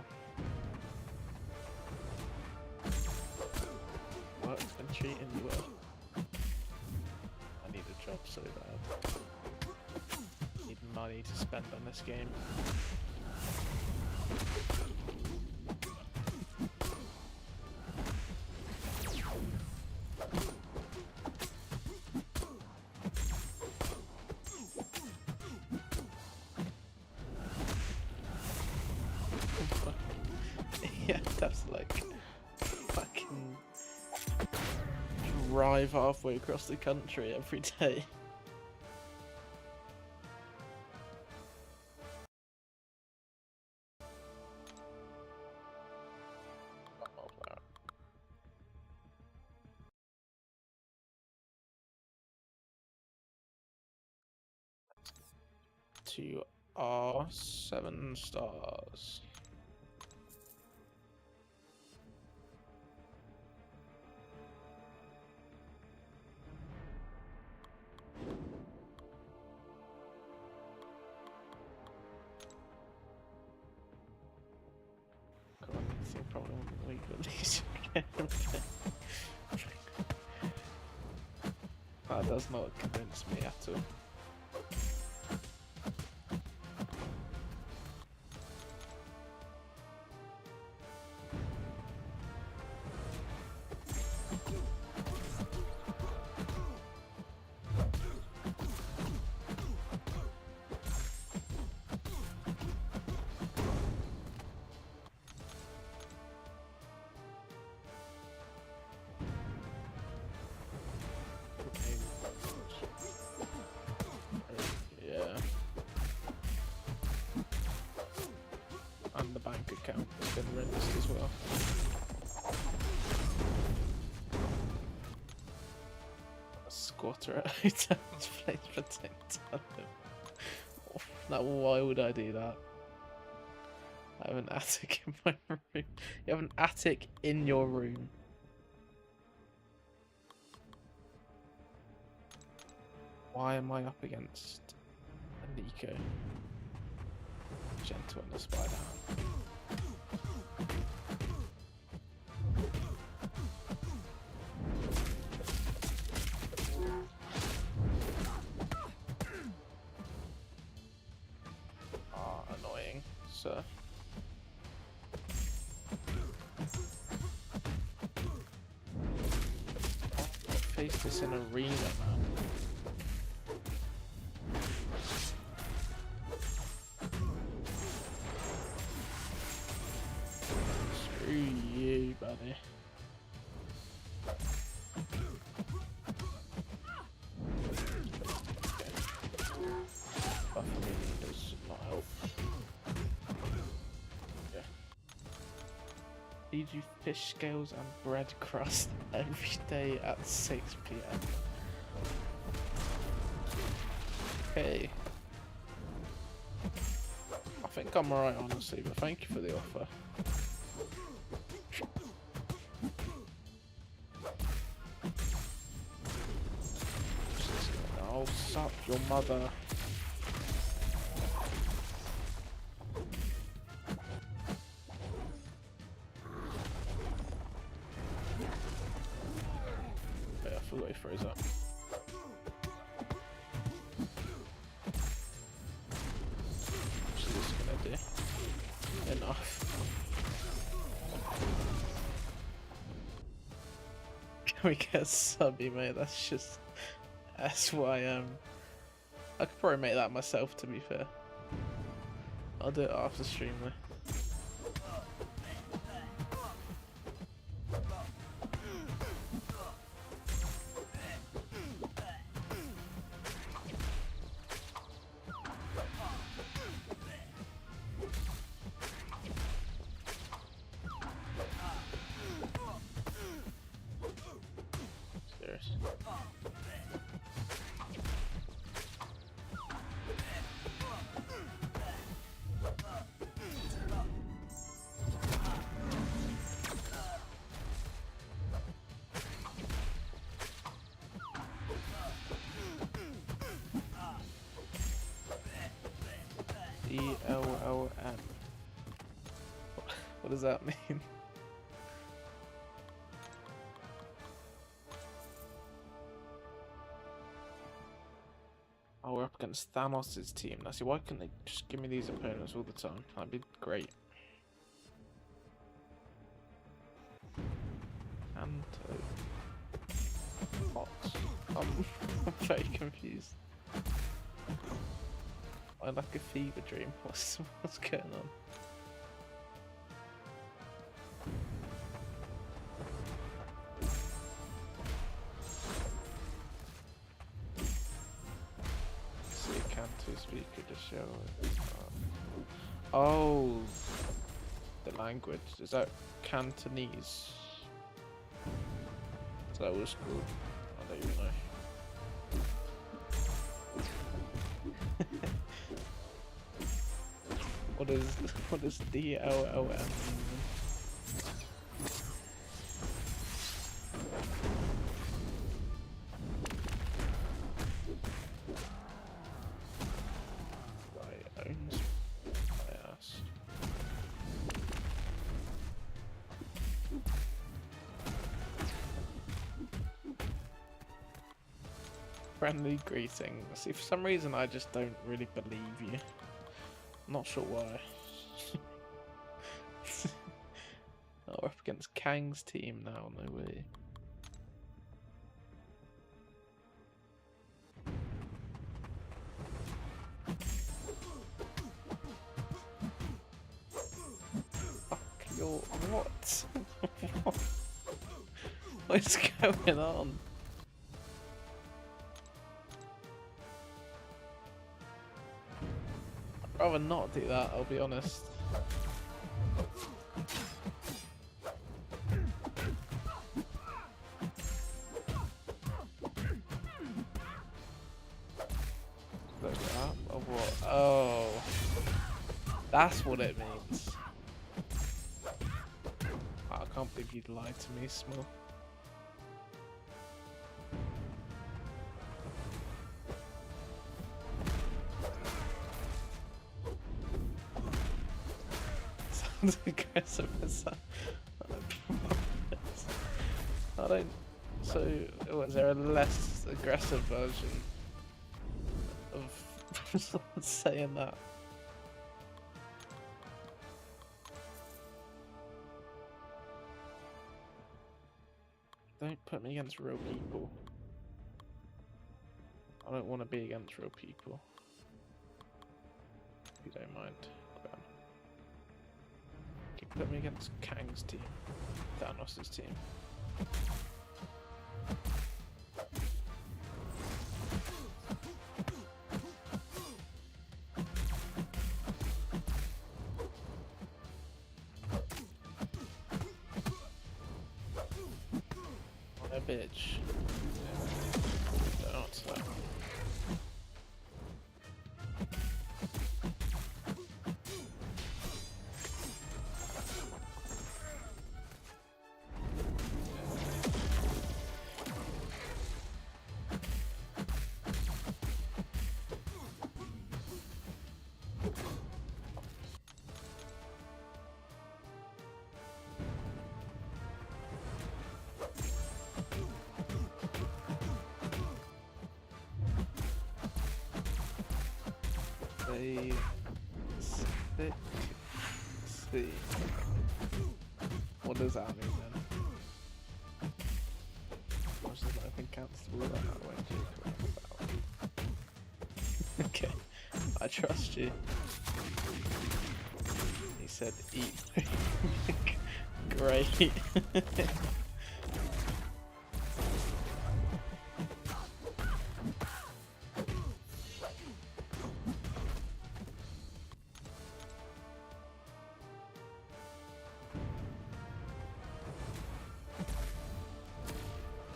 Work's been treating you well. I need a job so bad. Need money to spend on this game. Yeah, that's like fucking drive halfway across the country every day. To our 7 stars. Probably week at least. That does not convince me at all. And the bank account has been rinsed as well. A squatter at hotels place for $10. Now, why would I do that? I have an attic in my room. You have an attic in your room. Why am I up against a Nico? Gentle and the Spider-Man. Annoying, sir. Face this in arena, man. Screw you, buddy. Buffing me does not help. Yeah. Feed you fish scales and bread crust every day at 6 PM. Okay. I think I'm alright, honestly, but thank you for the offer. Oh, suck your mother. Yeah, I forgot he froze up. What's this gonna do? Enough. Can we get a subby, mate? That's just SYM. I could probably make that myself, to be fair. I'll do it after stream though. Serious. What does that mean? Oh, we're up against Thanos' team. Now, see, why couldn't they just give me these opponents all the time? That'd be great. And what? I'm very confused. I like a fever dream. What's going on? Speaker to show it. Oh, the language. Is that Cantonese? Is that what it's called? I don't even know. What is DLLM? Friendly greeting. See, for some reason I just don't really believe you. I'm not sure why. Oh, we're up against Kang's team now, no way. Fuck your what? What's going on? I'd rather not do that, I'll be honest. Look at that. Oh, what? Oh. That's what it means. I can't believe you'd lie to me, Small. Aggressive as that. I don't. So, was there a less aggressive version of someone saying that? Don't put me against real people. I don't want to be against real people. If you don't mind. Put me against Kang's team, Thanos' team. What a bitch. Don't answer that. See. What does that mean then? What's the nothing constable that I went to? Okay, I trust you. He said eat. Great.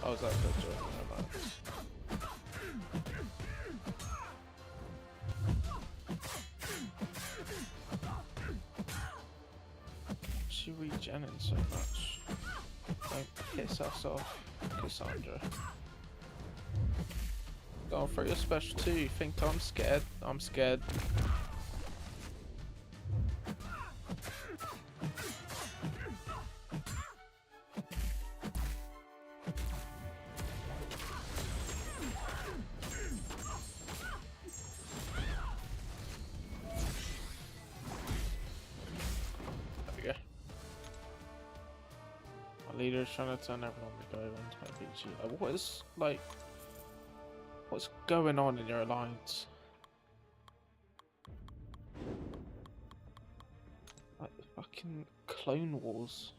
Oh, is that the joke? Never mind. She regenerating so much. Don't piss us off, Cassandra. Going for your special too. You think I'm scared? I'm scared. leader is trying to turn everyone to go into PG. What is what's going on in your alliance? Like the fucking Clone Wars.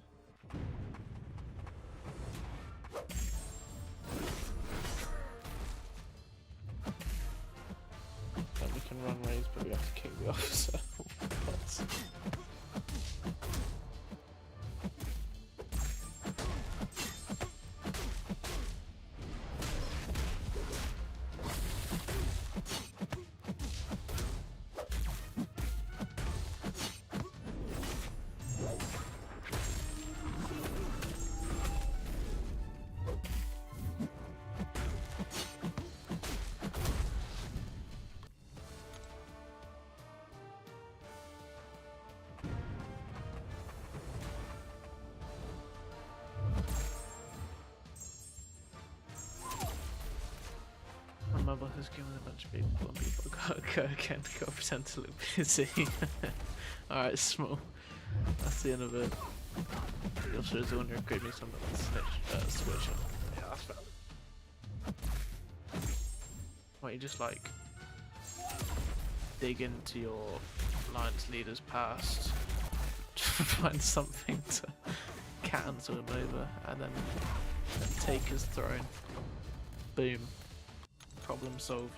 Then we can run raids, but we have to kick the officer. My boss is giving a bunch of people and people gotta go again, gotta pretend to look busy. Alright, small. That's the end of it. The officer is the one who recruited me, so I'm gonna switch on. Yeah, that's fair. Why don't you just like dig into your alliance leader's past, find something to cancel him over, and then take his throne. Boom. Problem solved.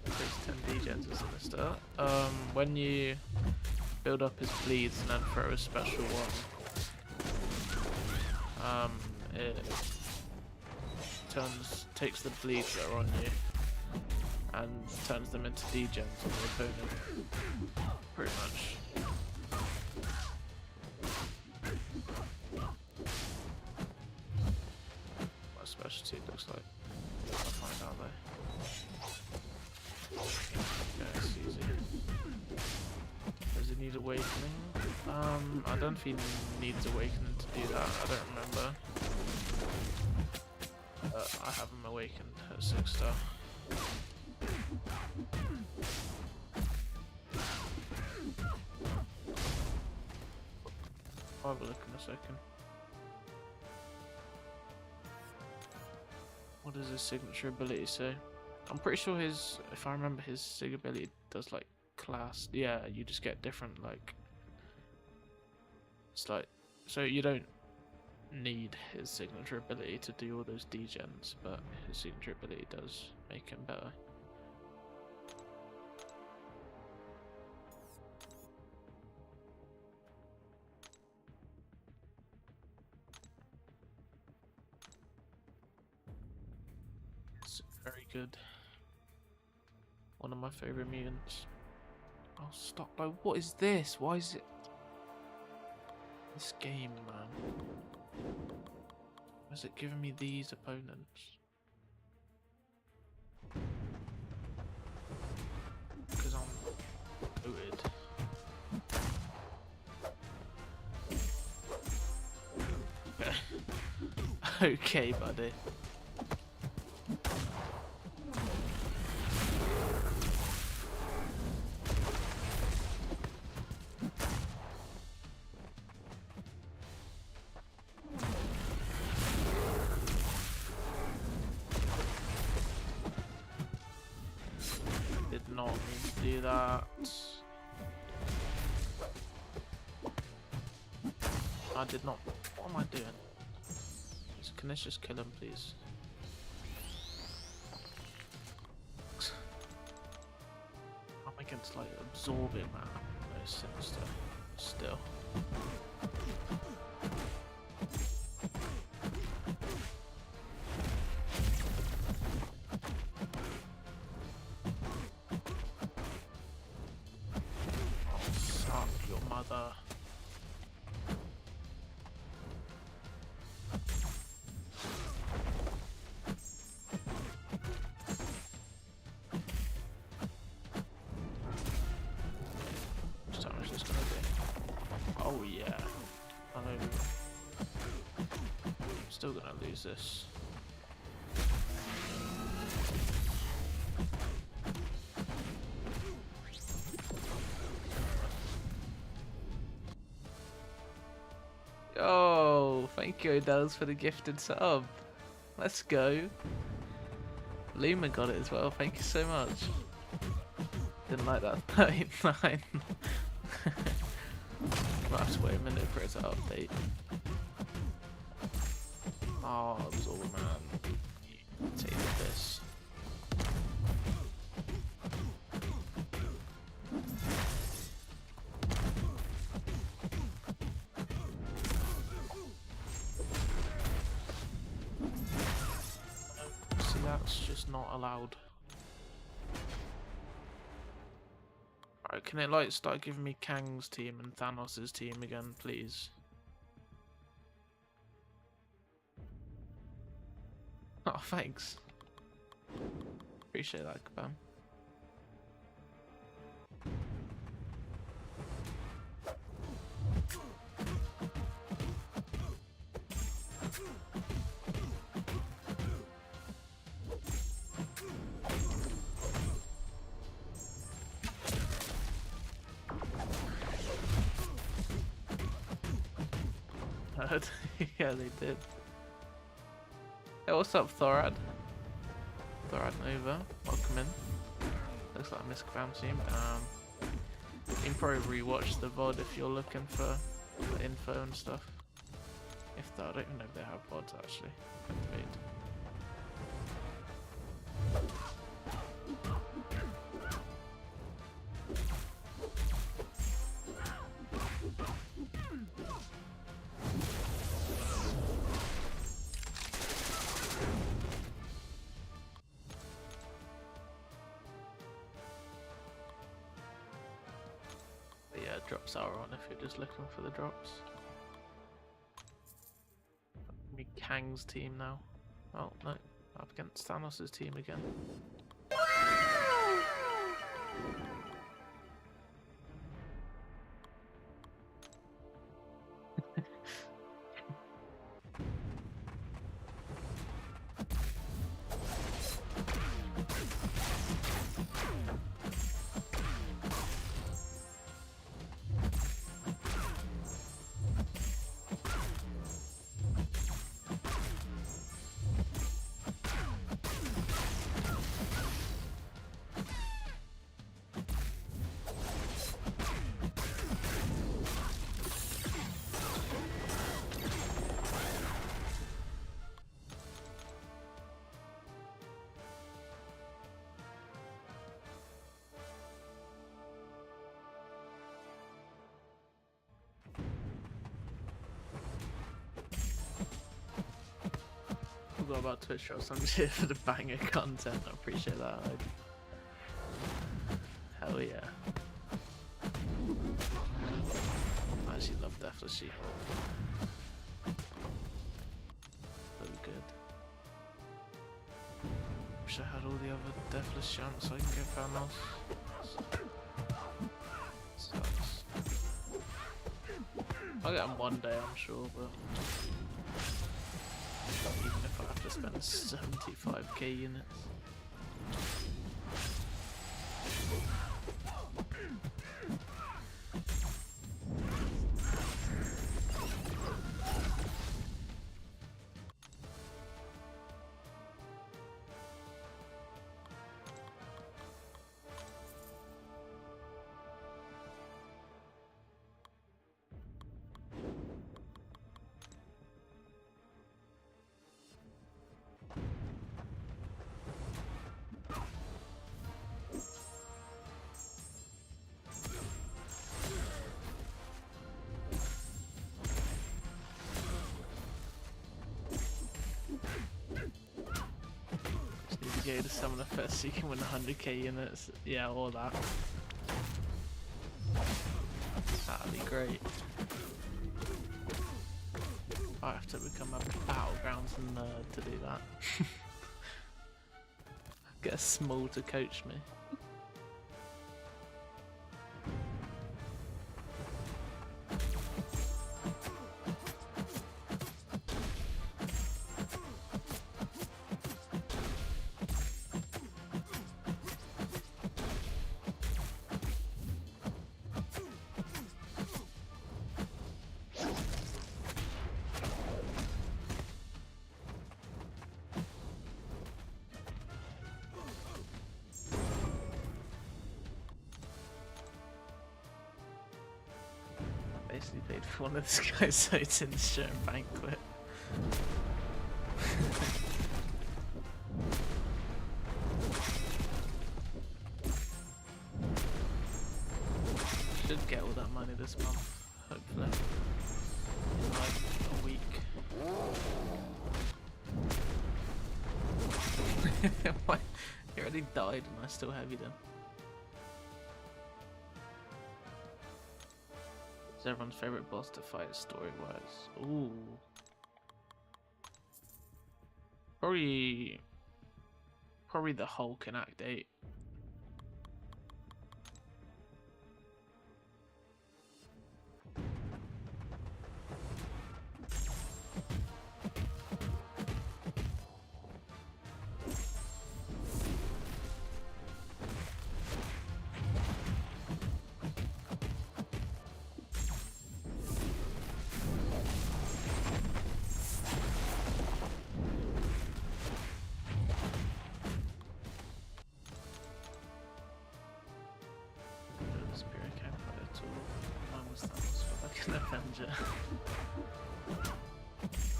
There's 10 degens in the start. When you build up his bleeds and then throw a special one, it takes the bleeds that are on you and turns them into degens on the opponent, pretty much. My specialty looks like. I'll find out though. Yeah, it's easy. Does it need awakening? I don't think he needs awakening to do that. I don't remember. I have him awakened at 6-star. I'll have a look in a second. What does his signature ability say? I'm pretty sure his, if I remember, his sig ability does like class. Yeah, you just get different like. It's like, so you don't need his signature ability to do all those degens, but his signature ability does make him better. It's very good. One of my favorite mutants. Oh, stop! Like, what is this? Why is it? This game, man. Why is it giving me these opponents? Because I'm booted. Okay, buddy. Not mean to do that. I did not. What am I doing? Can this just kill him, please? I'm against like absorbing that. No, sinister. Still. Oh yeah. I'm still gonna lose this. Oh, thank you, Odell's, for the gifted sub. Let's go. Luma got it as well. Thank you so much. Didn't like that 39. Might have to wait a minute for it to update. Oh, it was all man. Take this. See, that's just not allowed. Alright, can it like start giving me Kang's team and Thanos' team again, please? Oh, thanks. Appreciate that, Kabam. Yeah, they did. Hey, what's up, Thorad? Thorad Nova, welcome in. Looks like I missed Kabam team. You can probably rewatch the VOD if you're looking for info and stuff. If I don't even know if they have VODs actually. Activate. Drops are on if you're just looking for the drops. Me Kang's team now. Oh no, up against Thanos' team again. Forgot about Twitch shows. I'm just here for the banger content. I appreciate that. Hell yeah. I actually love Deathless She-Hulk. So good. Wish I had all the other Deathless champs so I can get Thanos. Sucks. I'll get them one day, I'm sure, but even if I have to spend 75k units. Go to summon a first so you can win 100k units. Yeah, or that. That'd be great. I have to become a Battlegrounds nerd to do that. Get a small to coach me. Basically paid for one of this guy's suits in the show banquet. Should get all that money this month, hopefully. In like a week. What? He already died and I still have you then. It's everyone's favourite boss to fight story-wise. Ooh. Probably the Hulk in Act 8.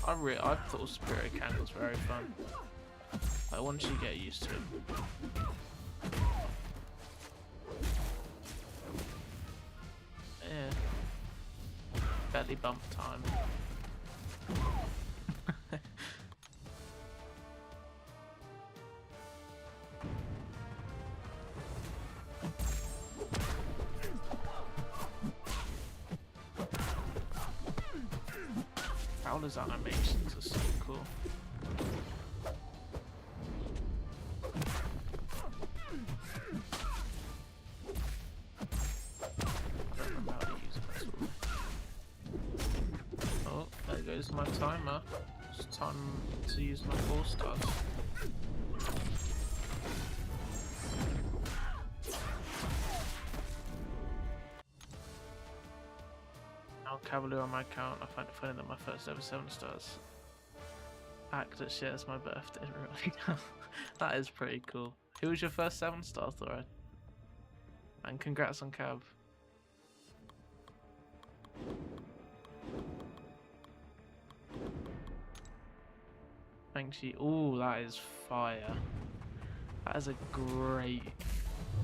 Avenger. I thought Spirit Can was very fun. Like once you get used to it. Yeah. Belly bump time. Prowler's animations are so cool. I don't remember how to use it at all. Oh, there goes my timer. It's time to use my 4 stars. Cavalier on my account. I find it funny that my first ever 7 stars actor shares my birthday. Really, that is pretty cool. Who was your first 7 star thread? And congrats on Cav. Shang-Chi. Ooh, that is fire. That is a great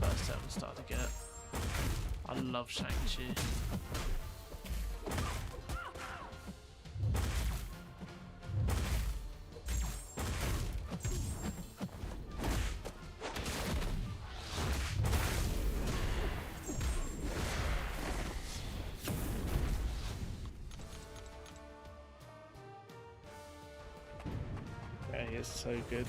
first 7 star to get. I love Shang-Chi. Yeah, he is so good.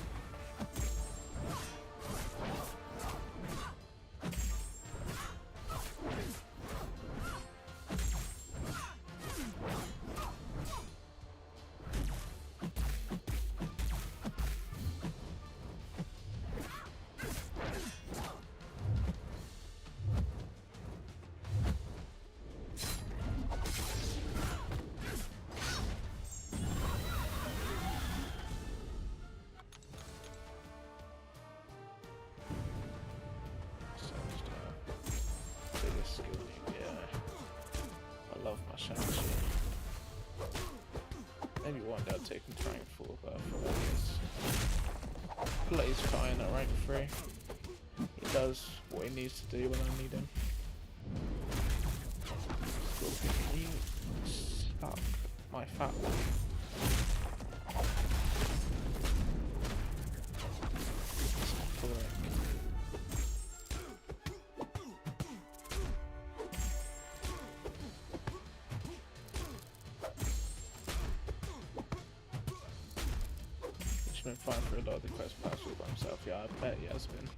Maybe one day I'll take him to rank 4, but I feel like he's fine at rank 3. He does what he needs to do when I need him. You suck, my fat one. Been fine for a lot of the quest paths all by himself. Yeah, I bet he has been.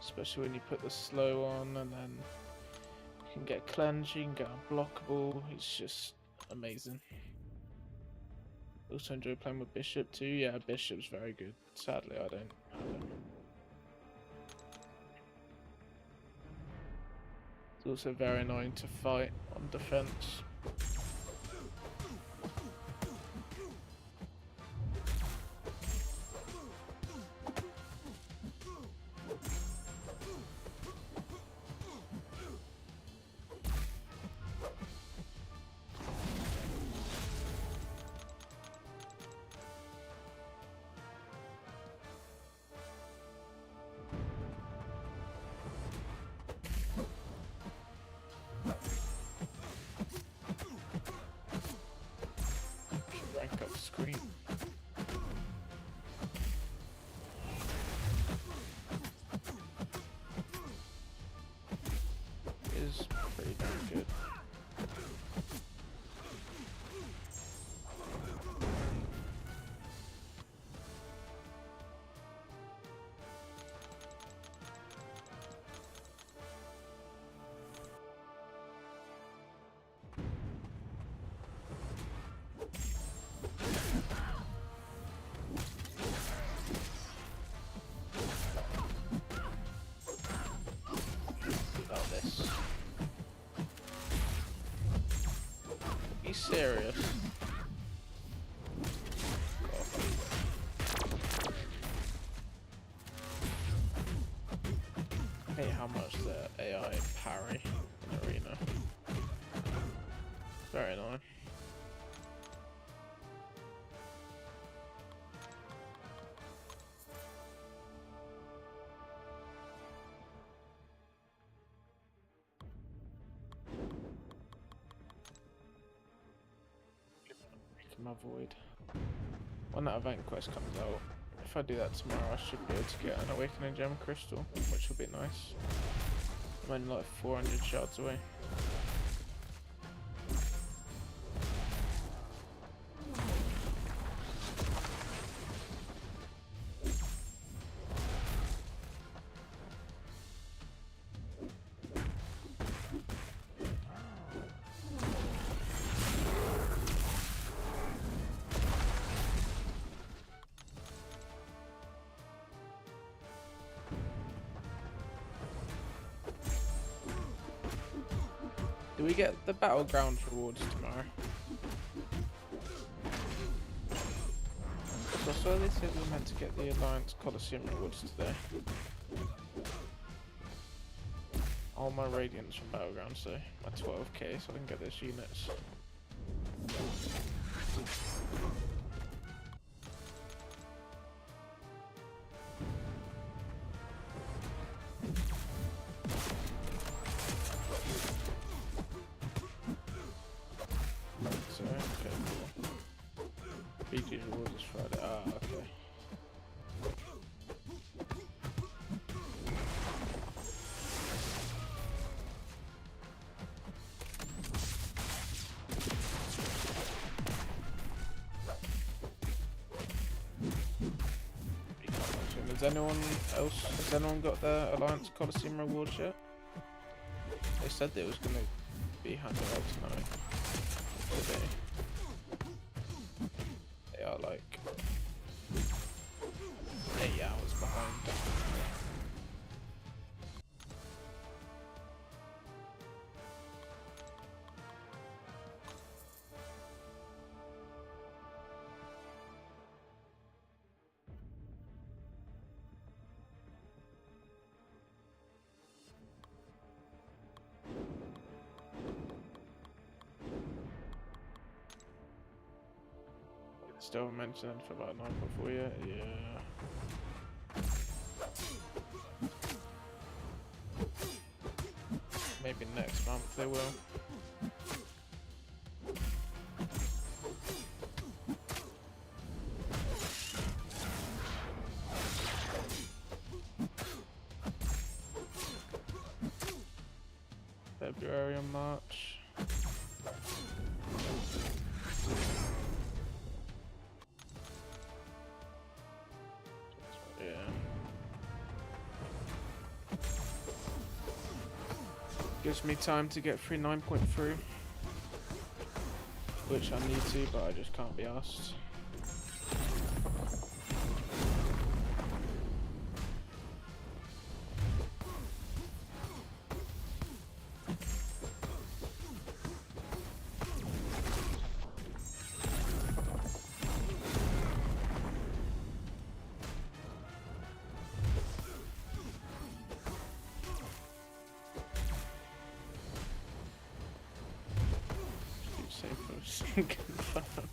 Especially when you put the slow on and then you can get cleanse, you can get unblockable. He's just amazing. Also enjoy playing with Bishop too. Yeah, Bishop's very good. Sadly, I don't have him. It's also very annoying to fight on defense. is pretty damn good. Serious. I hate how much the AI parry in Arena. Very annoying. My void. When that event quest comes out, if I do that tomorrow, I should be able to get an Awakening Gem Crystal, which will be nice. I'm only like 400 shards away. Do we get the Battlegrounds rewards tomorrow? So I saw they said we meant to get the Alliance Coliseum rewards today. All my Radiants from Battlegrounds, so my 12k, so I can get those units. Has anyone got the Alliance Coliseum rewards yet? They said that it was going to be handed out tonight. Today. They are like 8 hours behind. Still haven't mentioned for about 9.4 yet, yeah. Maybe next month they will. February and March. Gives me time to get through 9.3, which I need to, but I just can't be asked. Confirmed.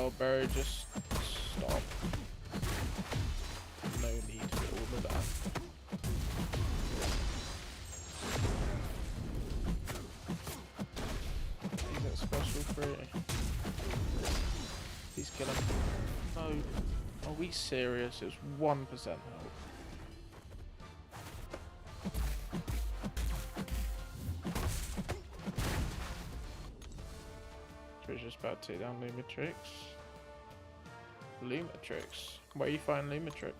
Oh, bro, just stop. No need for all of that. He's at special 3. Please kill him. No. Are we serious? It was 1% health. Just about to take down Lumitrix. Lumitrix? Where you find Lumitrix?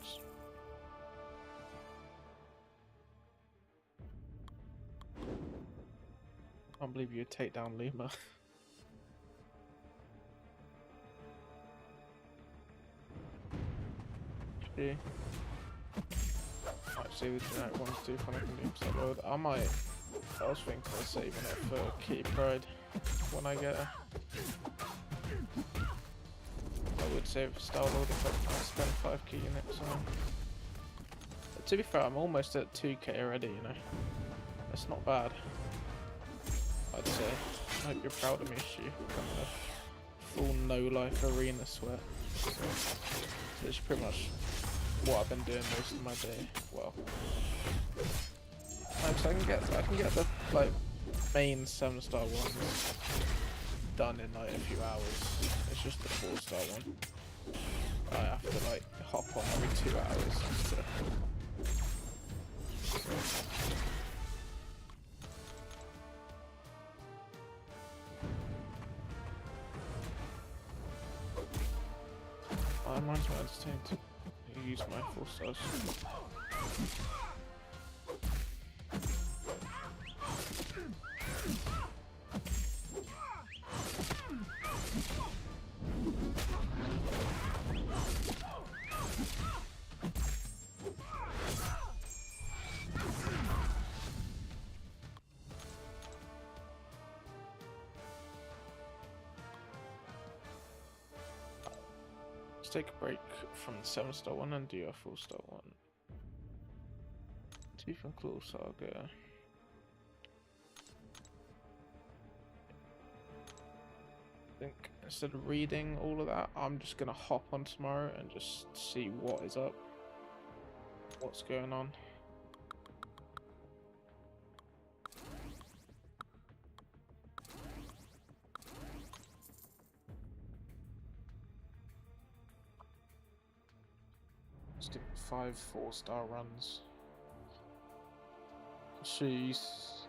Can't believe you'd take down Luma. Might see the generic ones too when I can do some load. I was thinking of saving it for Kitty Pride when I get her. I would save Star Lord if I spend 5k units on him. But to be fair, I'm almost at 2k already, you know. That's not bad. I'd say. I hope you're proud of me, Shu. Got a full no-life arena sweat. So it's pretty much what I've been doing most of my day. Well, so I can get the like main 7-star ones done in like a few hours. It's just the 4-star one. I have to like hop on every 2 hours just to... I might as well entertain to use my 4 stars. Let's take a break from the 7-star one and do a 4-star one. Tooth and Claw Saga. I think instead of reading all of that, I'm just gonna hop on tomorrow and just see what is up, what's going on. Let's do 5 4-star runs. She's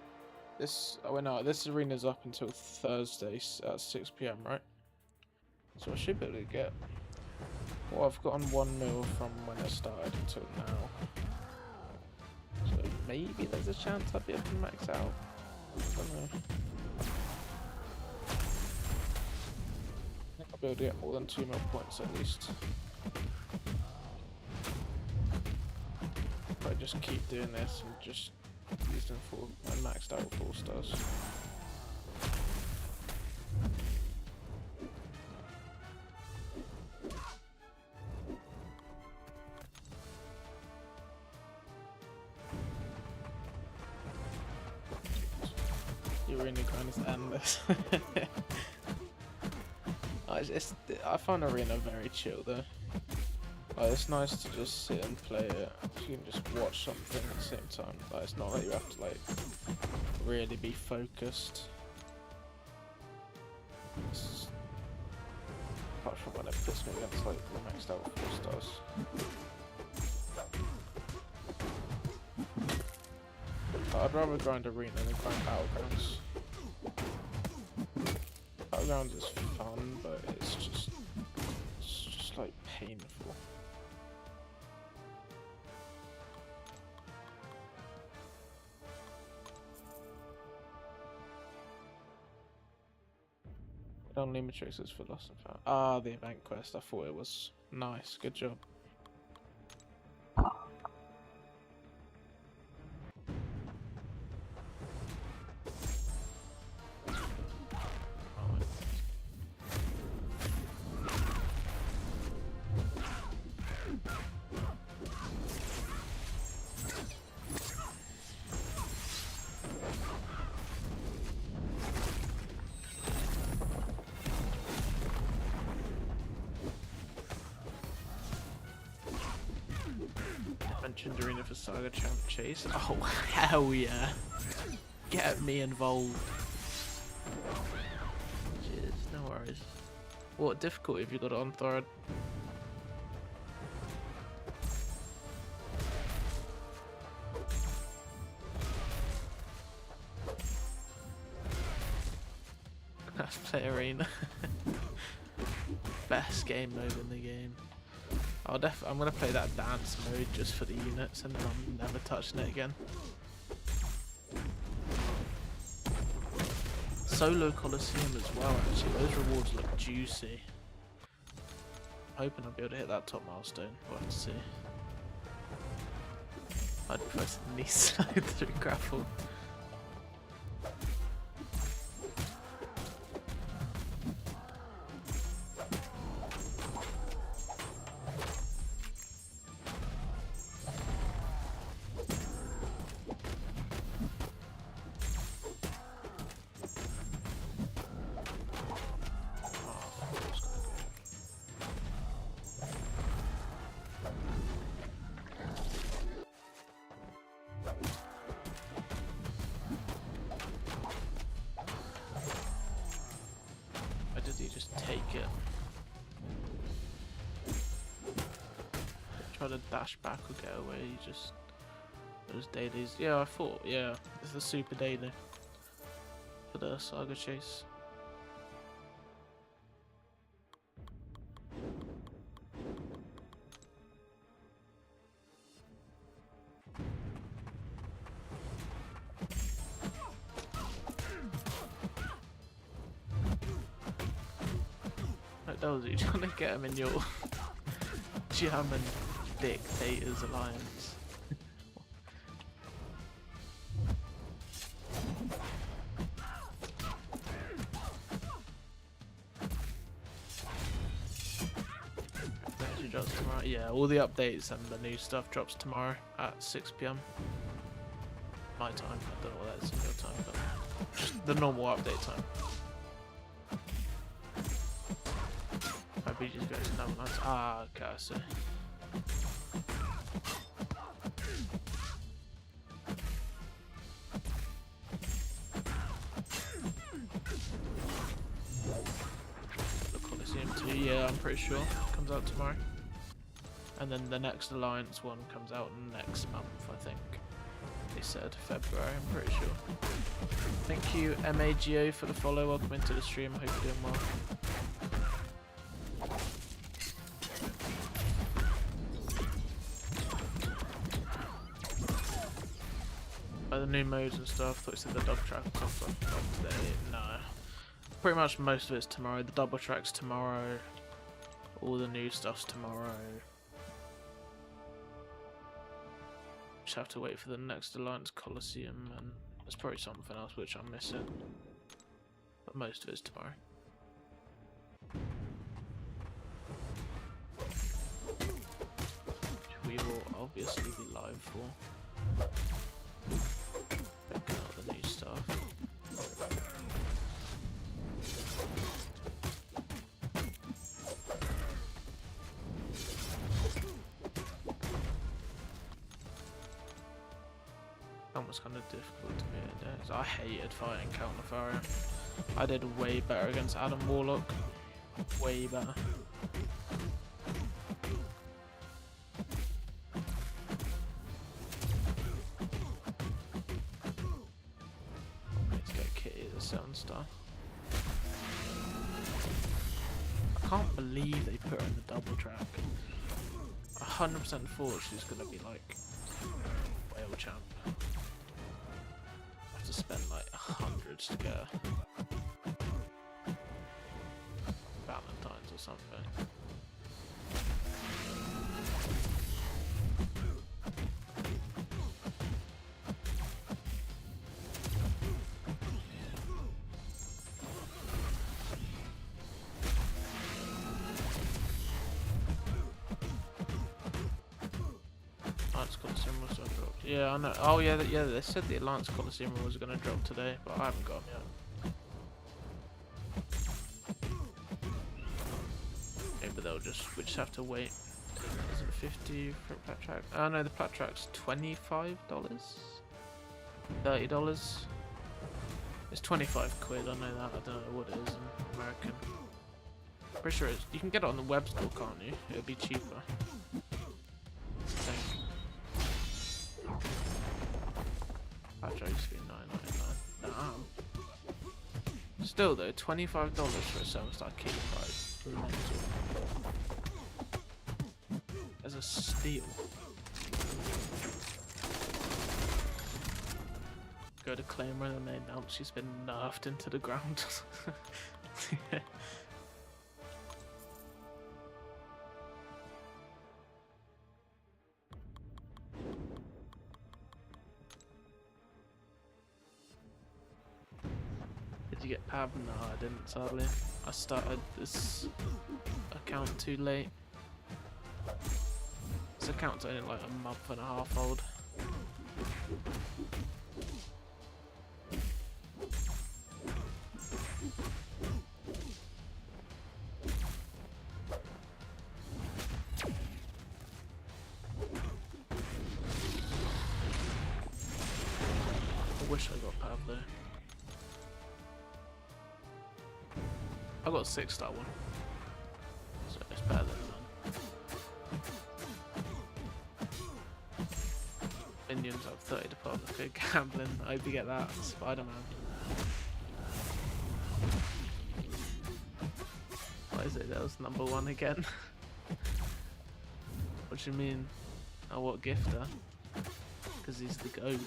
this. Oh no, this arena's up until Thursday at 6 PM, right? So I should be able to get. Well, I've gotten 1 mil from when I started until now. So maybe there's a chance I'll be able to max out. I don't know. I think I'll be able to get more than 2 mil points at least. If I just keep doing this and just use them for my maxed out 4 stars. The arena grind is endless. I find arena very chill though. Like, it's nice to just sit and play it. You can just watch something at the same time. Like, it's not like you have to like really be focused. Apart from when it puts me against like the maxed out 4 stars. But I'd rather grind arena than grind battlegrounds. Battlegrounds is fun, but it's just like painful. Only matrices for Lost and Found. Ah, the event quest. I thought it was nice. Good job. for Saga Champ Chase? Oh, hell yeah. Get me involved. Cheers, no worries. What difficulty have you got it on, Thorad? Let's play Arena. Best game mode in the game. I'm gonna play that dance mode just for the units, and then I'm never touching it again. Solo Coliseum as well, actually. Those rewards look juicy. I'm hoping I'll be able to hit that top milestone. We'll have to see. I'd prefer to knee slide through grapple. Try to dash back or get away, you just those dailies. Yeah, I thought, yeah, it's the super daily for the Saga Chase. Like those, you trying to get them in your German Dictators Alliance. Actually drops tomorrow. Yeah, all the updates and the new stuff drops tomorrow at 6 PM. My time. I don't know what that is in your time, but just the normal update time. Maybe just go to another line. Ah, okay, I see. The Coliseum 2, yeah, I'm pretty sure comes out tomorrow. And then the next Alliance one comes out next month, I think. They said February, I'm pretty sure. Thank you, MAGO, for the follow. Welcome into the stream. I hope you're doing well. The new modes and stuff. Thought you said the dub track and stuff today. No, pretty much most of it's tomorrow. The double track's tomorrow. All the new stuff's tomorrow. Just have to wait for the next Alliance Coliseum, and there's probably something else which I'm missing. But most of it's tomorrow. Which we will obviously be live for. Checking out the new stuff. That was kind of difficult to me today. I hated fighting Counterfire. I did way better against Adam Warlock. Way better. Star. I can't believe they put her in the double track. 100% thought she's gonna be like whale champ. I have to spend like hundreds to get her. Valentine's or something. Yeah, I know. Oh yeah, yeah. They said the Alliance Coliseum was going to drop today, but I haven't got them yet. Maybe we just have to wait. Is it $50 for a plat track. Oh no, the plat track's $25? $30? It's 25 quid, I know that. I don't know what it is in American. Pretty sure it's, you can get it on the web store, can't you? It'll be cheaper. I think. Plat track used to be $9.99. Damn. Still though, $25 for a 7-star key price. As a steal. Go to Claymore and then they announce she's been nerfed into the ground. Yeah. Did you get Pab? No, I didn't, sadly. I started this account too late. This account's only like a month and a half old. I wish I got Pab though. I got a 6-star one, so it's better than none. Minions up 30 to put on the big gambling. I hope you get that. Spider-Man. What is it? That was number 1 again. What do you mean? Oh, what gifter? Because he's the GOAT.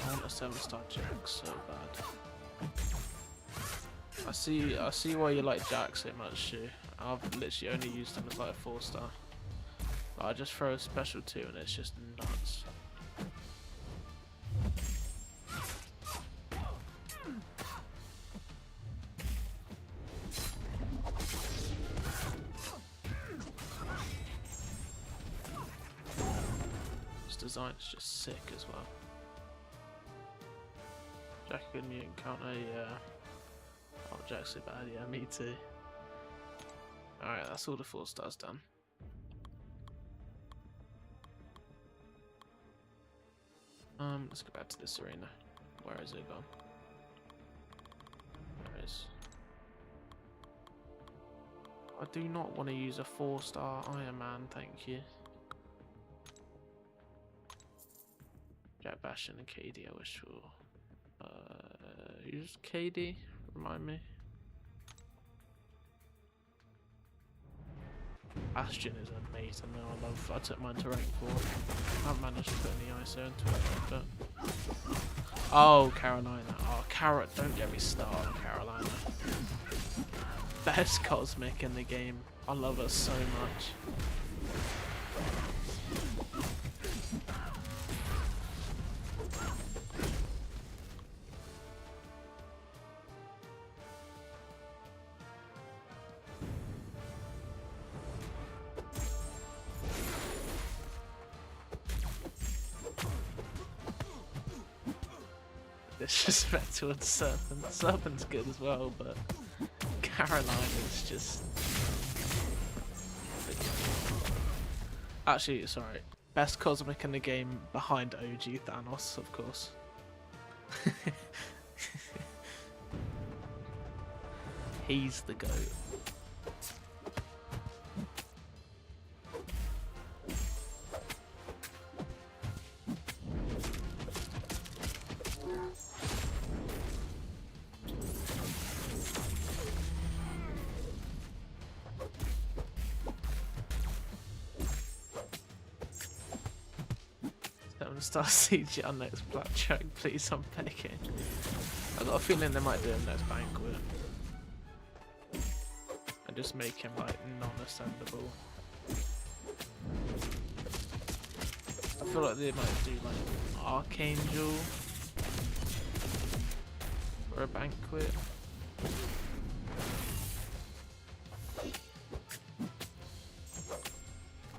I want a 7-star Jack so bad. I see why you like Jack so much, Shu. I've literally only used him as like a 4-star. I just throw a special 2 and it's just nuts. This design is just sick as well. Jack a good mutant counter, yeah. Oh, Jack's so bad, yeah, me too. Alright, that's all the 4-stars done. Let's go back to this arena. Where is it gone? There it is. I do not want to use a 4-star Iron Man, thank you. Jack Bastion and KD, I wish for. Who's KD? Remind me. Bastion is amazing though. I took mine to rank 4. I haven't managed to put any ISO into it, but oh, Carolina. Oh, don't get me started on Carolina. Best cosmic in the game. I love her so much. Disrespect towards Serpent. Serpent's good as well, but Carolina's just... Actually, sorry. Best cosmic in the game behind OG Thanos, of course. He's the GOAT. Star CG on next Black Track, please, I'm begging. I got a feeling they might do him next Banquet. And just make him like non-ascendable. I feel like they might do like Archangel for a Banquet.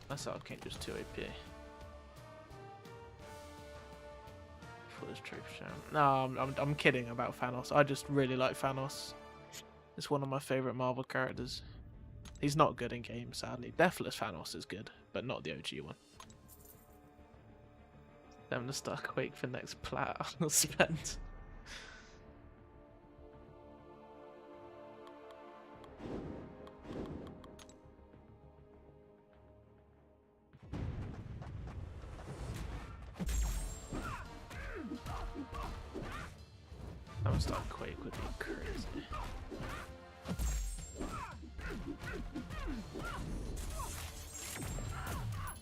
That's Arcane just too AP. For this troop show. No, I'm kidding about Thanos. I just really like Thanos. It's one of my favorite Marvel characters. He's not good in game, sadly. Deathless Thanos is good, but not the OG one. Them to start Quake for next plat I'll spend. I'm gonna start Quake would be crazy.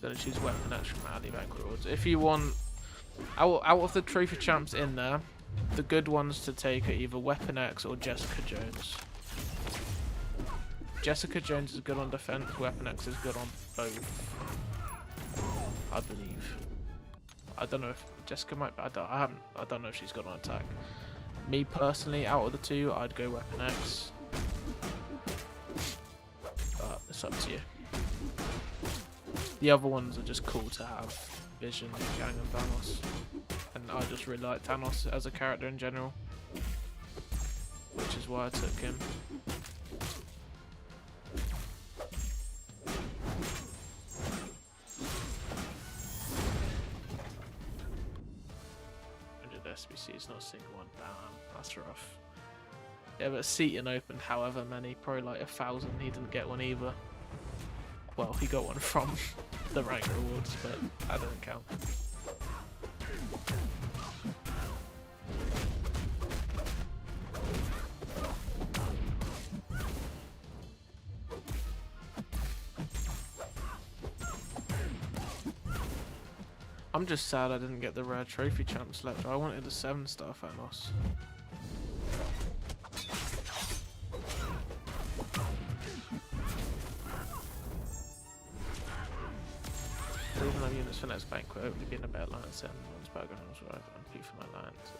Gonna choose Weapon X from Ali Backwards. If you want, out of the trophy champs in there, the good ones to take are either Weapon X or Jessica Jones. Jessica Jones is good on defense. Weapon X is good on both, I believe. I don't know if Jessica might. I don't know if she's good on attack. Me personally, out of the two, I'd go Weapon X. But it's up to you. The other ones are just cool to have. Vision, Kang and Thanos. And I just really like Thanos as a character in general. Which is why I took him. SBC is not a single one. Damn, that's rough. Yeah, but Seaton opened however many, probably like 1,000. He didn't get one either. Well, he got one from the rank rewards, but that doesn't count. I'm just sad I didn't get the rare trophy champs left. I wanted a 7-star Thanos. Even though units for next banquet hopefully being a better line at 7 months back and P for my lines.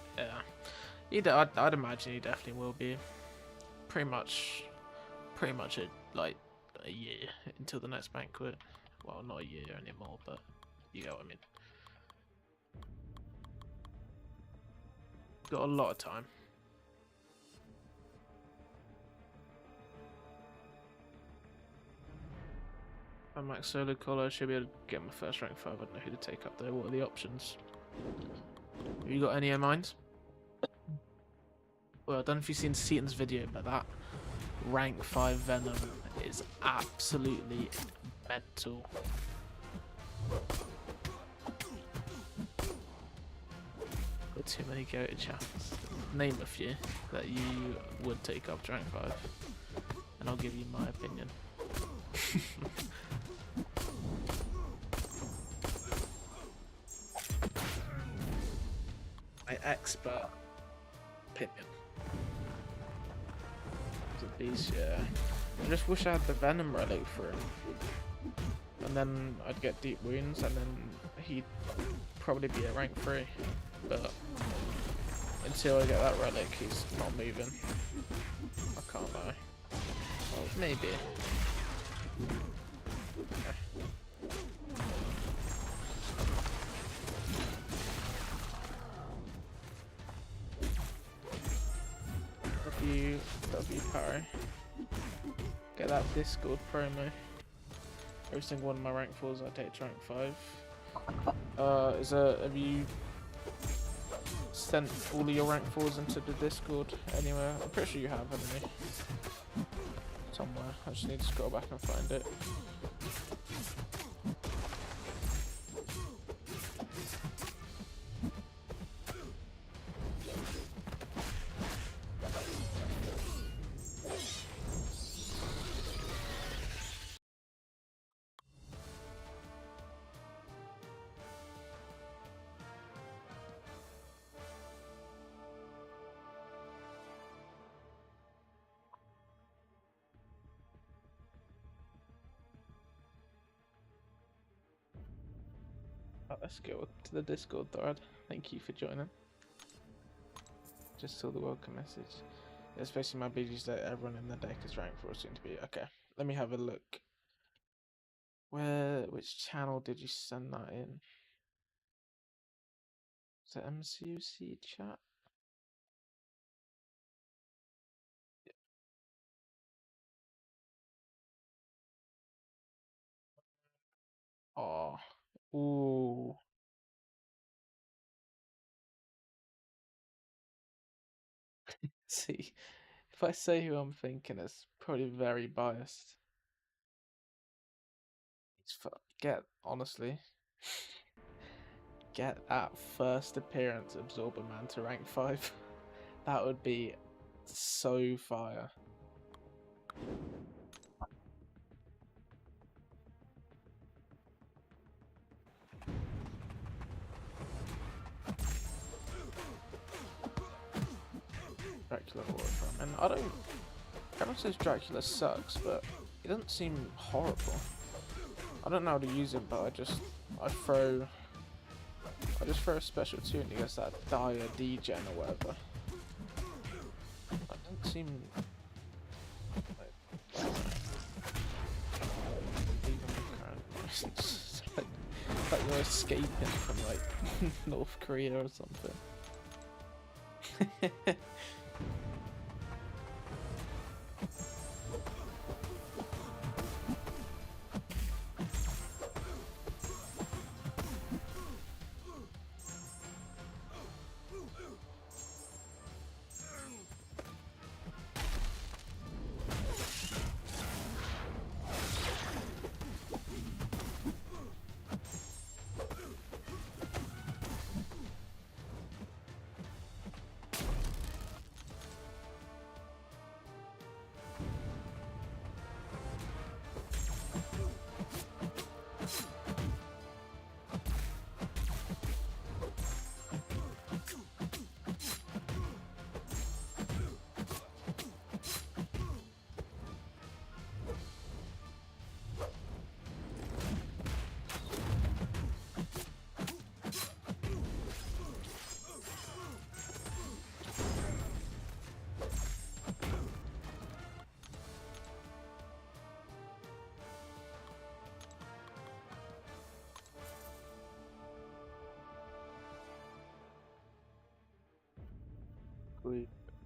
Yeah. I'd imagine he definitely will be. Pretty much like a year until the next banquet. Well, not a year anymore, but you get what I mean. Got a lot of time. I'm max solo collar, I should be able to get my first rank 5. I don't know who to take up there. What are the options? Have you got any in mind? Well, I don't know if you've seen Seaton's video, but that rank 5 Venom is absolutely mental. Got too many go-to champs. Name a few that you would take up to rank 5, and I'll give you my opinion. My expert opinion. It's a beast, yeah. I just wish I had the Venom relic for him. And then I'd get deep wounds, and then he'd probably be a rank 3. But until I get that relic, he's not moving. I can't lie. Well, maybe. Okay. W parry. Get that Discord promo. Every single one of my rank 4s I take to rank 5. Have you sent all of your rank 4s into the Discord anywhere? I'm pretty sure you have, haven't you? Somewhere. I just need to scroll back and find it. Let's go to the Discord thread. Thank you for joining. Just saw the welcome message. Especially my BGs that everyone in the deck is ranked for soon to be. Okay, let me have a look. Which channel did you send that in? Is it MCUC chat? Oh, ooh. See, if I say who I'm thinking, it's probably very biased. Honestly, get that first appearance Absorber Man to rank 5. That would be so fire. Dracula Warframe. And I don't. Everyone says Dracula sucks, but he doesn't seem horrible. I don't know how to use him, but I just throw a special tune and he gets that dire degen or whatever. That doesn't seem like you're escaping from like North Korea or something.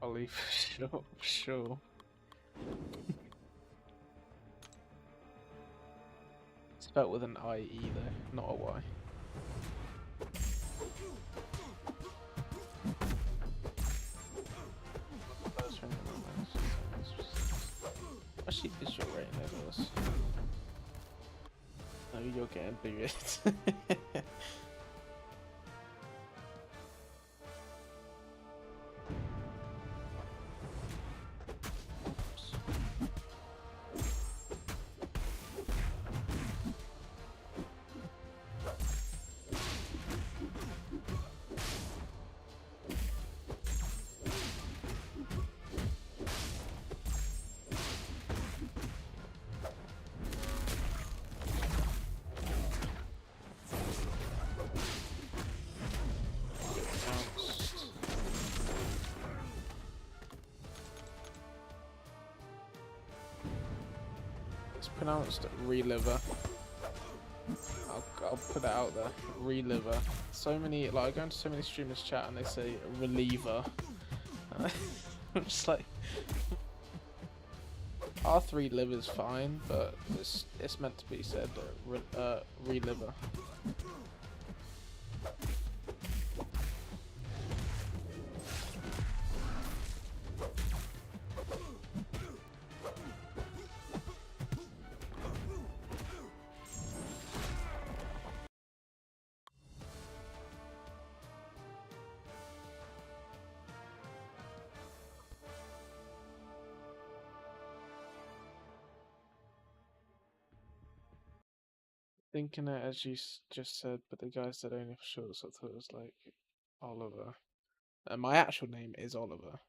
Ollie, sure. Spelt with an IE though, not a Y. Actually, visual rating over this. No, you're getting booted. Pronounced Reliver. I'll put it out there. Reliver. So many, like, I go into so many streamers chat and they say reliever. I'm just like, R3 live is fine, but it's meant to be said Reliver. Thinking it as you just said, but the guy said only for short, so I thought it was like Oliver. And my actual name is Oliver.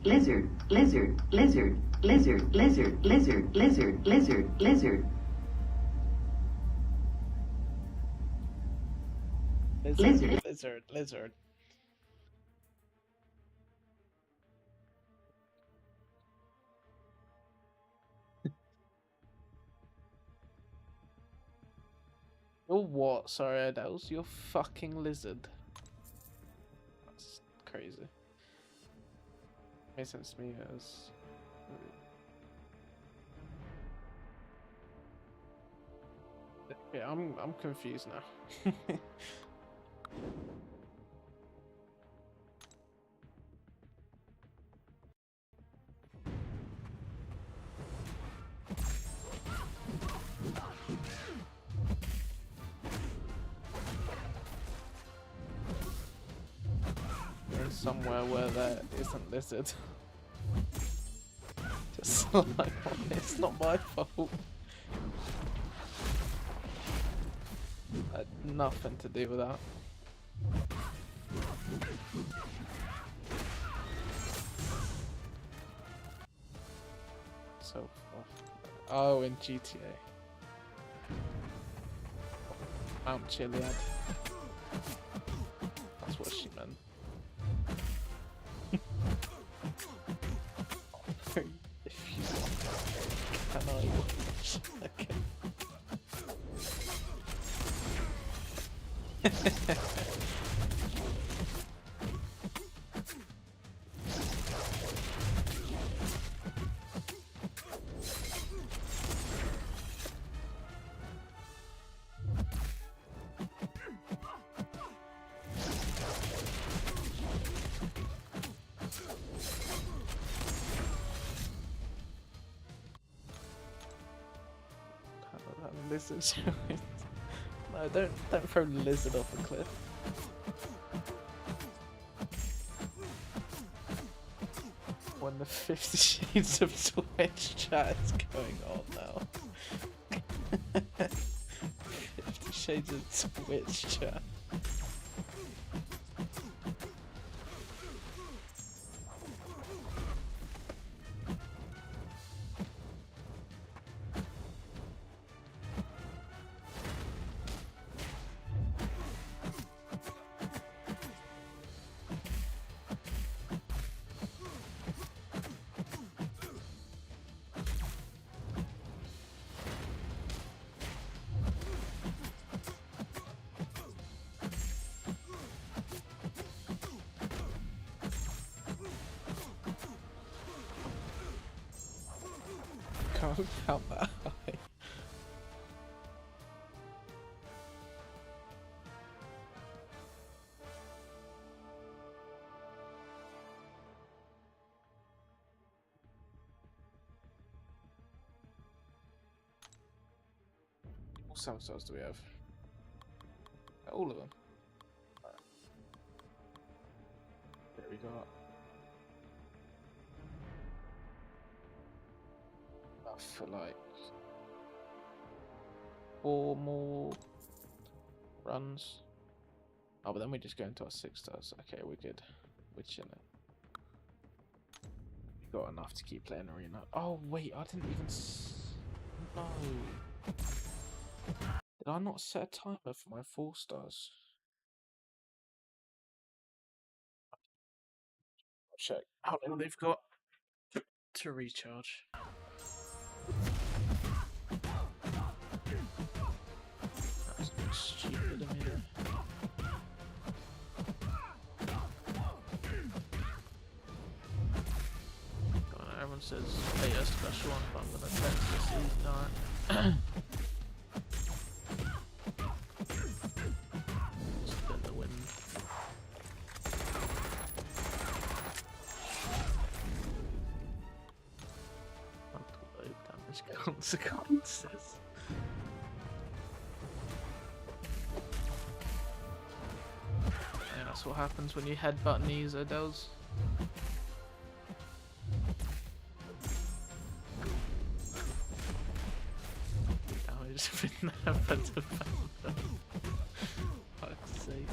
lizard, lizard, lizard, lizard, lizard, lizard, lizard, lizard, lizard. Lizard, lizard, lizard. You're what? Sorry, that was your fucking lizard. That's crazy. Makes sense to me as. Yeah, I'm confused now. There's somewhere where there isn't lizard. Just like, it's not my fault. I had nothing to do with that. So, oh, in GTA. Mount Chiliad. That's what she meant. If you want, can I watch? Okay. Lizard. No, don't throw lizard off a cliff. When the 50 Shades of Twitch chat is going on now. 50 Shades of Twitch chat. Can't count that high. What sound styles do we have? All of them. There we got. For like 4 more runs. Oh, but then we just go into our 6 stars. Okay, we're good. We're chilling. We got enough to keep playing arena. Oh wait, I didn't even. No. Did I not set a timer for my 4 stars? I'll check how long they've got to recharge. That's stupid of me there. Everyone says play a special one, but I'm gonna text this evening. Spin the wind. Load damage consequences. Yeah, that's what happens when you headbutt knees, Adels. Never developed. Fuck's sake.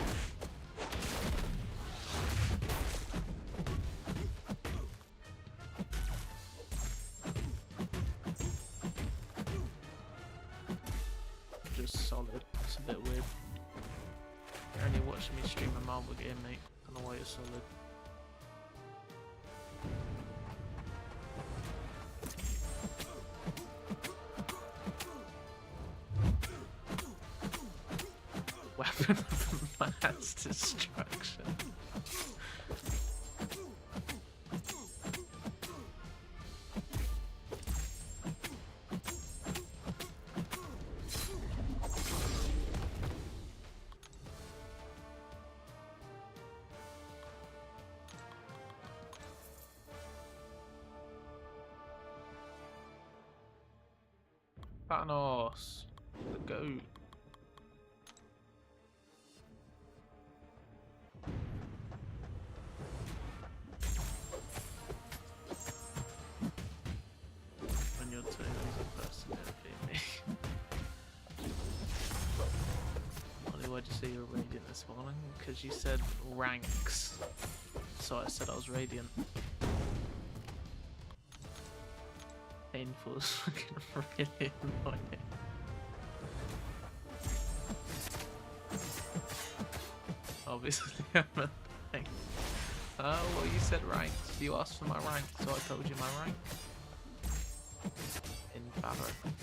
solid. It's a bit weird. You're only watching me stream a Marvel game, mate. I don't know why you're solid. Weapon of mass destruction. Thanos, the goat. When you're turning as a person, it'll be me. Ollie, why'd you say you were radiant this morning? Because you said ranks, so I said I was radiant. Painful is fucking really annoying. Obviously, I'm a thing. Oh, well, you said ranks. You asked for my rank, so I told you my rank. In Valorant.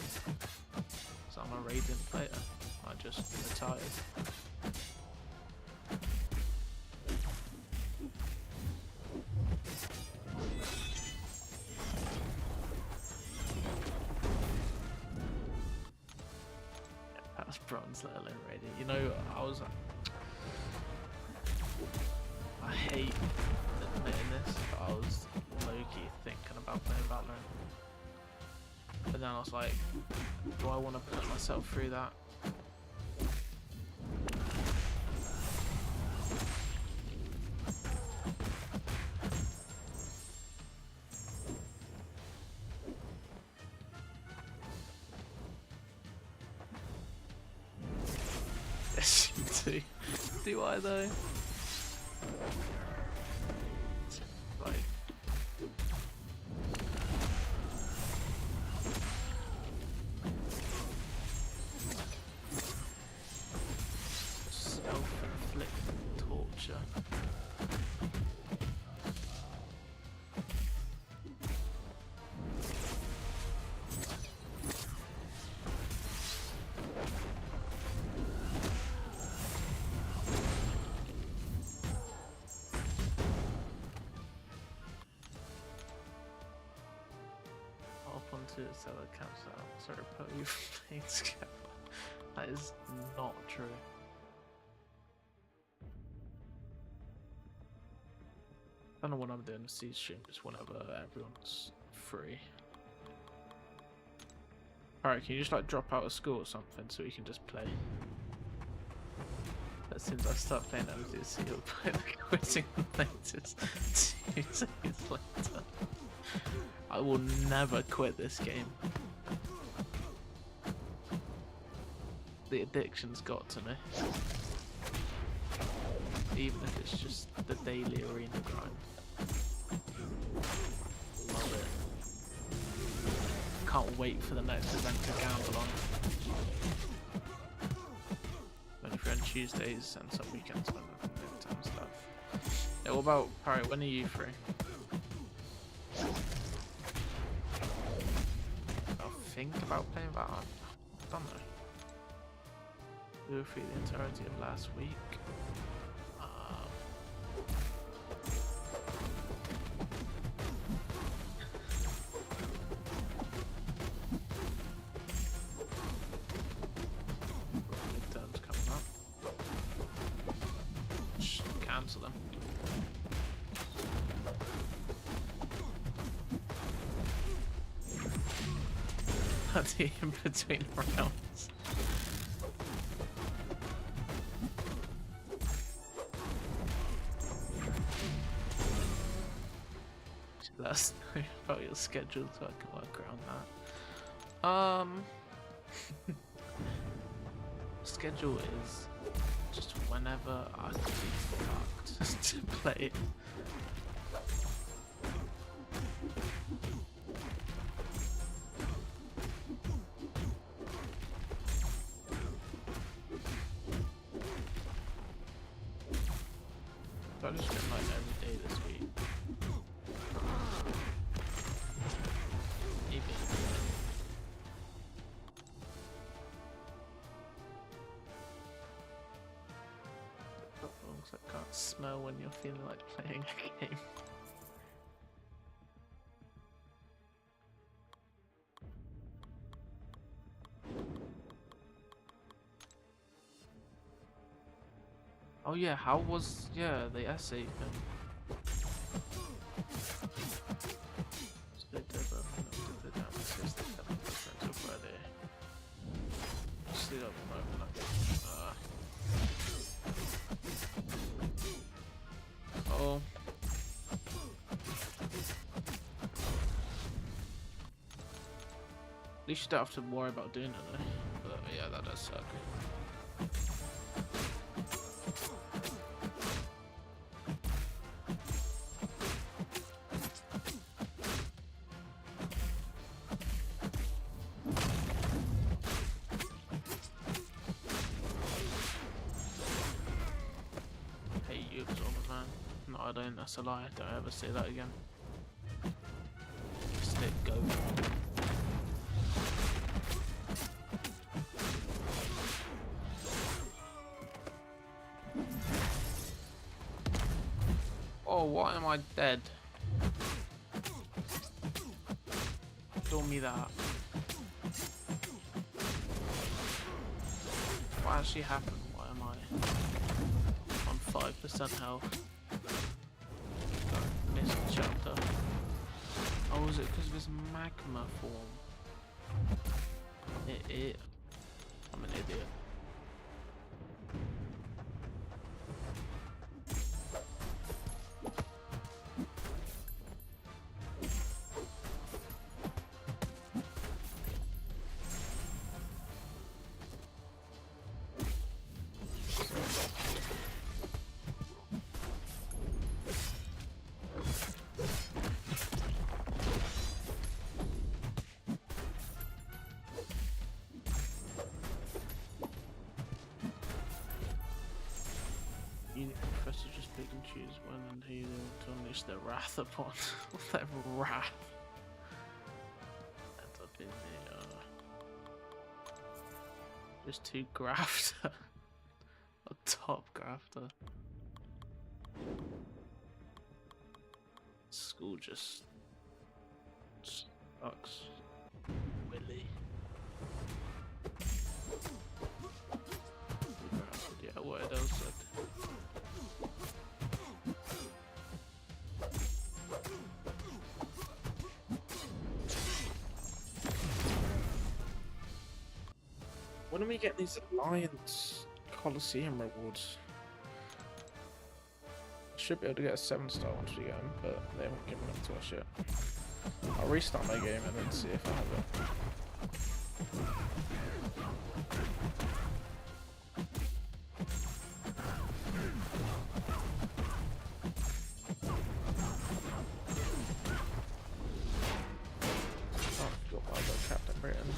So I'm a Radiant player. I just retired. Bronze, let alone Radiant. You know, I hate admitting this, but I was low-key thinking about playing Valorant. But then I was like, do I want to put myself through that? Yes, you do. Do I though? Like, self-inflicted torture. To sell a campsite. Sorry, put you from playing together. That is not true. I don't know what I'm doing to Siege stream, just whenever everyone's free. Alright, can you just like drop out of school or something so we can just play? As soon as I start playing MDC, you'll play the quitting notice 2 seconds later. I will never quit this game. The addiction's got to me. Even if it's just the daily arena grind. Love it. Can't wait for the next event to gamble on. Only free on Tuesdays and some weekends when time stuff. Yeah, what about, alright, when are you free? Think about playing Valorant. I don't know. We were free the entirety of last week. Midterms coming up. Just cancel them. In between rounds. Let us know about your schedule so I can work around that. Schedule is just whenever I can be fucked to play it. I've just been like every day this week. Maybe. I can't smell when you're feeling like playing a game. Oh yeah, how was the essay thing? Oh. At least you don't have to worry about doing it though. But yeah, that does suck. I don't, that's a lie, don't ever say that again. Just let go. Oh, why am I dead? Show me that. What actually happened? Why am I on 5% health? Missed chapter. Oh, is it because of his magma form? I'm an idiot. Professor just pick and choose when and who they want to unleash their wrath upon. Their wrath. Ends up in the just two grafter. A top grafter. School just sucks. Willy. Yeah, what else said? When do we get these Alliance Coliseum rewards? I should be able to get a 7-star once we get them, but they haven't given them to us yet. I'll restart my game and then see if I have it. Oh, I forgot why I got Captain Britain.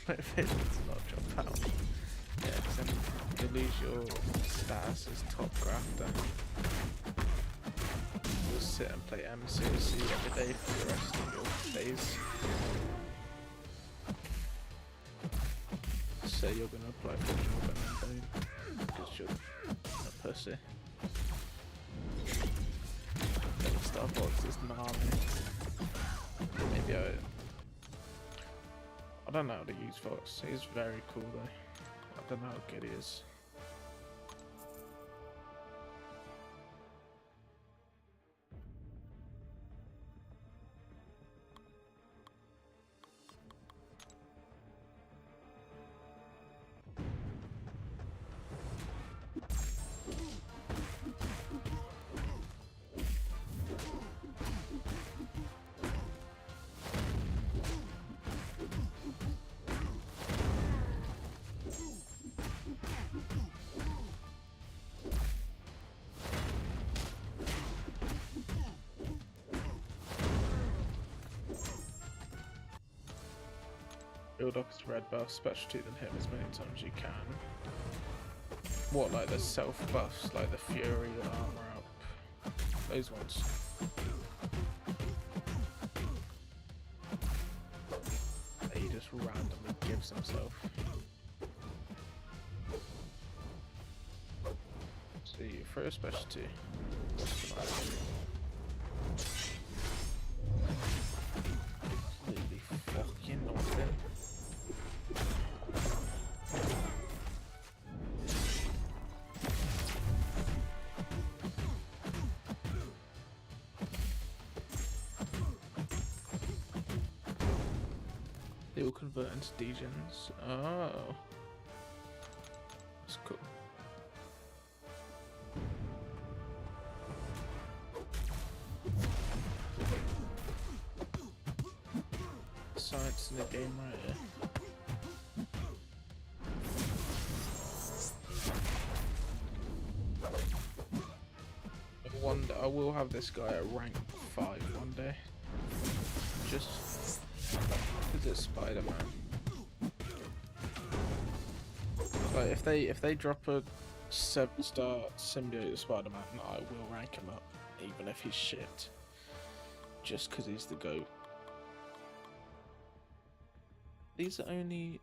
Motivation to not jump out. Yeah, because then you lose your status as top grafter. You'll sit and play MCC every day for the rest of your days. Say you're going to apply for a job and then don't, because you're a pussy. The Starbox is gnarly. Maybe I don't know how to use Fox. He's very cool though. I don't know how good he is. Build up his red buff, specialty, then hit him as many times as you can. What, like the self buffs, like the Fury and Armor Up? Those ones. That he just randomly gives himself. See, for a specialty. Absolutely fucking nothing. They will convert into degens. Oh. That's cool. Science in the game right here. I will have this guy at rank 5 one day. Just because it's Spider-Man. Like if they drop a 7-star symbiote Spider-Man, I will rank him up, even if he's shit. Just because he's the GOAT. These are only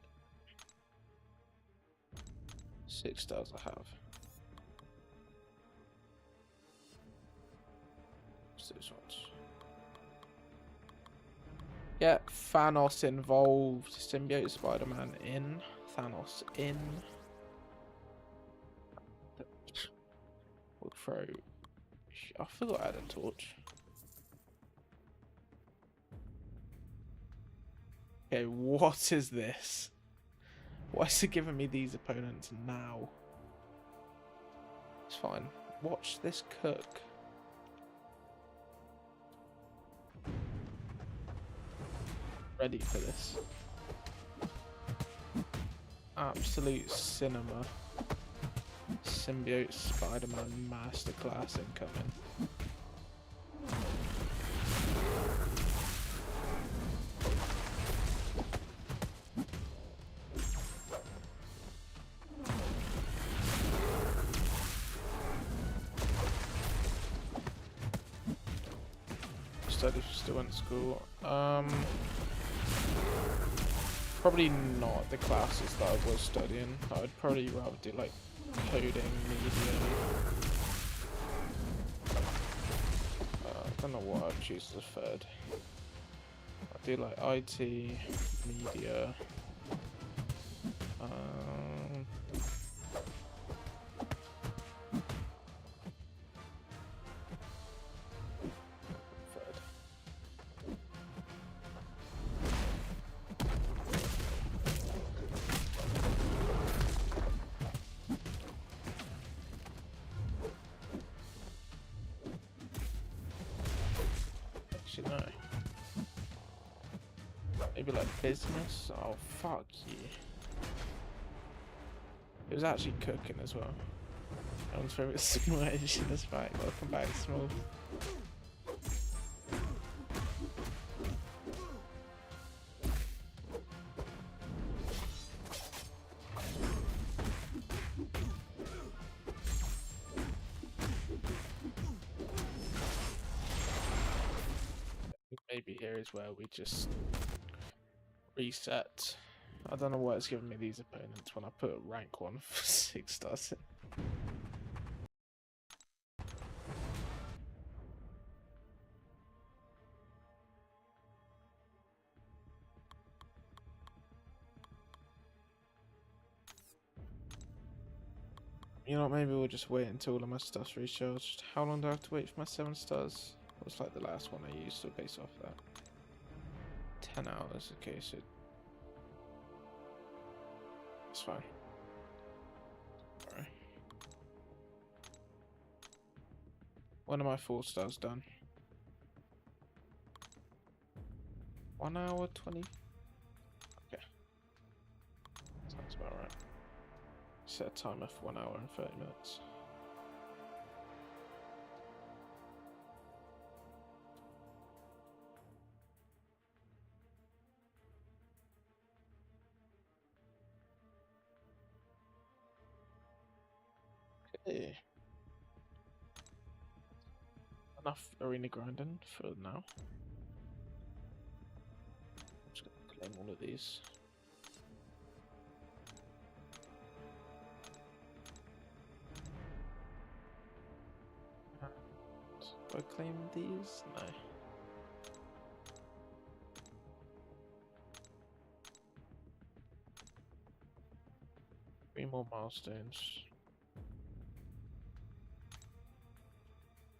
6 stars I have. What's these ones? Yeah, Thanos involved. Symbiote Spider-Man in. Thanos in. We'll throw. I forgot I had a torch. Okay, what is this? Why is it giving me these opponents now? It's fine. Watch this cook. Ready for this. Absolute cinema. Symbiote Spider-Man Masterclass incoming. Study still in school. Probably not the classes that I was studying. I'd probably rather do like coding, media. I don't know what I'd choose as a third. I'd do like IT, media. No. Maybe like business? Oh fuck you. It was actually cooking as well. Everyone's favourite small edge in this fight. Welcome back, Small. Maybe here is where we just reset. I don't know why it's giving me these opponents when I put rank 1 for 6 stars. You know what, maybe we'll just wait until all of my stuff's recharged. How long do I have to wait for my 7 stars? What's like the last one I used, so based off that. 10 hours, okay, so it's fine. Alright. When are my 4 stars done? 1 hour 20? Okay. Sounds about right. Set a timer for 1 hour and 30 minutes. Yeah. Enough arena grinding for now. I'm just gonna claim all of these. Do I claim these? No. 3 more milestones.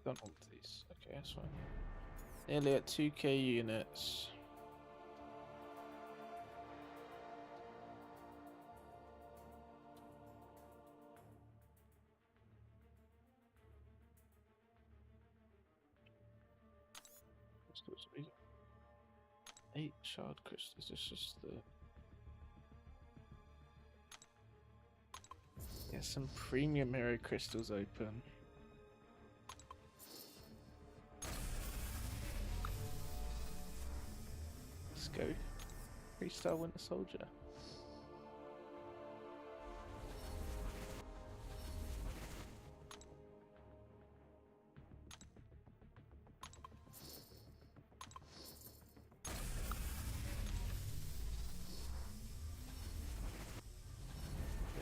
Don't want these. Okay, that's fine. Nearly at 2k units. Crystals. 8 shard crystals. It's just the. Get some premium hero crystals open. Let's go. 3-star Winter Soldier.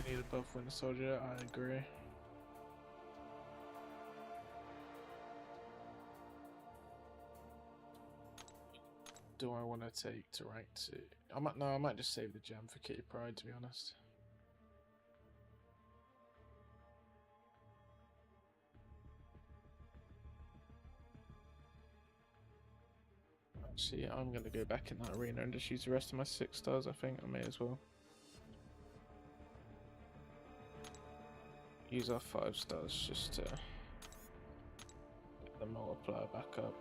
They need a buff Winter Soldier, I agree. Do I want to take to rank 2? I might just save the gem for Kitty Pryde, to be honest. Actually, I'm gonna go back in that arena and just use the rest of my 6 stars. I think I may as well use our 5 stars just to get the multiplier back up.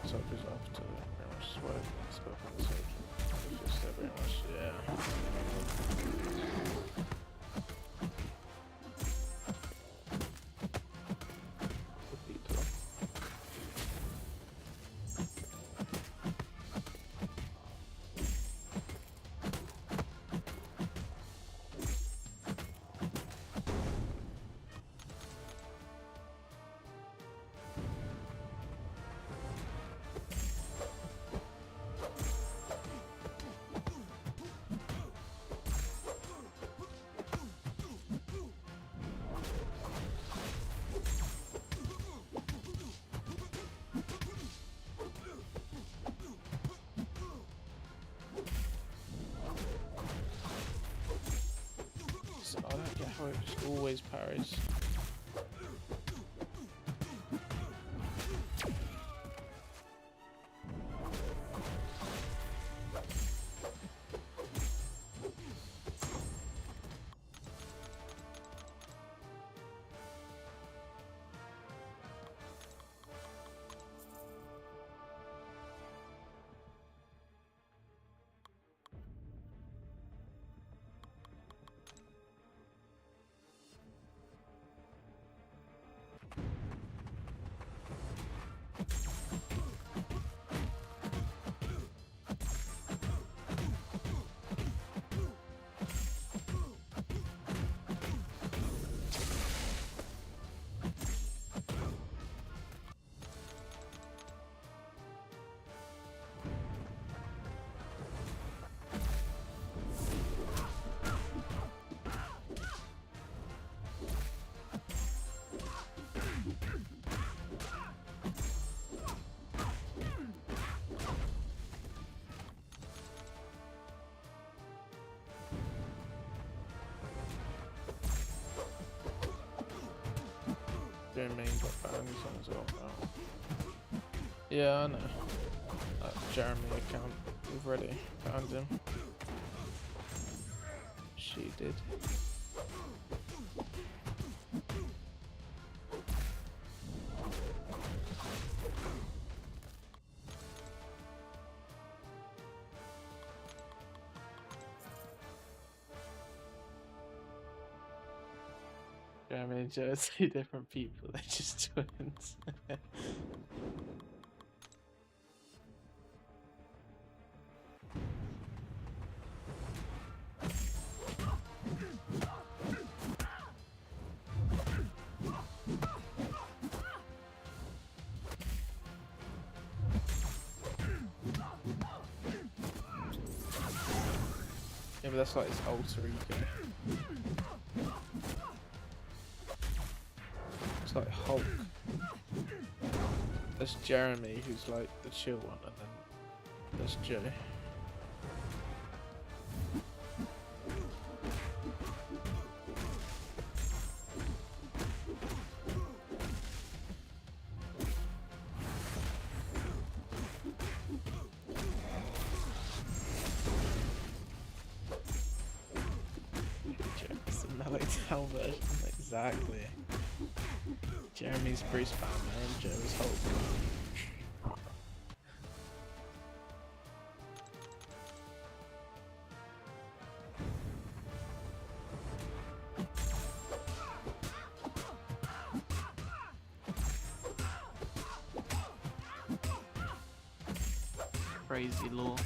So it goes up to very much sweat and stuff, so it's just very much, yeah. I don't get how it just always parries. Their main got banned as well now. Yeah, I know. That Jeremy account, we've already banned him. She did. Jeremy and Joe are 2 different people. They're just twins. Yeah, but that's like his alter ego. It's like Hulk. There's Jeremy, who's like the chill one, and then there's Joe. Tell version, exactly. Jeremy's Bruce Banner and Joe's Hulk. Crazy lore.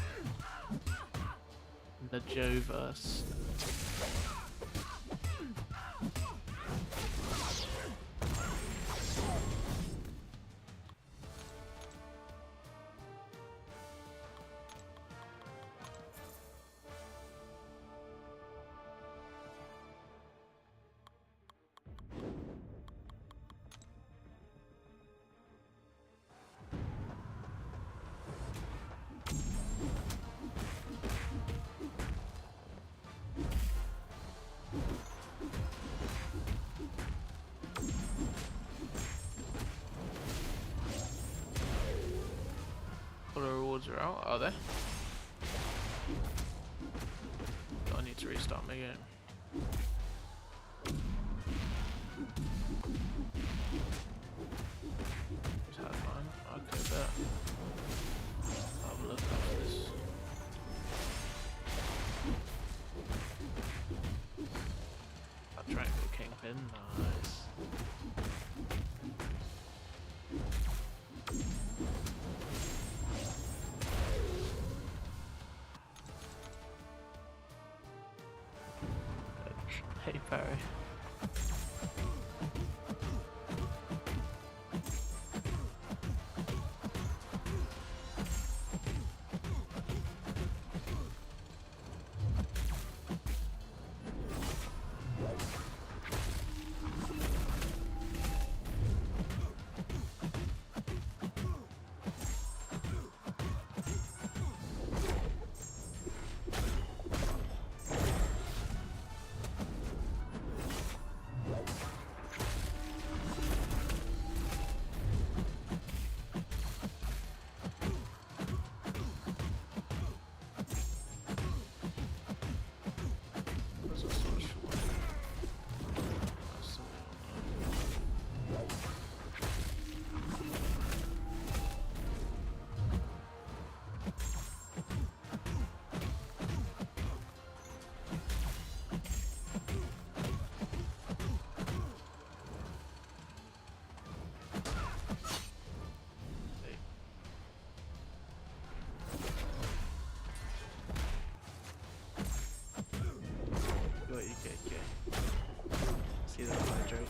The Joe-verse. All the rewards are out, are they? I need to restart my game. Just had mine. Okay, bet. I'll have a look at this. I'll try and go Kingpin. Nice. Hey, Barry. See that hydrate.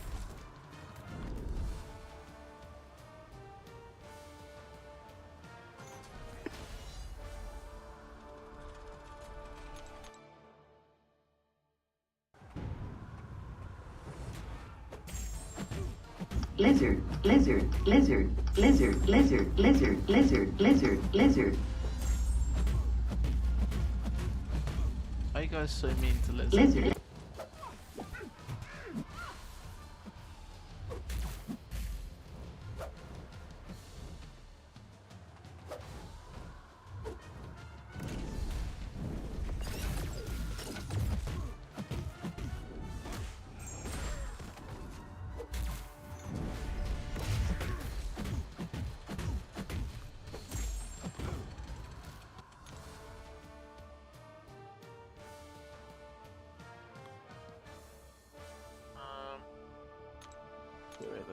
Lizard, lizard, lizard, lizard, lizard, lizard, lizard, lizard, lizard. Why are you guys so mean to lizards? Lizard.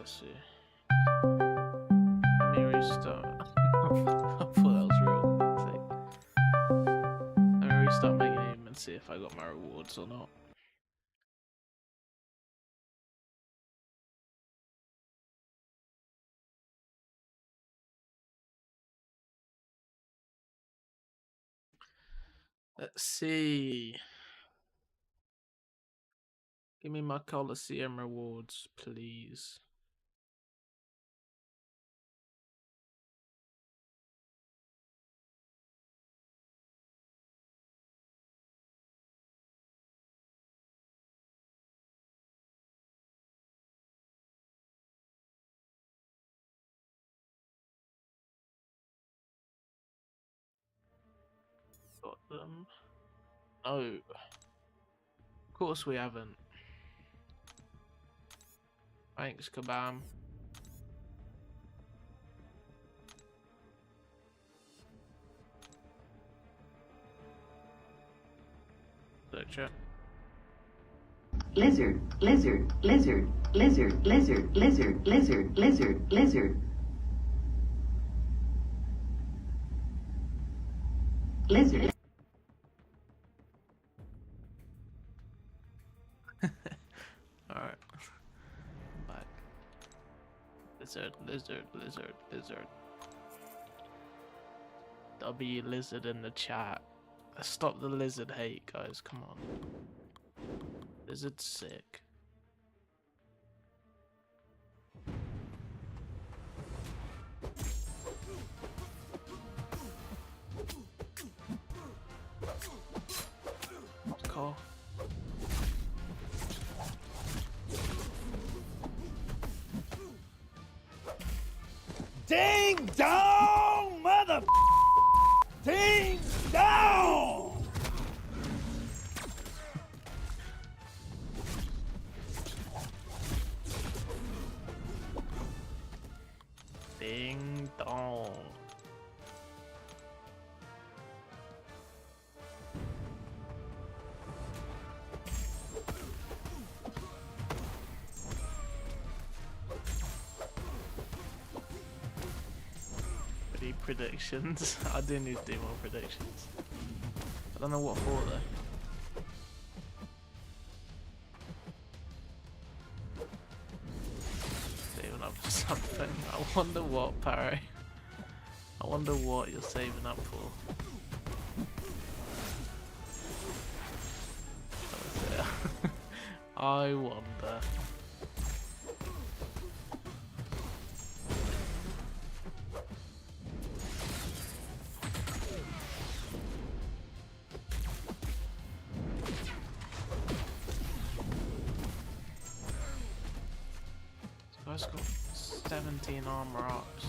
let's see. Let me restart. I thought that was real. Let me restart my game and see if I got my rewards or not. Let's see. Give me my Coliseum rewards, please. Got them. No. Of course we haven't. Thanks, Kabam. Chat. Lizard, lizard, lizard, lizard, lizard, lizard, lizard, lizard, lizard. Lizard. Alright. Back. Lizard, lizard, lizard, lizard. W lizard in the chat. Stop the lizard hate, guys. Come on. Lizard's sick. Call. Ding dong, mother. Ding dong. Ding dong. Predictions. I do need to do more predictions. I don't know what for though. Saving up for something. I wonder what, Parry. I wonder what you're saving up for. I wonder. I've got 17 armor ups.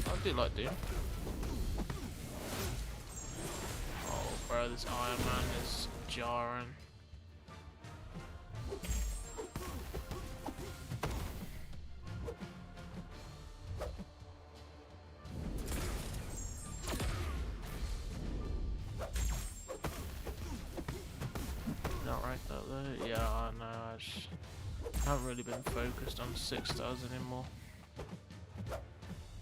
I do like Doom. Oh, bro, this Iron Man is jarring. Not right though. Yeah, I know. I haven't really been focused on 6 stars anymore.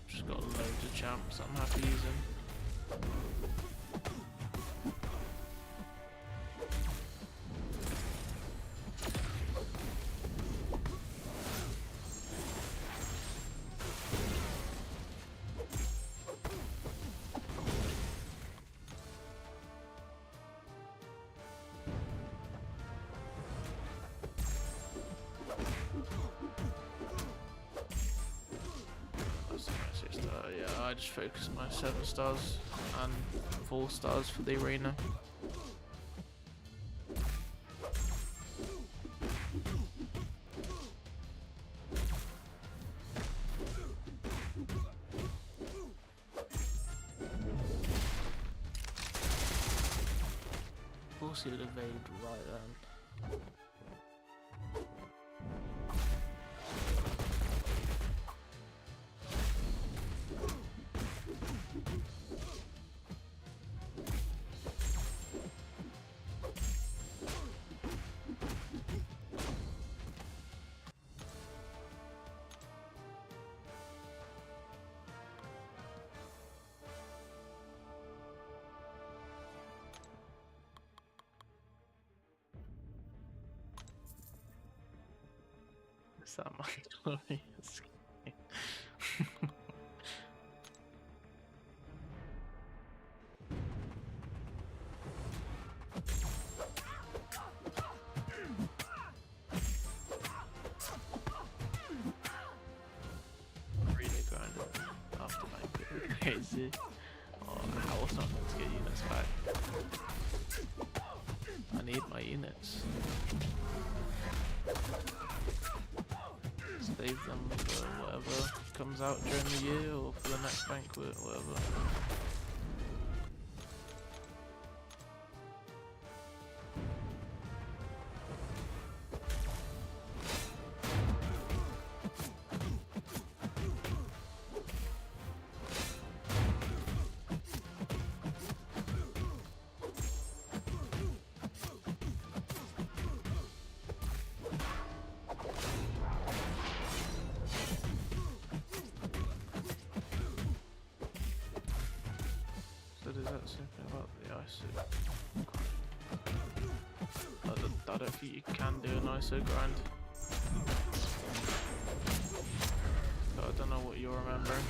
Just got loads of champs I'm happy using. I just focus my 7 stars and 4 stars for the arena. Of course he would evade right then. Is that my glorious game? Really grinding after my crazy. Oh, how was not going to get units back? I need my units. Save them for whatever comes out during the year or for the next banquet, whatever. Is that something about the ISO? I don't think you can do an ISO grind. But I don't know what you're remembering.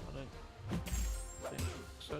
I don't think so.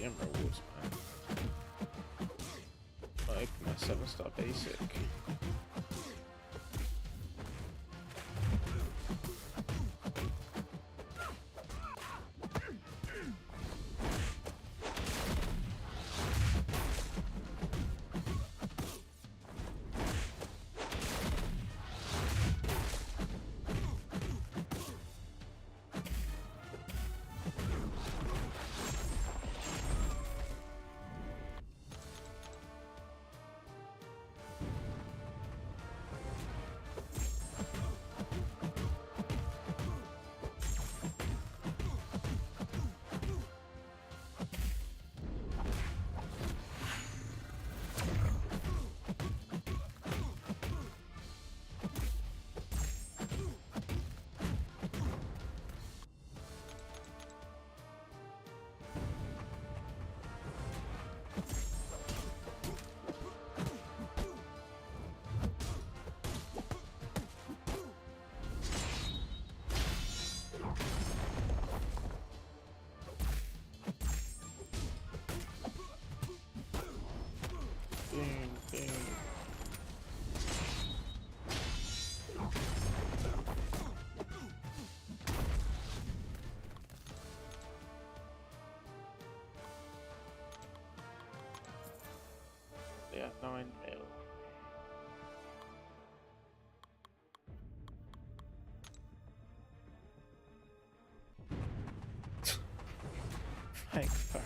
DM rewards, man. Like my 7-star basic. Yeah, 9 mil. Thanks, Park.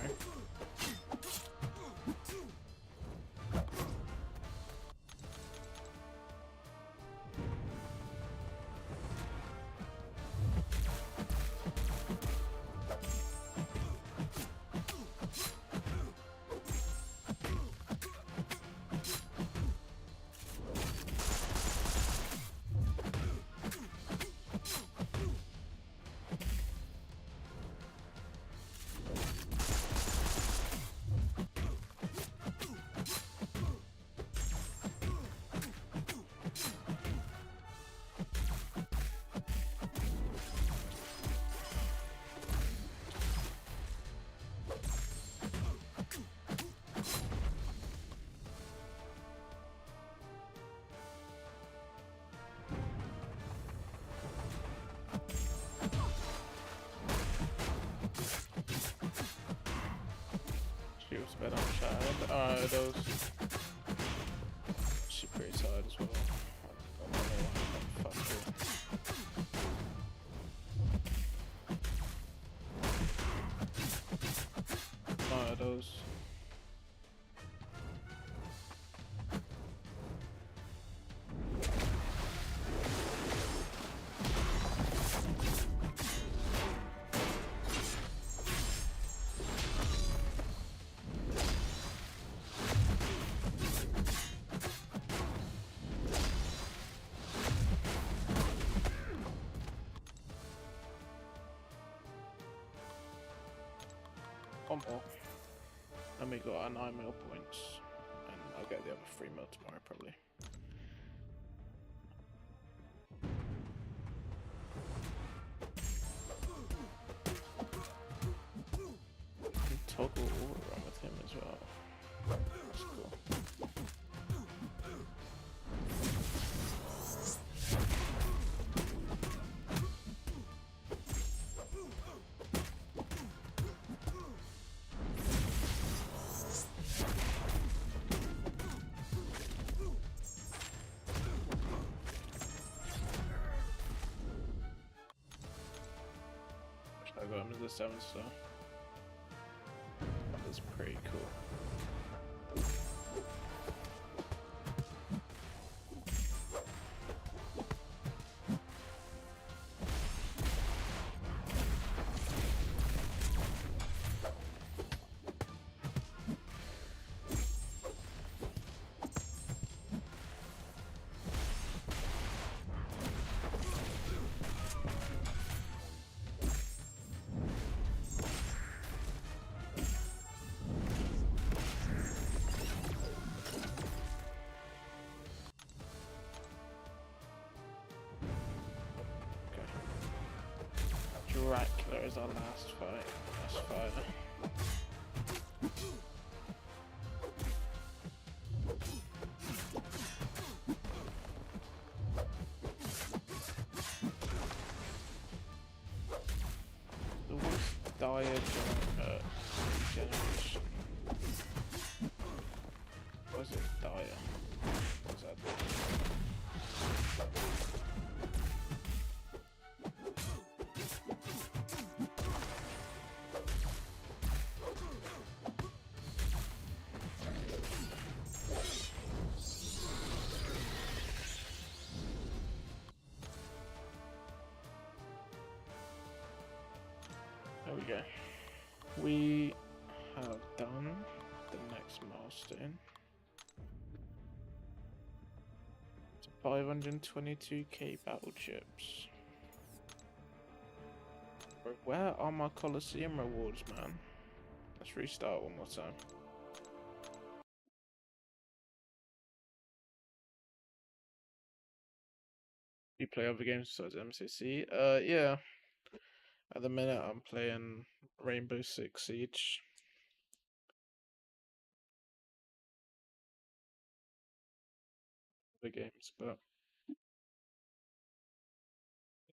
She was better on child. Those. She's pretty tired as well. I don't know. Fuck her. Those. One more. And we got our 9 mil points. And I'll get the other 3 mil tomorrow probably. Toggle all around with him as well. That's cool. I got him as a 7-star. That's pretty cool. Dracula is our last fight. Last fighter. Fire Generation. What is it? Dire. What's that? There we go. We have done the next milestone. It's 522k battle chips. Bro, where are my Colosseum rewards, man? Let's restart one more time. You play other games besides MCC? Yeah. At the minute, I'm playing Rainbow Six Siege. The games, but I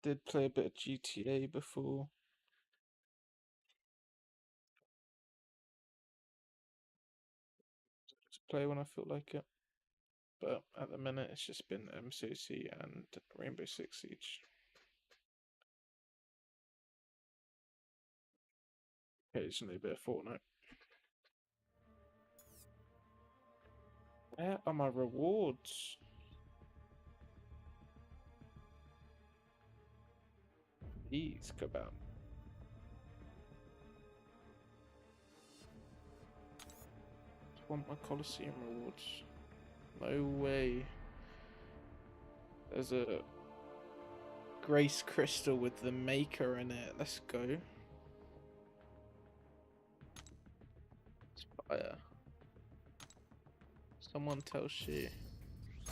did play a bit of GTA before. Just play when I feel like it. But at the minute, it's just been MCC and Rainbow Six Siege. Occasionally a bit of Fortnite. Where are my rewards? Please, Kabam. I want my Colosseum rewards. No way. There's a Grace Crystal with the Maker in it. Let's go. Fire. Someone tell she. I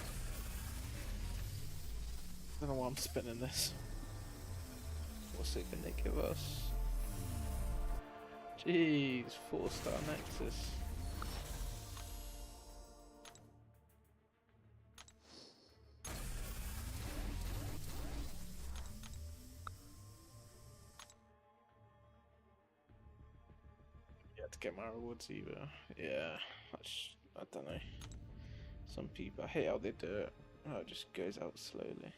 don't know why I'm spinning this. What's it gonna give us? Jeez, 4-star Nexus. To get my rewards either. Yeah, I don't know. Some people, I hate how they do it. Oh, it just goes out slowly.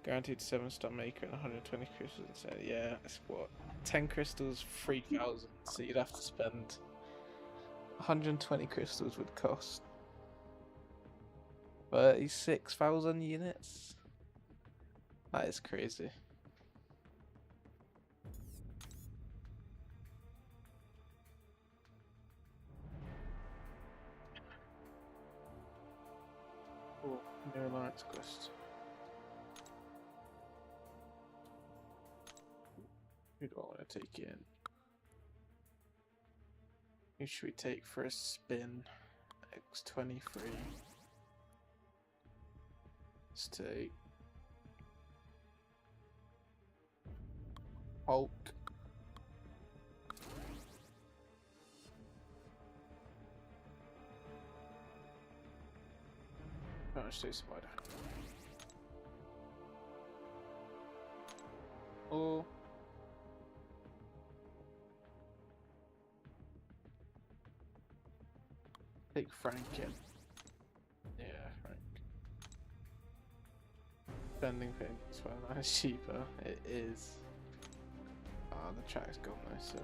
Guaranteed 7-star Maker and 120 crystals instead. Yeah, it's what? 10 crystals, 3,000. So you'd have to spend 120 crystals would cost 36,000 units. That is crazy. Oh, New Alliance quest. Who do I want to take in? Who should we take for a spin? X23. Let's take Hulk. Oh, let's take Spider. Or take Frank in. Yeah, Frank. Spending thing as well, that's cheaper. It is. Ah, the track's gone though, so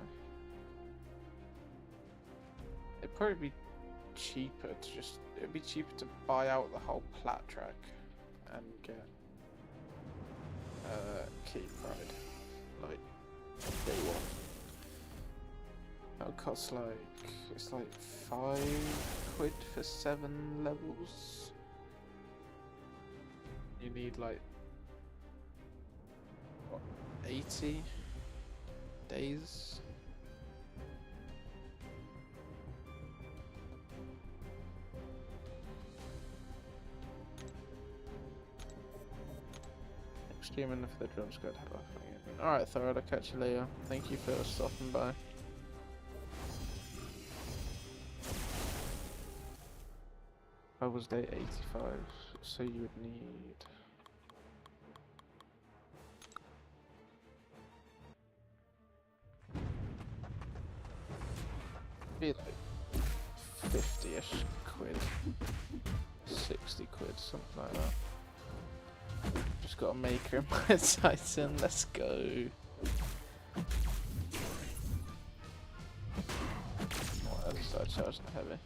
it'd probably be cheaper to just. It'd be cheaper to buy out the whole plat track and get Keep Pride like day one. That'll cost like, it's like £5 for 7 levels. You need like what, 80 days. Streaming for the drum squad. Alright, Thor, I'll catch you later. Thank you for stopping by. I was day 85, so you would need Be like 50-ish quid, 60 quid, something like that. Just got a maker in my Titan. Let's go. Oh, I just started charging heavy.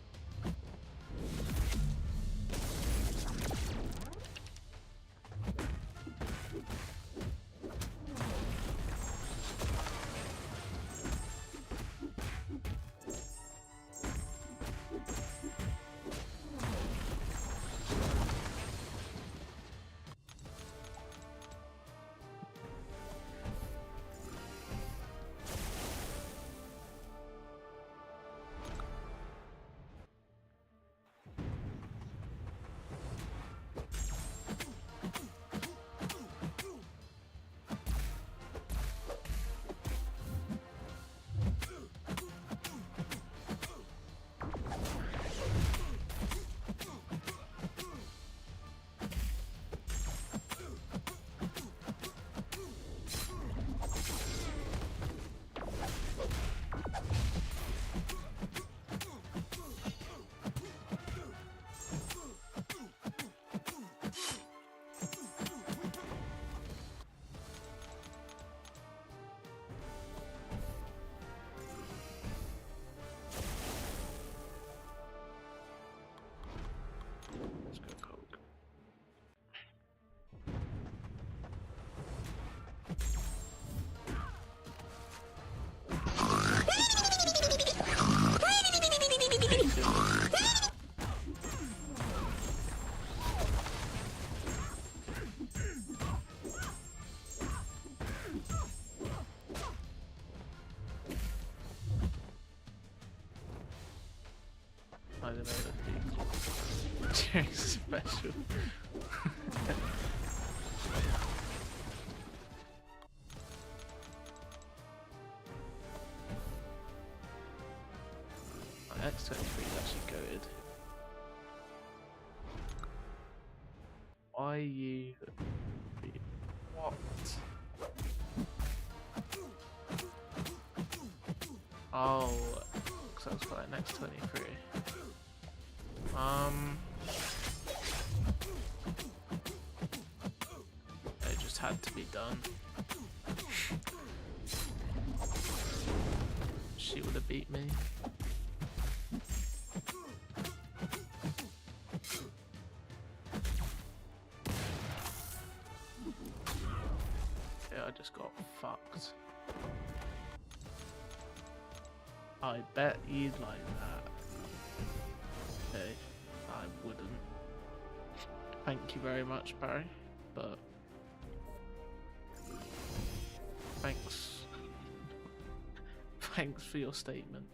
I don't know that Jack's special. My X23 is actually goated. Why you? What? Oh, because I was playing X23. It just had to be done. She would have beat me. Yeah, I just got fucked. I bet you'd like that. Okay, I wouldn't. Thank you very much, Barry, but thanks. Thanks for your statement.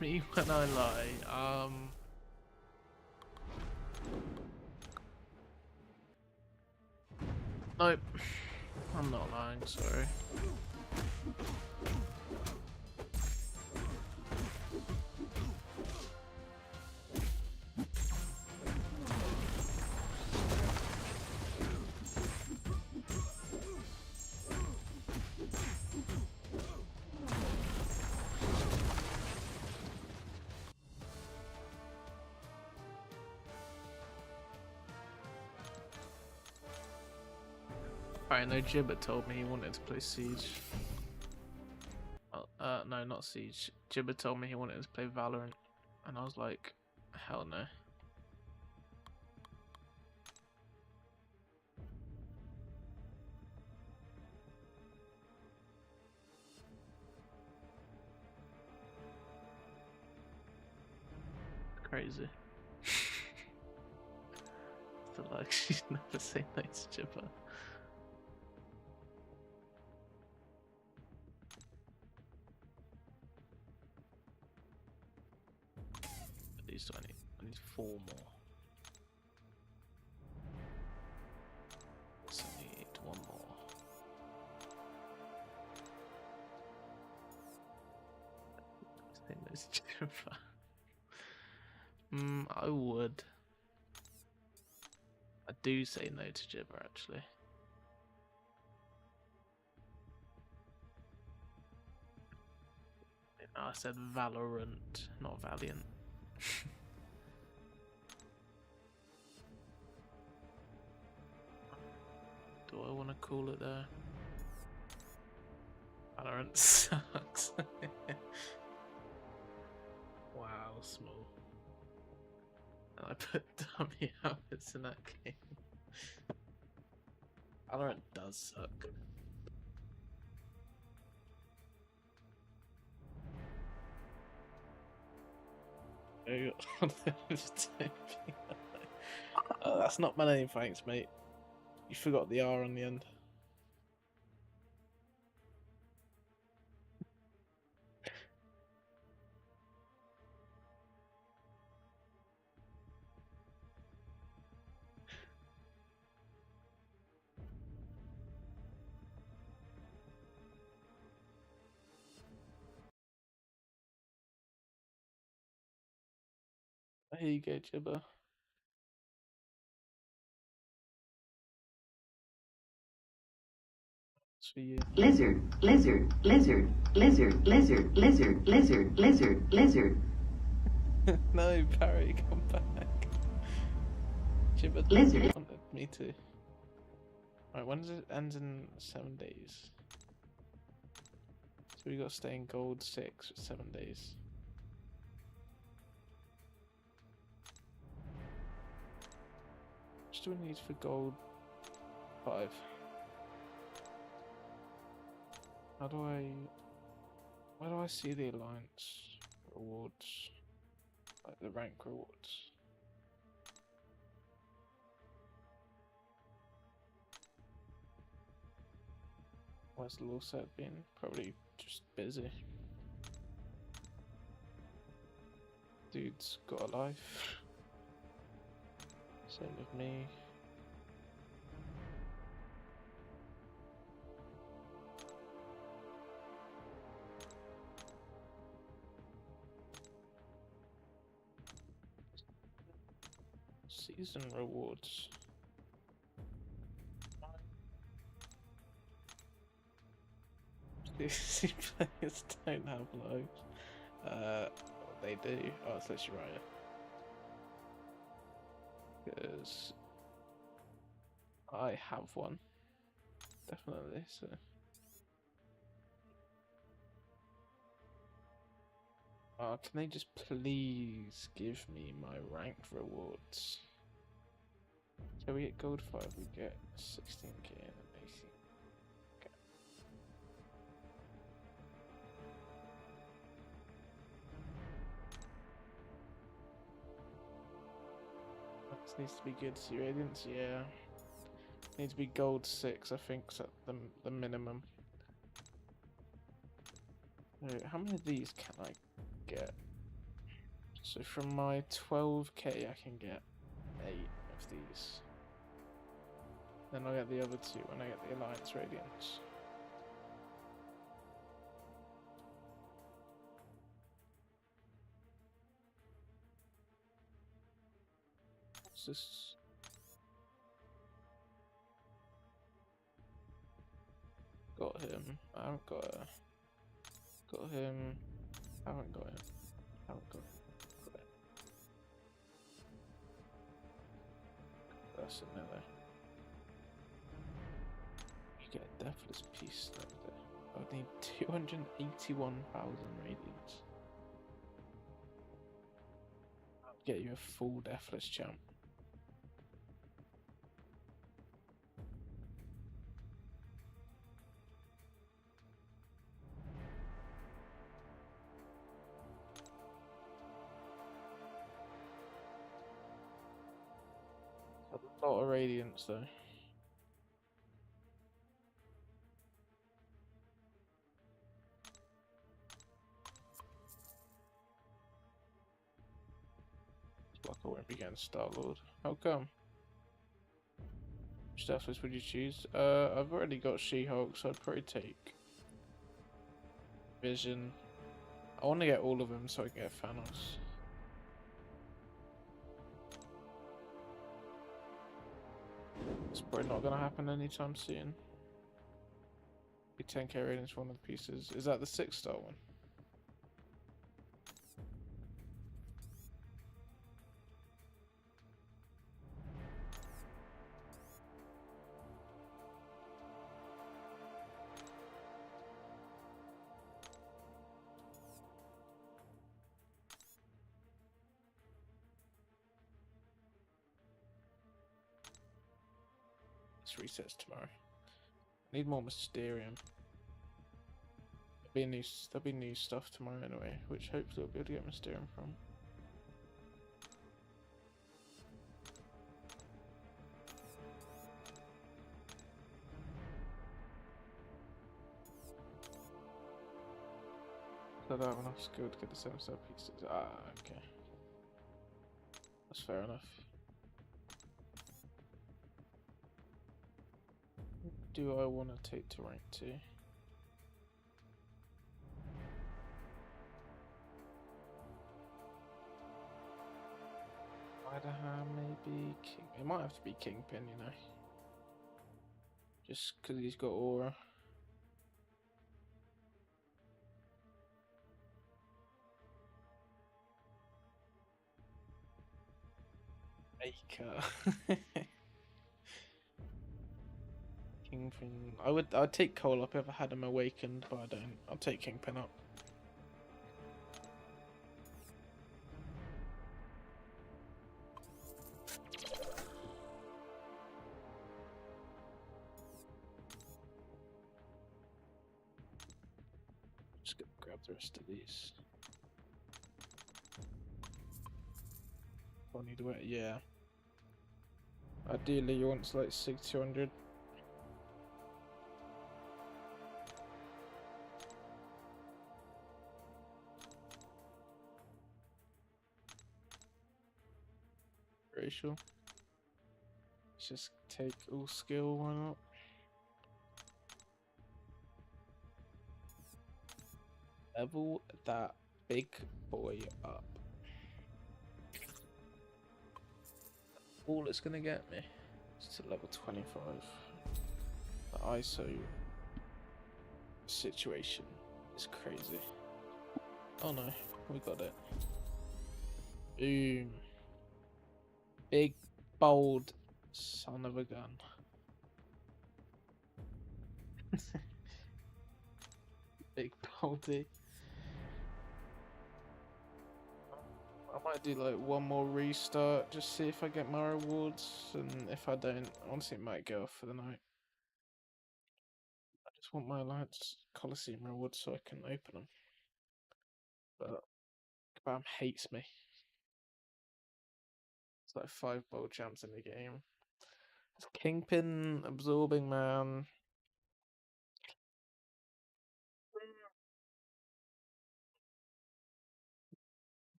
Me when I lie, nope. I'm not lying, sorry. I know Gibbet told me he wanted to play Siege. No, not Siege. Gibbet told me he wanted to play Valorant, and I was like, hell no. Crazy. I feel like she's never seen no to Gibbet. I need 4 more. So I need 1 more. I think there's Jennifer. I would. I do say no to Gibber actually. I said Valorant, not Valiant. Do I want to call it there? Valorant sucks. Wow, small. And I put dummy hours in that game. Valorant does suck. That's not my name, thanks, mate. You forgot the R on the end. Here you go, Jibber. It's for you. Lizard, lizard, lizard, lizard, lizard, lizard, lizard, lizard, lizard. No, Barry, come back. Jibber Lizard. wanted me to. Right, when does it end in 7 days? So we got to stay in gold 6 for 7 days. What do we need for gold 5? Where do I see the alliance rewards? Like the rank rewards. Where's the law set been? Probably just busy. Dude's got a life. Same with me. Season rewards. PC players don't have lives. They do. Oh, it's literally right. Because I have one, definitely. So can they just please give me my ranked rewards? So we get gold 5, we get 16k and an AC. Okay. This needs to be good. See Radiance, yeah. Needs to be gold 6, I think, is at the minimum. So how many of these can I get? So from my 12k I can get 8 of these. Then I'll get the other 2 when I get the Alliance Radiance. What's this? Got him. I haven't got her. Got him. Haven't got him. Haven't got him. Got him. That's another. You get a Deathless Piece like that. I would need 281,000 radiance. I'll get you a full Deathless champ. A lot of radiance though. Like I won't be getting Star-Lord. How come? Which Deathless would you choose? I've already got She-Hulk, so I'd probably take Vision. I want to get all of them so I can get Thanos. It's probably not going to happen anytime soon. Be 10k radiance for one of the pieces. Is that the 6-star one? Netflix resets tomorrow. I need more Mysterium. There'll be new stuff tomorrow anyway, which hopefully I'll be able to get Mysterium from. So I don't have enough skill to get the 7-star pieces. Ah, okay. That's fair enough. Do I want to take to rank 2? Spider-Ham, maybe King. It might have to be Kingpin, you know. Just because he's got aura. Baker. Kingpin. I'd take Cole up if I had him awakened, but I don't. I'll take Kingpin up. Just gonna grab the rest of these. I need to wait, yeah. Ideally you want like 600. Racial. Let's just take all skill, why not? Level that big boy up. All it's gonna get me is to level 25. The ISO situation is crazy. Oh no, we got it. Boom. Big, bold son of a gun. Big boldy. I might do like one more restart, just see if I get my rewards, and if I don't, honestly it might go off for the night. I just want my Alliance Coliseum rewards so I can open them. But Kabam hates me. It's like 5 bold champs in the game. It's Kingpin, Absorbing Man.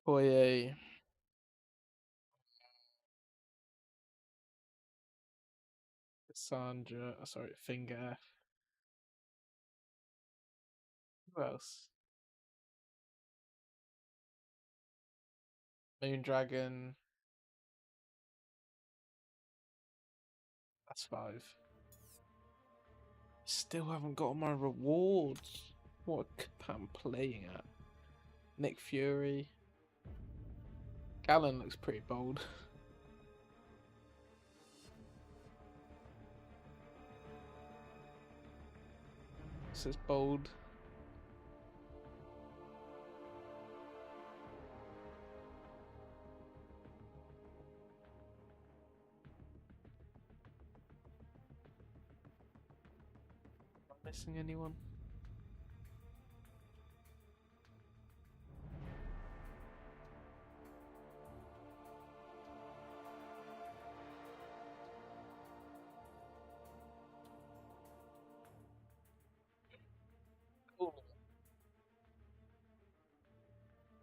Oye. Cassandra, oh, sorry, Finger. Who else? Moondragon. That's 5. Still haven't got my rewards. What I'm playing at? Nick Fury. Gallon looks pretty bold. This is bold. Am I missing anyone?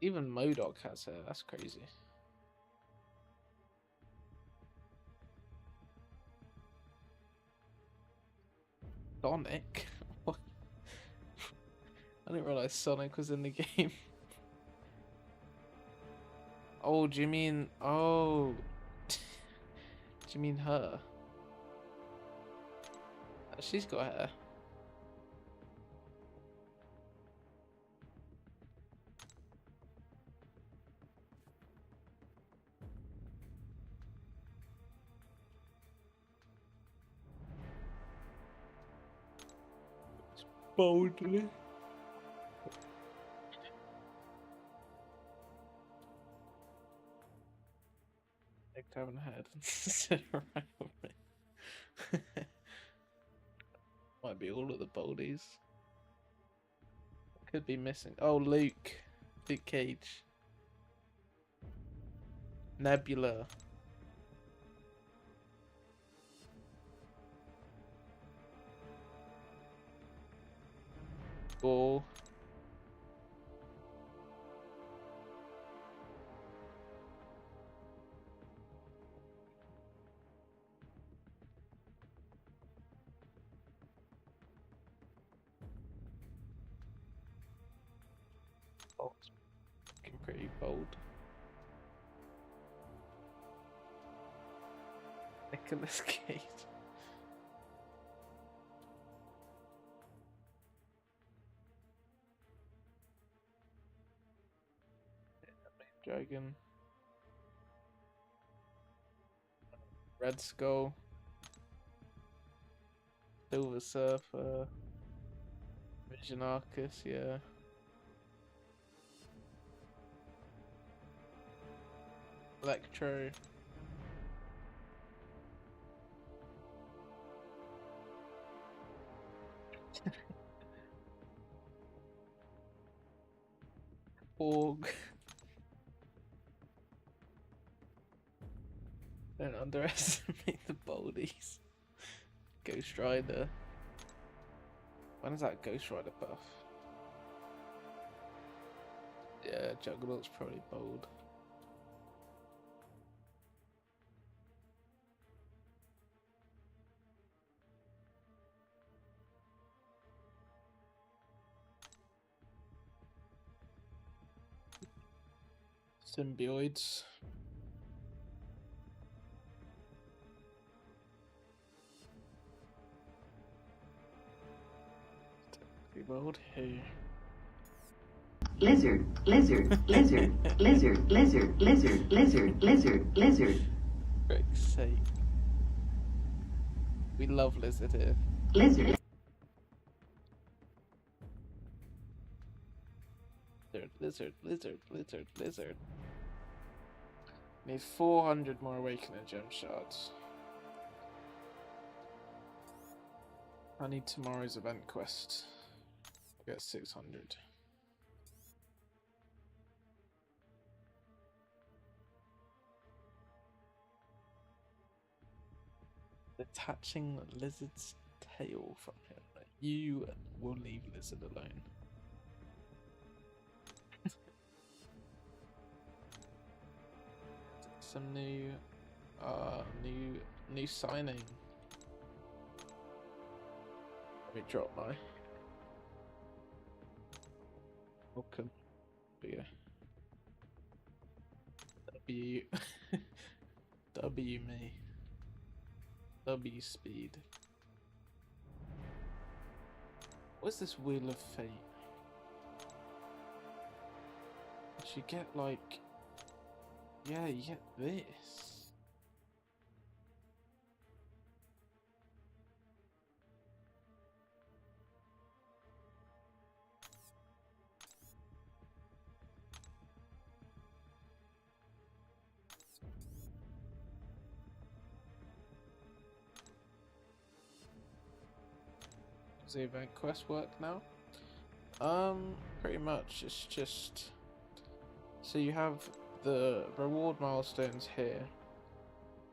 Even MODOK has her, that's crazy. Sonic? What? I didn't realise Sonic was in the game. Oh, do you mean... Oh. Do you mean her? She's got hair. Boldly. Nick having a head. Sit around me. might be all of the boldies. Could be missing. Oh, Luke Cage, Nebula. Ball. Oh, it's looking pretty bold. Nicolas Cage. Dragon. Red Skull. Silver Surfer. Vision Arcus, yeah. Electro. Org. Don't underestimate the boldies. Ghost Rider. When is that Ghost Rider buff? Yeah, Juggernaut's probably bold. Symbioids. Bold. Who? Lizard, lizard, lizard, lizard, lizard, lizard, lizard, lizard, lizard. For Christ's sake. We love Lizard here. Lizard. Lizard. Need 400 more Awakening Gem Shards. I need tomorrow's event quest. Get 600. Detaching Lizard's tail from him. You will leave Lizard alone. Some new signing. Let me drop my welcome. Yeah. W me. W speed. What's this Wheel of Fate? You get like, yeah, you get this. Does the event quest work now? Pretty much. It's just so you have the reward milestones here,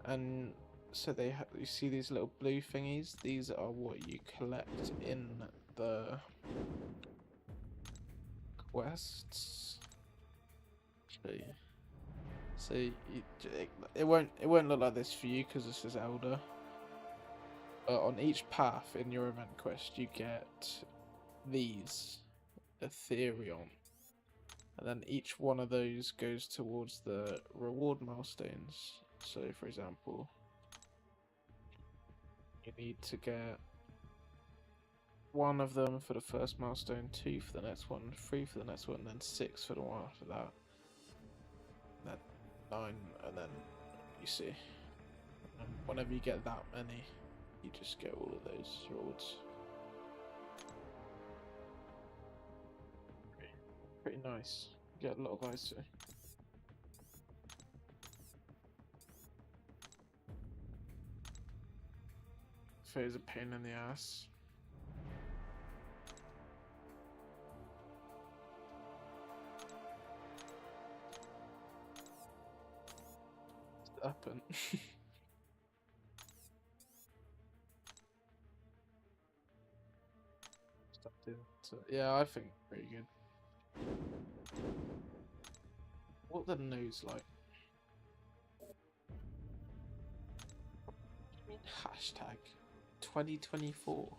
and so you see these little blue thingies. These are what you collect in the quests. So it won't look like this for you because this is Elder. On each path in your event quest, you get these Ethereum, and then each one of those goes towards the reward milestones. So, for example, you need to get 1 of them for the first milestone, 2 for the next one, 3 for the next one, and then 6 for the one after that. Then 9, and then you see. And whenever you get that many, you just get all of those rewards. Pretty nice. You get a lot of those too. Faye's a pain in the ass. happen. So, yeah, I think pretty good. What the news like? Hashtag 2024.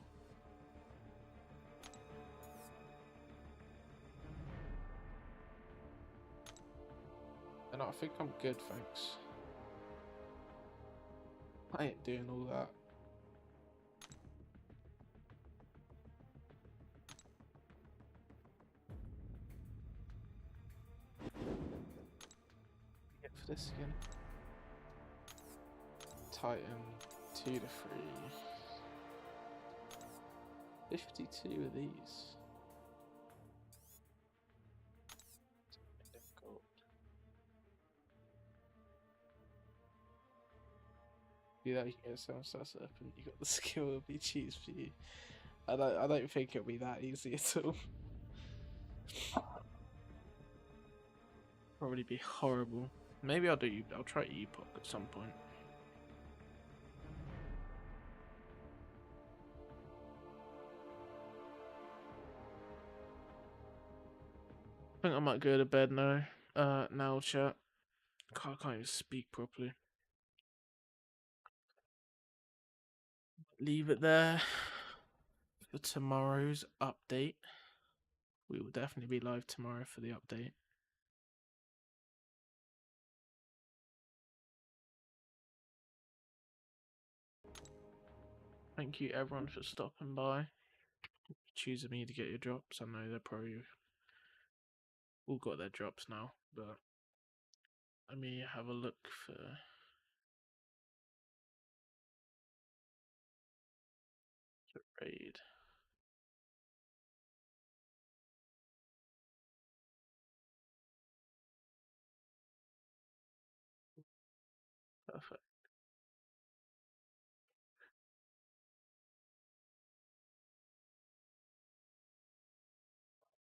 And I think I'm good, thanks. I ain't doing all that. Get for this again. Titan 2 to 3. 52 of these. Gold. Do that, you can get someone starts up and you got the skill, it'll be cheats for you. I don't think it'll be that easy at all. Probably be horrible. Maybe I'll try Epoch at some point. I think I might go to bed now. Now chat. I can't even speak properly. Leave it there for tomorrow's update. We will definitely be live tomorrow for the update. Thank you everyone for stopping by. Choosing me to get your drops. I know they're probably all got their drops now, but let me have a look for the raid. Perfect.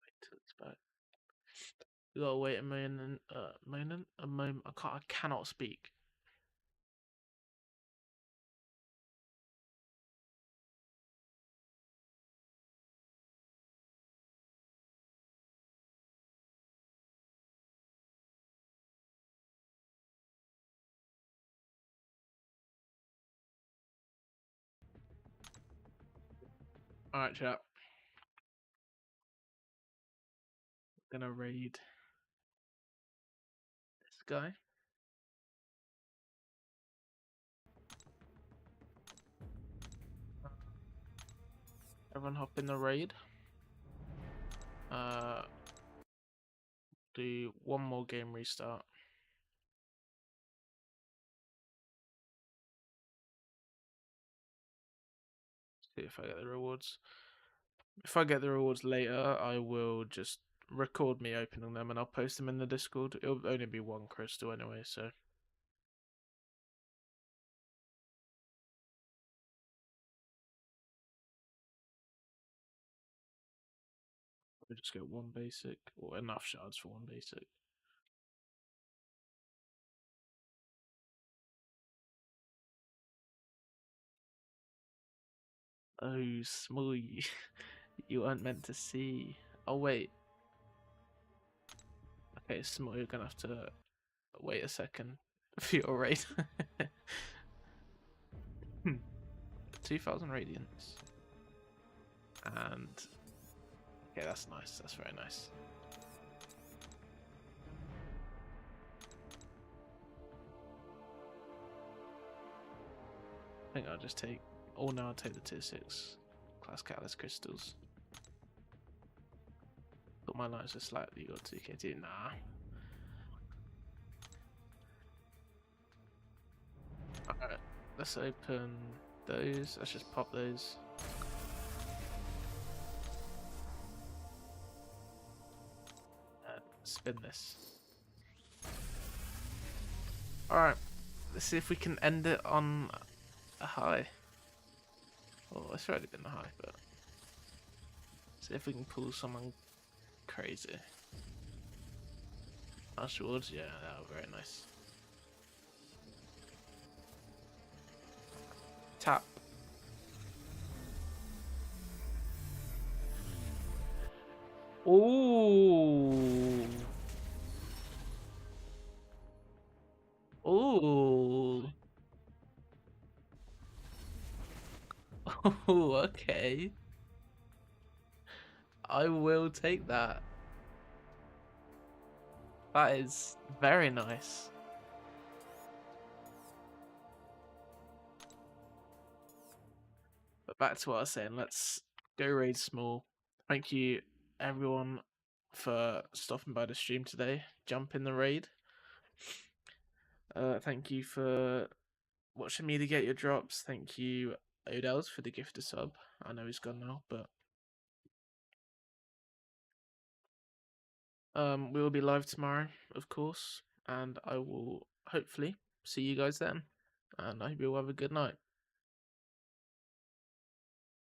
Wait till it's back. We gotta wait a moment. A moment. I cannot speak. Alright, chat. Gonna raid this guy. Everyone hop in the raid. Do one more game restart. See if I get the rewards. If I get the rewards later, I will just record me opening them and I'll post them in the Discord. It'll only be one crystal anyway, so. We'll just get one basic, or enough shards for one basic. Oh, small. You weren't meant to see. Oh, wait. Okay, small, you're gonna have to wait a second for your raid. 2,000 radiance. And okay, that's nice. That's very nice. I think I'll just take. Oh no, I'll take the tier 6 class catalyst crystals. But my lights are slightly got 2k2. Nah. Alright, let's open those. Let's just pop those. And spin this. Alright, let's see if we can end it on a high. Oh, it's already been a high, but see if we can pull someone crazy. Afterwards, yeah, that was very nice. Tap. Ooh. Ooh. Oh, okay. I will take that. That is very nice. But back to what I was saying, let's go raid small. Thank you everyone for stopping by the stream today. Jump in the raid. Thank you for watching me to get your drops. Thank you Odell's for the gift of sub. I know he's gone now, but we will be live tomorrow, of course, and I will hopefully see you guys then. And I hope you all have a good night.